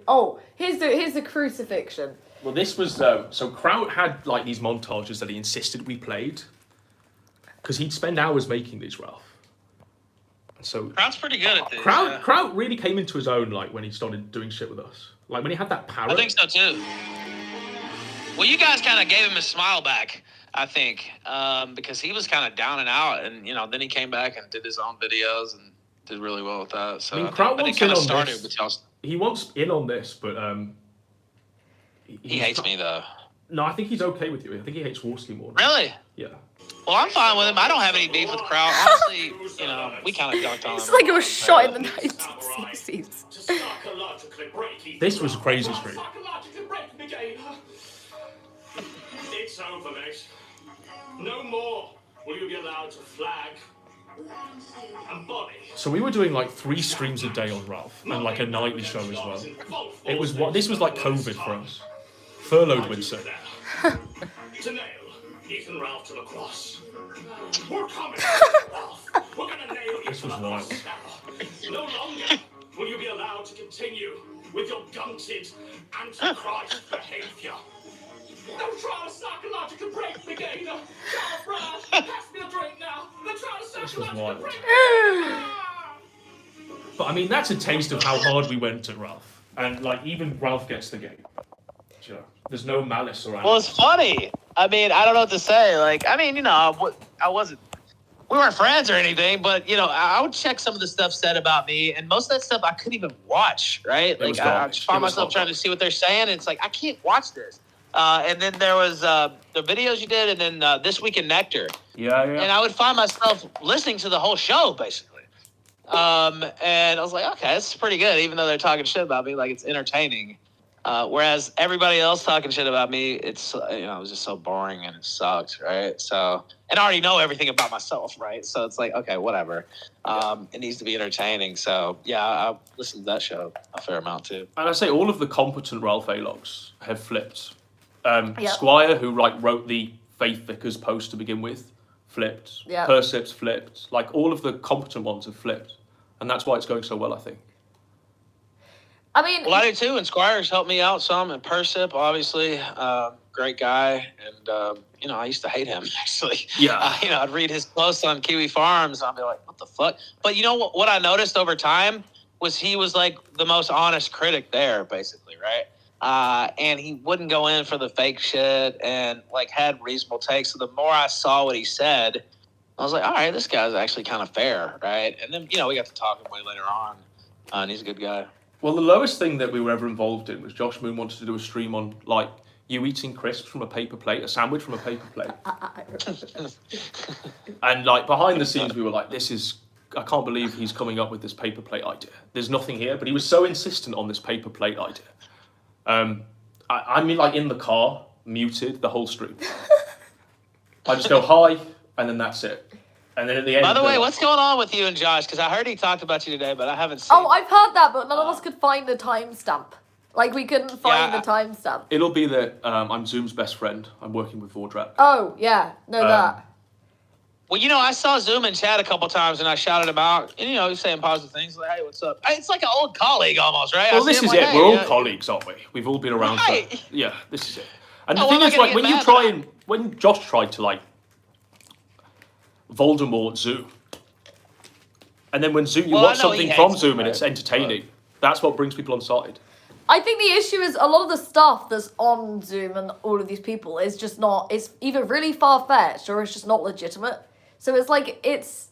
Oh, here's the crucifixion. well, this was so Kraut had like these montages that he insisted we played because he'd spend hours making these, Ralph. And so Kraut's pretty good at this. Kraut really came into his own like when he started doing shit with us. Like when he had that parrot. I think so too. Well, you guys kind of gave him his smile back, I think, because he was kind of down and out, and then he came back and did his own videos and did really well with that. So I mean, think- Kraut but it wants kind in of on started this. with y'all. He wants in on this, but He hates me though. No, I think he's okay with you. I think he hates Worsley more. Really? Yeah. Well, I'm fine with him. I don't have any beef with Kraut. Honestly, we kind of dunked on him. It's like it was shot in the 1960s. This was a crazy stream. It's over, mate. No more will you be allowed to flag and body. So we were doing like 3 streams a day on Ralph and like a nightly show as well. It was this was like COVID for us. Furloughed Windsor. To nail Ethan Ralph to the cross. We're coming, Ralph. We're gonna nail you This to was the wild. cross. No longer will you be allowed to continue with your gunted antichrist behavior. They're trying to psychologically break the gator. Charles Brown, pass me a drink now. They're trying to This was psychologically wild. break. But I mean, that's a taste of how hard we went at Ralph. And like even Ralph gets the game. You know, there's no malice around. Well, it's funny. I mean, I don't know what to say. Like, I mean, I wasn't. We weren't friends or anything, but I would check some of the stuff said about me, and most of that stuff I couldn't even watch. Right? It was Like, I garbage. just find It was myself hot trying to see what they're saying, and it's like I can't watch this. And then there was the videos you did, and then This Week in Nectar. Yeah. And I would find myself listening to the whole show, basically. And I was like, okay, this is pretty good, even though they're talking shit about me. Like, it's entertaining. Whereas everybody else talking shit about me, it's, it was just so boring and it sucked, right? So, and I already know everything about myself, right? So it's like, okay, whatever. It needs to be entertaining. So, yeah, I listened to that show a fair amount, too. And I say all of the competent Ralph A-logs have flipped. Yep. Squire, who wrote the Faith Vickers post to begin with, flipped. Yep. Persip's flipped. Like all of the competent ones have flipped. And that's why it's going so well, I think. I mean, Well, I do too, and Squires helped me out some, and Persip, obviously, great guy, and I used to hate him actually. Yeah. I'd read his posts on Kiwi Farms, and I'd be like, "What the fuck?" But you know what I noticed over time was he was like the most honest critic there, basically, right? And he wouldn't go in for the fake shit, and like had reasonable takes. So the more I saw what he said, I was like, "All right, this guy's actually kind of fair, right?" And then we got to talking way later on, and he's a good guy. Well, the lowest thing that we were ever involved in was Josh Moon wanted to do a stream on, like, you eating crisps from a paper plate, a sandwich from a paper plate. And, like, behind the scenes, we were like, I can't believe he's coming up with this paper plate idea. There's nothing here, but he was so insistent on this paper plate idea. I mean, like, in the car, muted the whole stream. I just go, hi, and then that's it. And then at the end... By the way, what's going on with you and Josh? Because I heard he talked about you today, but I haven't seen oh, I've heard that, but none of us could find the timestamp. Like, we couldn't find the timestamp. It'll be that I'm Zoom's best friend. I'm working with Vordrak. Oh, yeah. No, that. Well, I saw Zoom in chat a couple times, and I shouted him out. And, he's saying positive things. Like, hey, what's up? It's like an old colleague almost, right? Well, this is it. We're all colleagues, aren't we? We've all been around Right. for... Yeah, this is it. And the Oh, thing well, is, I'm like, gonna when you get try mad and... When Josh tried to, like, Voldemort Zoom, and then when Zoom, you Well, I watch know he something from hates Zoom me, and it's right? entertaining, that's what brings people on side. I think the issue is a lot of the stuff that's on Zoom and all of these people is just not, it's either really far-fetched or it's just not legitimate. So it's like, it's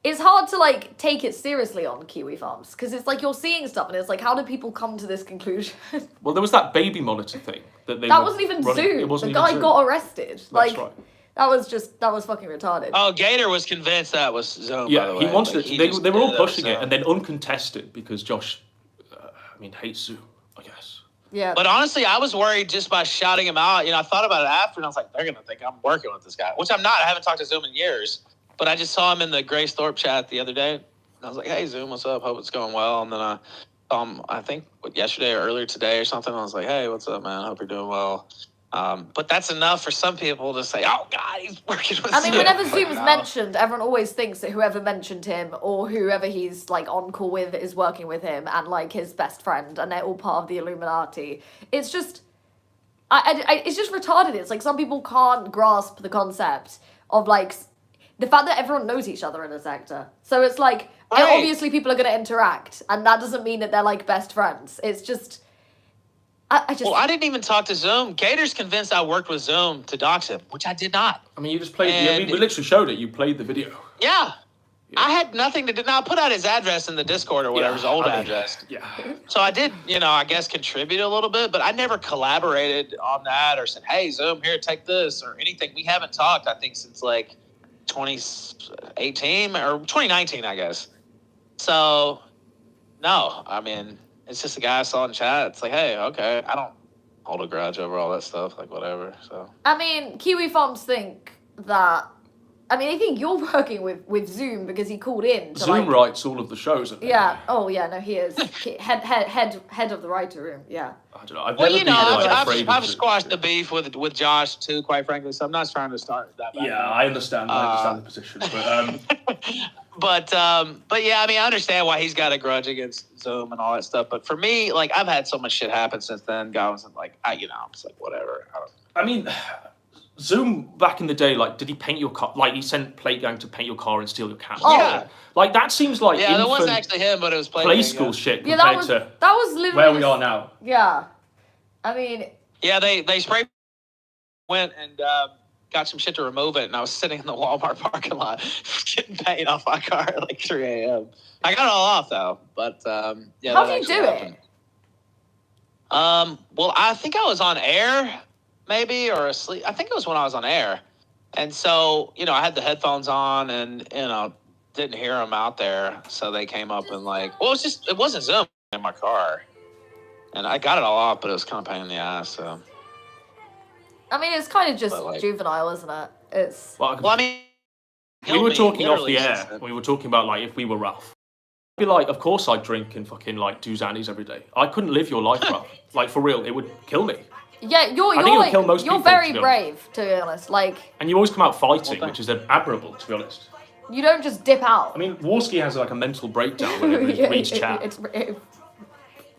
hard to like take it seriously on Kiwi Farms because it's like you're seeing stuff and it's like, how do people come to this conclusion? Well, there was that baby monitor thing that they That were wasn't even running. Zoom. It wasn't The even guy Zoom. got arrested. That's Like, right. that was fucking retarded. Oh, Gator was convinced that was Zoom, by Yeah, the he way. wanted Like, it. he They just were all did that pushing it, Zoom. and then uncontested because Josh, hates Zoom, I guess. Yeah. But honestly, I was worried just by shouting him out. I thought about it after, and I was like, they're going to think I'm working with this guy, which I'm not. I haven't talked to Zoom in years. But I just saw him in the Grace Thorpe chat the other day. And I was like, hey, Zoom, what's up? Hope it's going well. And then I saw him, I think, yesterday or earlier today or something. I was like, hey, what's up, man? Hope you're doing well. But that's enough for some people to say, oh, God, he's working with I mean, Zoom. whenever Like, Zoom is no. mentioned, everyone always thinks that whoever mentioned him or whoever he's like on call with is working with him and like his best friend, and they're all part of the Illuminati. It's just, it's just retarded. It's like some people can't grasp the concept of like the fact that everyone knows each other in a sector. So it's like obviously people are going to interact, and that doesn't mean that they're like best friends. It's just. I just. Well, I didn't even talk to Zoom. Gator's convinced I worked with Zoom to dox him, which I did not. I mean, you just played. And- we literally showed it. You played the video. Yeah. I had nothing to do. Now, I put out his address in the Discord or whatever, his old address. Yeah. So I did, I guess contribute a little bit, but I never collaborated on that or said, hey, Zoom, here, take this or anything. We haven't talked, I think, since like 2018 or 2019, I guess. So, no, I mean, it's just a guy I saw in chat. It's like, hey, okay, I don't hold a grudge over all that stuff, like whatever. So I mean, Kiwi Farms think that. I mean, I think you're working with Zoom because he called in. To Zoom writes all of the shows. I think. Yeah. Oh, yeah. No, he is head of the writer room. Yeah. I don't know. I've well, never been like afraid I've of squashed the beef with Josh too, quite frankly. So I'm not trying to start that. Yeah, I understand. I understand the position, but but yeah, I mean, I understand why he's got a grudge against Zoom and all that stuff. But for me, like, I've had so much shit happen since then. Godwinson, like, I'm just like, whatever. I mean, Zoom back in the day, like, did he paint your car? Like, he sent Plate Gang to paint your car and steal your camera. Oh. Yeah. Like, that seems like Yeah, that infant wasn't actually him, but it was play Gang, school shit Yeah, compared that to was literally where we are now. Yeah. I mean. Yeah, they spray went and got some shit to remove it, and I was sitting in the Walmart parking lot getting paint off my car at like 3 a.m. I got it all off though, but yeah. How that do you actually do happened. Well, I think I was on air, maybe, or asleep. I think it was when I was on air, and so I had the headphones on, and didn't hear them out there, so they came up and like, well, it wasn't Zoom in my car, and I got it all off, but it was kind of pain in the ass. So. I mean, it's kind of just But, like- juvenile, isn't it? It's. Well, Well, I mean, we were talking off the literally air. since then. We were talking about like if we were Ralph. I'd be like, of course I'd drink and fucking like do Xannies every day. I couldn't live your life, Ralph. Like for real, it would kill me. Yeah, you're think it would kill most you're people, very to be brave, to be honest. Like, And you always come out fighting, which is admirable, to be honest. you don't just dip out. I mean, Warski has like a mental breakdown whenever he reads chat.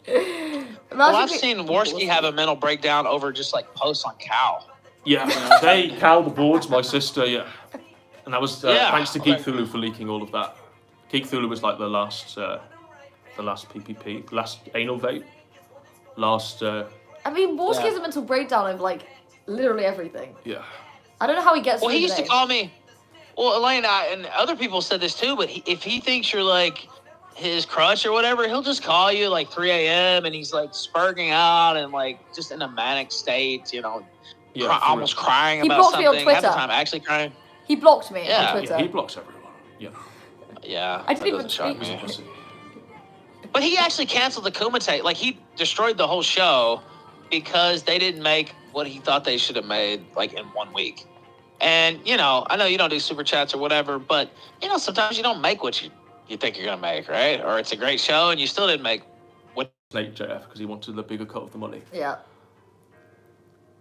Well, I've seen Warski have a mental breakdown over just like posts on Cal. Yeah, they Cal the boards, my sister, yeah, and that was Yeah. thanks to Geek Thulu for leaking all of that. Geek Thulu was like the last PPP, last anal vape, last I mean, Warski has a mental breakdown of like literally everything. yeah. I don't know how he gets. Well, through he used the to day. call me. Well, Elaine and other people said this too, but if he thinks you're like his crush or whatever, he'll just call you like 3 a.m. and he's like spurging out and like just in a manic state, Yeah, for almost crying He about blocked me on something. Half the Twitter. time, actually crying. He blocked me Yeah. on Twitter. Yeah, he blocks everyone. Yeah. Yeah, I didn't that even doesn't shock speak. me. Pussy. But he actually canceled the Kumite. Like, he destroyed the whole show because they didn't make what he thought they should have made, like, in 1 week. And, I know you don't do super chats or whatever, but, sometimes you don't make what you think you're going to make, right? Or it's a great show and you still didn't make what... Snake JF because he wanted the bigger cut of the money. Yeah.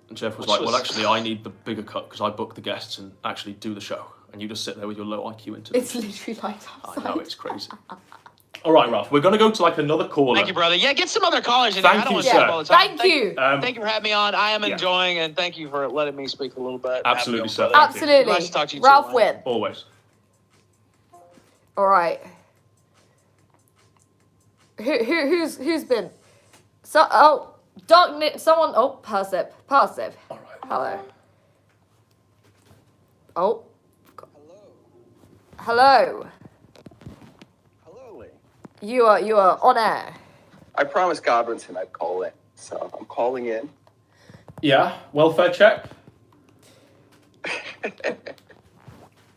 And Jeff was Which like, well, was- actually, I need the bigger cut because I book the guests and actually do the show. And you just sit there with your low IQ interview. It's literally like I outside. know, it's crazy. All right, Ralph, we're going to go to like another caller. Thank you, brother. Yeah, get some other callers in Thank there. I don't you, want to sir. talk all the time. Thank you. Thank you for having me on. I am Yeah. enjoying, and thank you for letting me speak a little bit. Absolutely, sir. Have a good one, brother. Thank you. Absolutely. Nice to talk to you too, Ralph man. win. Always. All right. Who's been? Someone. Oh, Persip. All right. Hello. Oh. Hello. Hello, Lee. You are on air. I promised Godwinson I'd call in, so I'm calling in. Yeah, welfare check.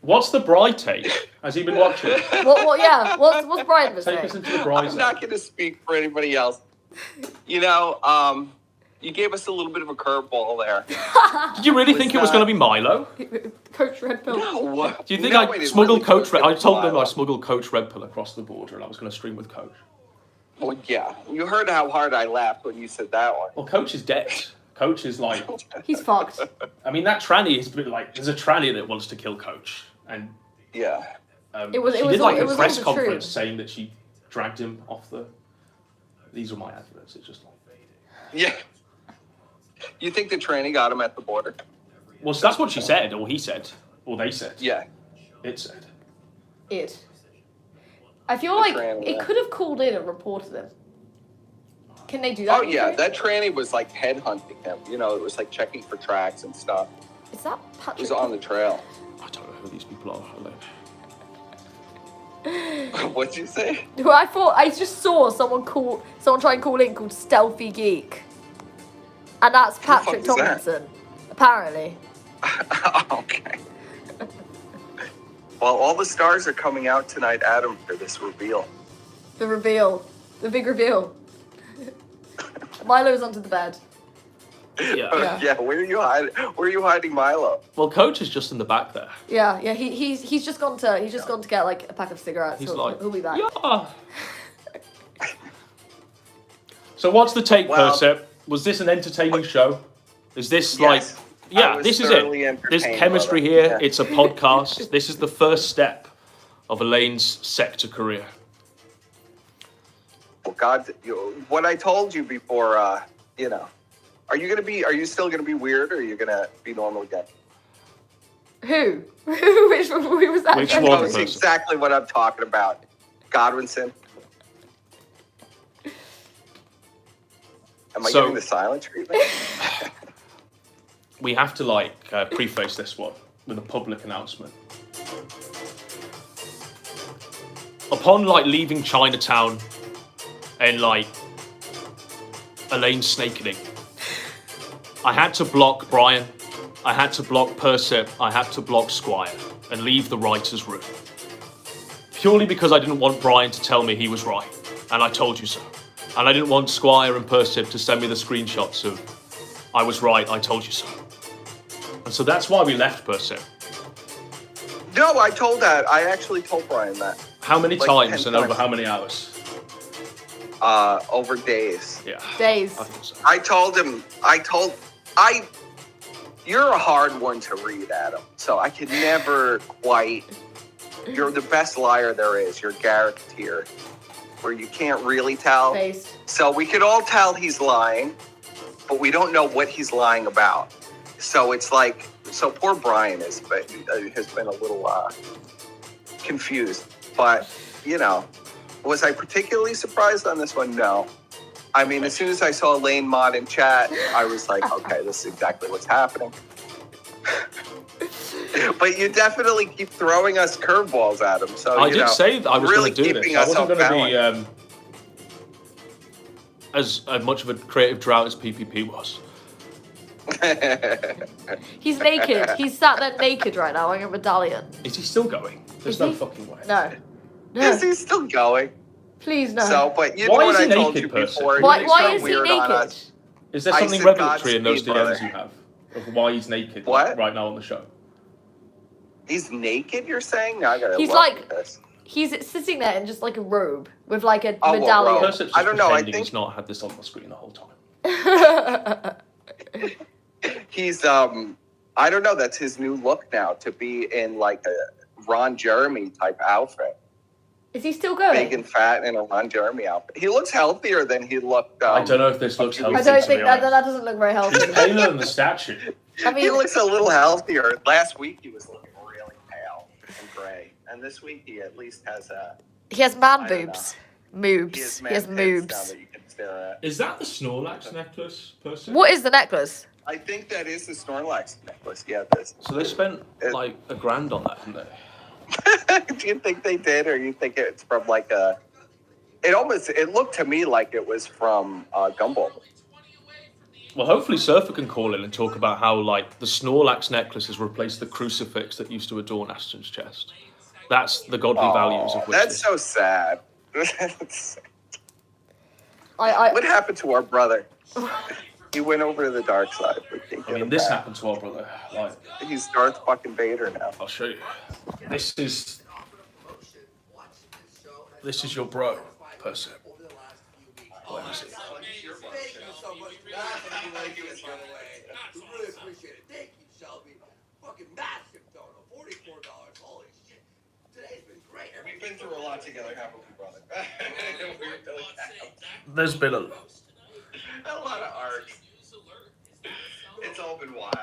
What's the bride take? Has he been watching? What? Yeah. What's Brian been Take us saying? into the bride I'm zone. not going to speak for anybody else. You gave us a little bit of a curveball there. Did you really think it was going to be Milo? Coach Red Pill. No. Do you think No, I it smuggled really Coach Red? I could've told been them I Milo. smuggled Coach Red Pill across the border and I was going to stream with Coach. Well, yeah. You heard how hard I laughed when you said that one. Well, Coach is dead. Coach is like, He's fucked. I mean, that tranny is a bit like, there's a tranny that wants to kill Coach. And Yeah. It was- she it was did all- like it a was press all the conference truth. saying that she dragged him off the. These are my adverts. It's just like. Yeah. You think the tranny got him at the border? Well, so that's what she said, or he said, or they said. Yeah. It said. I feel like Trans, it yeah. could have called in and reported him. Can they do that? Oh in yeah, UK? that tranny was like headhunting him. You know, it was like checking for tracks and stuff. Is that It Patrick? was on the trail. I don't know who these people are. What'd you say? Well, I just saw someone try and call in called Stealthy Geek, and that's Patrick fuck is that? Tomlinson, apparently. Okay. Well, all the stars are coming out tonight, Adam, for this reveal. The reveal, the big reveal. Milo's under the bed. Yeah. Yeah. Where are you hiding? Where are you hiding Milo? Well, Coach is just in the back there. Yeah, he's just gone to get like a pack of cigarettes. He's He'll be back. Yeah. So what's the take, Well- Percep? Was this an entertaining show? Is this Yes. like... Yeah, I was this is thoroughly it. There's entertained chemistry by it, here. yeah. It's a podcast. This is the first step of Elaine's Sektur career. Well, God, what I told you before, you know, are you still gonna be weird, or are you gonna be normal again? Who? Who was that? Which That one? was exactly what I'm talking about. Godwinson. Am I So- getting the silent treatment? We have to preface this one with a public announcement. Upon leaving Chinatown and Elaine snakening, I had to block Brian, I had to block Percep, I had to block Squire and leave the writer's room. Purely because I didn't want Brian to tell me he was right, and I told you so. And I didn't want Squire and Percep to send me the screenshots of I was right, I told you so. And so that's why we left Percep. No, I actually told Brian that. How many Like times 10 and over times. how many hours? Over days. Yeah. Days. I think so. You're a hard one to read, Adam. So I could never quite, you're the best liar there is. You're Garrick tier, where you can't really tell. Based. So we could all tell he's lying, but we don't know what he's lying about. So it's so poor Brian has been a little confused. But, was I particularly surprised on this one? No. I mean, as soon as I saw Elaine Mott in chat, I was like, okay, this is exactly what's happening. But you definitely keep throwing us curveballs at him. So I did say that I was really going to do this. keeping I us wasn't off going to balance. be as much of a creative drought as PPP was. He's naked. He's sat there naked right now wearing a medallion. Is he still going? There's Is no he? fucking way. No. Is he still going? Please no. So, but you know Why what is I he told naked, you person? before. Why You're is so he weird on naked? us. Is there I something said revelatory in those Godspeed, DMs brother. you have of why he's naked What? right now on the show? He's naked, you're saying? I gotta He's look like- at this. He's sitting there in just like a robe with like a Oh, well, medallion. bro. Percep's I just don't know, I pretending think- he's not had this on the screen the whole time. He's I don't know, that's his new look now, to be in like a Ron Jeremy type outfit. Is he still Big going? and fat in a Ron Jeremy outfit. He looks healthier than he looked. I don't know if this looks healthy. I don't to think be that honest. doesn't look very healthy. He's paler than the statue. I He mean, looks a little healthier. Last week he was looking really pale and gray, and this week he at least has he has man I don't boobs. he Moobs. has He has man tits now moobs. that you can stare at. Is that the Snorlax necklace, person? What is the necklace? I think that is the Snorlax necklace. Yeah, this. So they spent like $1,000 on that, didn't they? Do you think they did, or you think it's from like a? It looked to me like it was from Gumball. Well, hopefully Surfer can call in and talk about how the Snorlax necklace has replaced the crucifix that used to adorn Aston's chest. That's the godly values of which. That's so sad. I What happened to our brother? He went over to the dark side. We can't I get mean, him this back. happened to our brother. He's Darth fucking Vader now. I'll show you. This is your bro, person. Where is he? Thank you so much. Thank you, by the way. We really appreciate it. Thank you, Shelby. Fucking massive donor. $44. Holy shit. Today's been great. We've been through a lot together, haven't we, brother? We really have. There's been a lot. A lot of art. It's all been wild.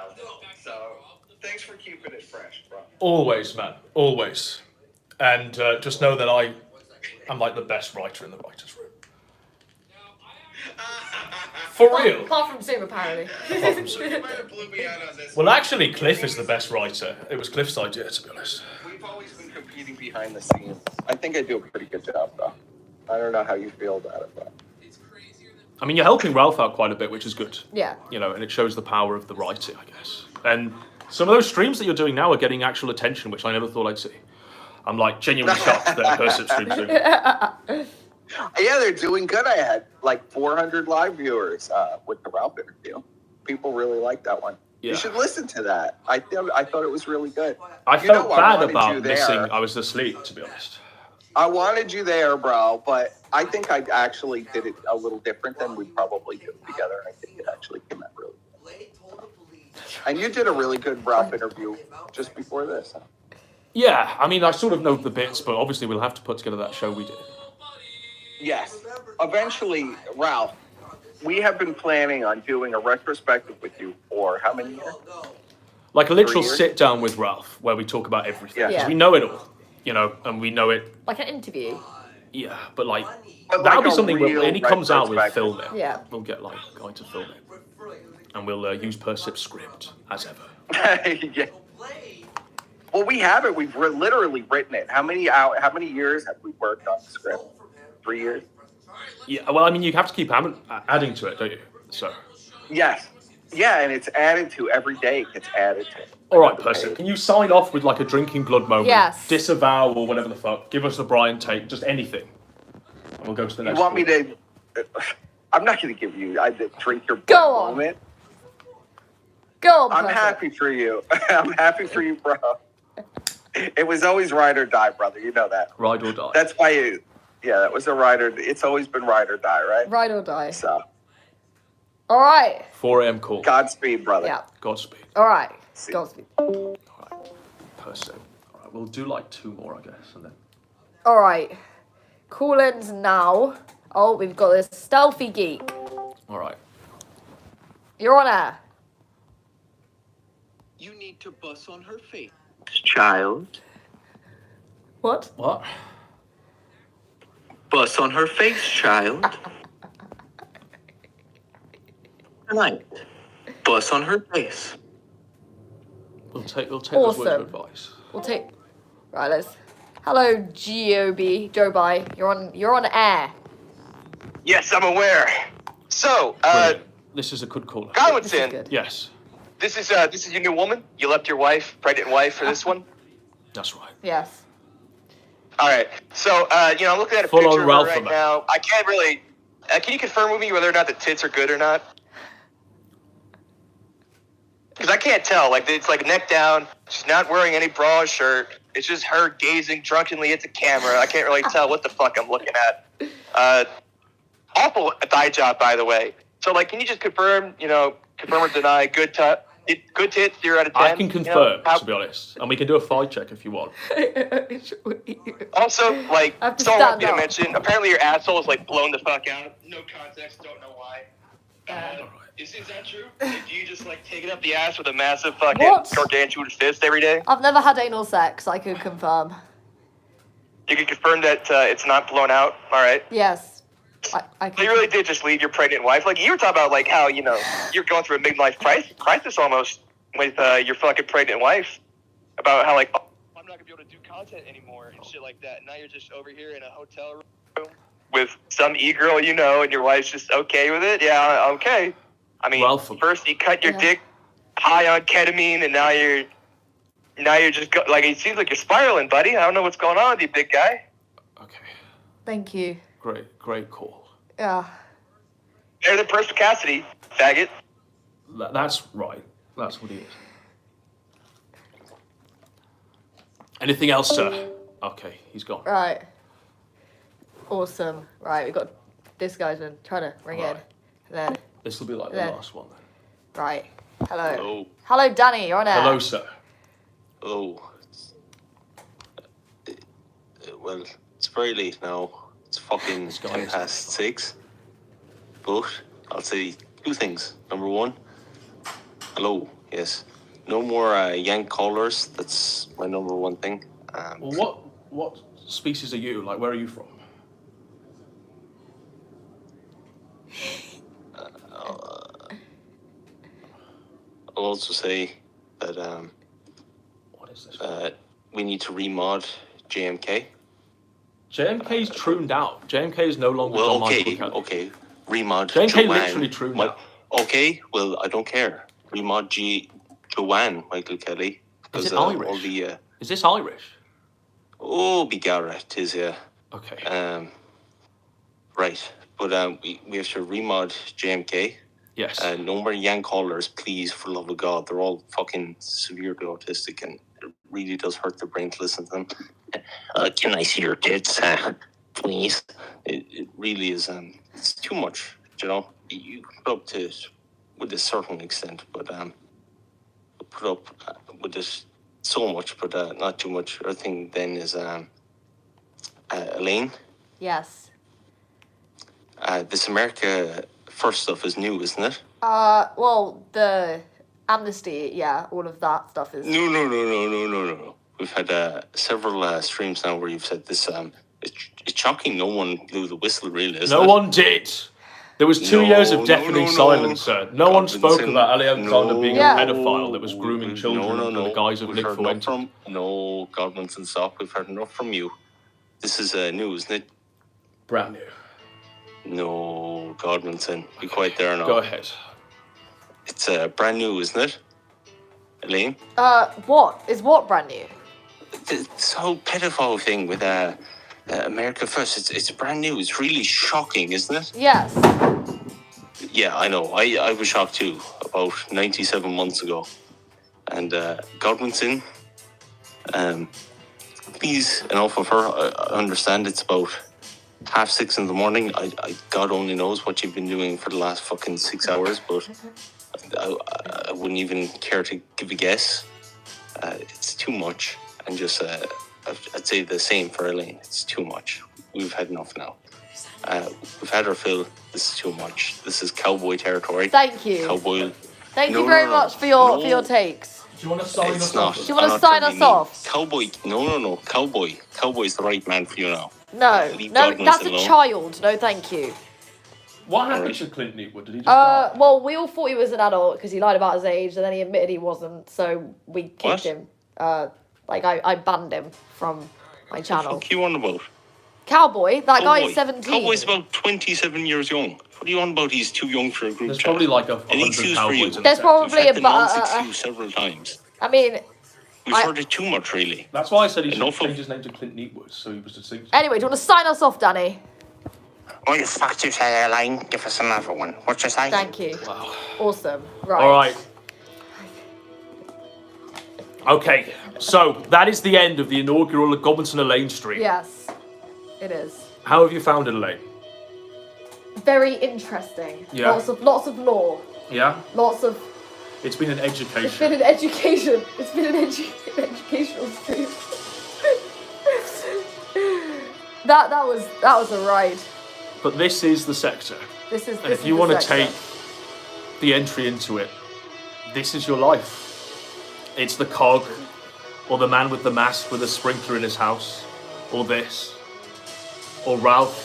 So, thanks for keeping it fresh, bro. Always, man. Always. And just know that I'm like the best writer in the writer's room. For real? Apart from Zoom, apparently. Well, actually, Cliff is the best writer. It was Cliff's idea, to be honest. We've always been competing behind the scenes. I think I do a pretty good job, though. I don't know how you feel about it, but. I mean, you're helping Ralph out quite a bit, which is good. Yeah. You know, and it shows the power of the writing, I guess. And some of those streams that you're doing now are getting actual attention, which I never thought I'd see. I'm like genuinely shocked that a person streams doing it. Yeah, they're doing good. I had like 400 live viewers with the Ralph interview. People really like that one. Yeah. You should listen to that. I thought it was really good. I You know, felt I bad wanted about you there. missing. I was asleep, to be honest. I wanted you there, bro, but I think I actually did it a little different than we probably did together. I think it actually came out really good. And you did a really good Ralph interview just before this. Huh? Yeah, I mean, I sort of know the bits, but obviously we'll have to put together that show we did. Yes. Eventually, Ralph, we have been planning on doing a retrospective with you for how many years? Like a literal 3 years? sit down with Ralph, where we talk about everything. Yeah. 'Cause Yeah. we know it all, you know, and we know it. Like an interview. Yeah, but like But that'll like be a something real when he comes out, we'll retrospective. film it. Yeah. We'll get like a guy to film it, and we'll use Persip's script as ever. Yeah. Well, we have it. We've literally written it. How many years have we worked on the script? 3 years? Yeah. Well, I mean, you have to keep adding to it, don't you? So. Yes. Yeah, and it's added to every day. It gets added to. All right, Persip, can you sign off with like a drinking blood moment? Yes. Disavow or whatever the fuck. Give us a Brian take, just anything. And we'll go to the next You want one. me to? I'm not going to give you. I drink your Go blood on. moment. Go on, I'm Percy. happy for you. I'm happy for you, bro. It was always ride or die, brother. You know that. Ride or die. That's why you. Yeah, that was a ride or. It's always been ride or die, right? Ride or die. So. All right. 4 a.m. call. Godspeed, brother. Yeah. Godspeed. All right. See. Godspeed. Persip. All right, we'll do like 2 more, I guess, and then. All right. Call-ins now. Oh, we've got this stealthy geek. All right. You're on air. You need to bust on her face. Child. What? What? Bust on her face, child. Tonight. Bust on her face. We'll take those words of Awesome. advice. We'll take. Right. Let's. Hello, Joe By. You're on air. Yes, I'm aware. So, Brilliant. This is a good caller. This is Godwinson, good. Yes, this is your new woman. You left your wife, pregnant wife, for this one. that's right. Yes. All right. So, I'm looking at a Full on picture of her Ralph right from it. now. I can't really. Can you confirm with me whether or not the tits are good or not? Because I can't tell. Like, it's like neck down. She's not wearing any bra or shirt. It's just her gazing drunkenly at the camera. I can't really tell what the fuck I'm looking at. Awful thigh job, by the way. So, like, can you just confirm or deny good tits, 0 out of 10? I can confirm, How- to be honest, and we can do a fight check if you want. Also, like, I have to someone wanted stand me to up. mention, apparently your asshole is, like, blown the fuck out. No context, don't know why. Is that true? Like, do you just, like, take it up the ass with a massive fucking What? gargantuan fist every day? I've never had anal sex. I could confirm. You can confirm that it's not blown out? All right. Yes. I So can. you really did just leave your pregnant wife. Like, you were talking about, like, how, you're going through a midlife crisis almost with your fucking pregnant wife. About how, like, oh, I'm not going to be able to do content anymore and shit like that. Now you're just over here in a hotel room with some e-girl and your wife's just okay with it. Yeah, okay. I mean, Ralph. first you cut your Yeah. dick high on ketamine, and now you're just, like, it seems like you're spiraling, buddy. I don't know what's going on with you, big guy. Okay, Thank you. great call. Yeah. There's the perspicacity, faggot. That's right. That's what he is. Anything else, sir? Okay, he's gone. Right. Awesome. Right, we've got this guy's been trying to ring in. Right. And then, This will be like the Yeah. last one then. right. Hello. Hello. Hello, Danny. You're on air. Hello, sir. Oh. Well, it's very late now. It's fucking This guy 10 is- past 6. But I'll say 2 things. Number 1, hello. Yes. No more yank callers. That's my number 1 thing. Well, what species are you? Like, where are you from? I'll also say that what is this? We need to remod JMK. JMK's trooned out. JMK is no longer John Michael Kelly. Okay. Remod JMK Joanne. literally trooned out. Okay, well, I don't care. Remod Joanne Michael Kelly. Is it Irish? All the, is this Irish? Oh, Begara, it is, yeah. Okay. Right, but we have to remod JMK. Yes. No more young callers, please, for love of God. They're all fucking severely autistic, and it really does hurt their brain to listen to them. Can I see your tits, please? It really is. It's too much. You know, you put up to it with a certain extent, but put up with this so much, but not too much. Other thing then is Elaine. Yes. This America First stuff is new, isn't it? Well, the amnesty, yeah, all of that stuff is. No. We've had several streams now where you've said this. It's shocking no one blew the whistle, really, isn't it? No one did. There was 2 years of deafening silence, sir. No one spoke about Ali Alexander being a pedophile that was grooming children under the guise of Nick Fuentes. No, Godwinson, stop. We've heard enough from you. This is new, isn't it? Brand new. No, Godwinson. Be quiet there now. Go ahead. It's brand new, isn't it? Elaine? What? Is what brand new? This whole pedophile thing with America First, it's brand new. It's really shocking, isn't it? Yes. Yeah, I know. I was shocked too, about 97 months ago. And Godwinson, please, enough of her. I understand it's about 6:30 in the morning. God only knows what you've been doing for the last fucking 6 hours, but I wouldn't even care to give a guess. It's too much. And just, I'd say the same for Elaine. It's too much. We've had enough now. We've had our fill. This is too much. This is cowboy territory. Thank you. Cowboy. Thank you very much for your takes. Do you want to sign us off? Do you want to sign us off? Cowboy. No. Cowboy. Cowboy's the right man for you now. No, that's a child. No, thank you. What happened to Clint Eastwood? Did he just die? Well, we all thought he was an adult because he lied about his age, and then he admitted he wasn't, so we kicked him. I banned him from my channel. What are you on about? Cowboy, that guy's 17. Cowboy's about 27 years young. What are you on about? He's too young for a group There's chat. probably like 100 cowboys. There's probably We've had the nonsense several times. I mean, We've heard it too much, really. That's why I said he should change his name to Clint Eastwood, so he was distinct. Anyway, do you want to sign us off, Danny? What the fuck do you say, Elaine? Give us another one. What you say? Thank you. Wow. Awesome. Right. All right. Okay, so that is the end of the inaugural Godwinson Elaine stream. Yes, it is. How have you found it, Elaine? Very interesting. Yeah. Lots of lore. Yeah? Lots of. It's been an education. It's been an education. It's been an educational stream. that was a ride. But this is the sector. This is. And if you want to take the entry into it, this is your life. It's the cog, or the man with the mask with a sprinkler in his house, or this, or Ralph,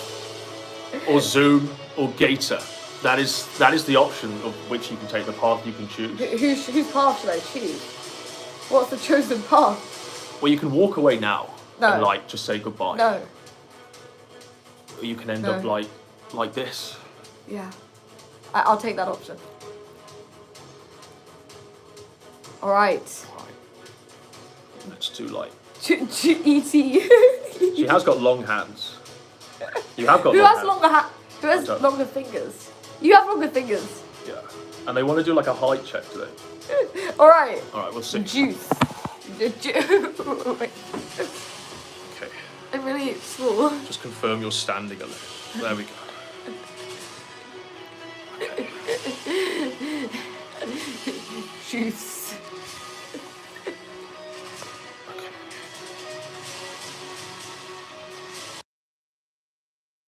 or Zoom, or Gator. That is the option of which you can take, the path you can choose. Whose path should I choose? What's the chosen path? Well, you can walk away now No. and just say goodbye. No. Or you can end No. up like this. Yeah. I'll take that option. All right. Let's do E.T. She has got long hands. You have got Who long has hands. longer Who has don't. longer fingers? You have longer fingers. Yeah. And they want to do like a height check today. All right. All right, we'll see. Juice. Okay. I'm really small. Just confirm you're standing a little. There we go. Juice.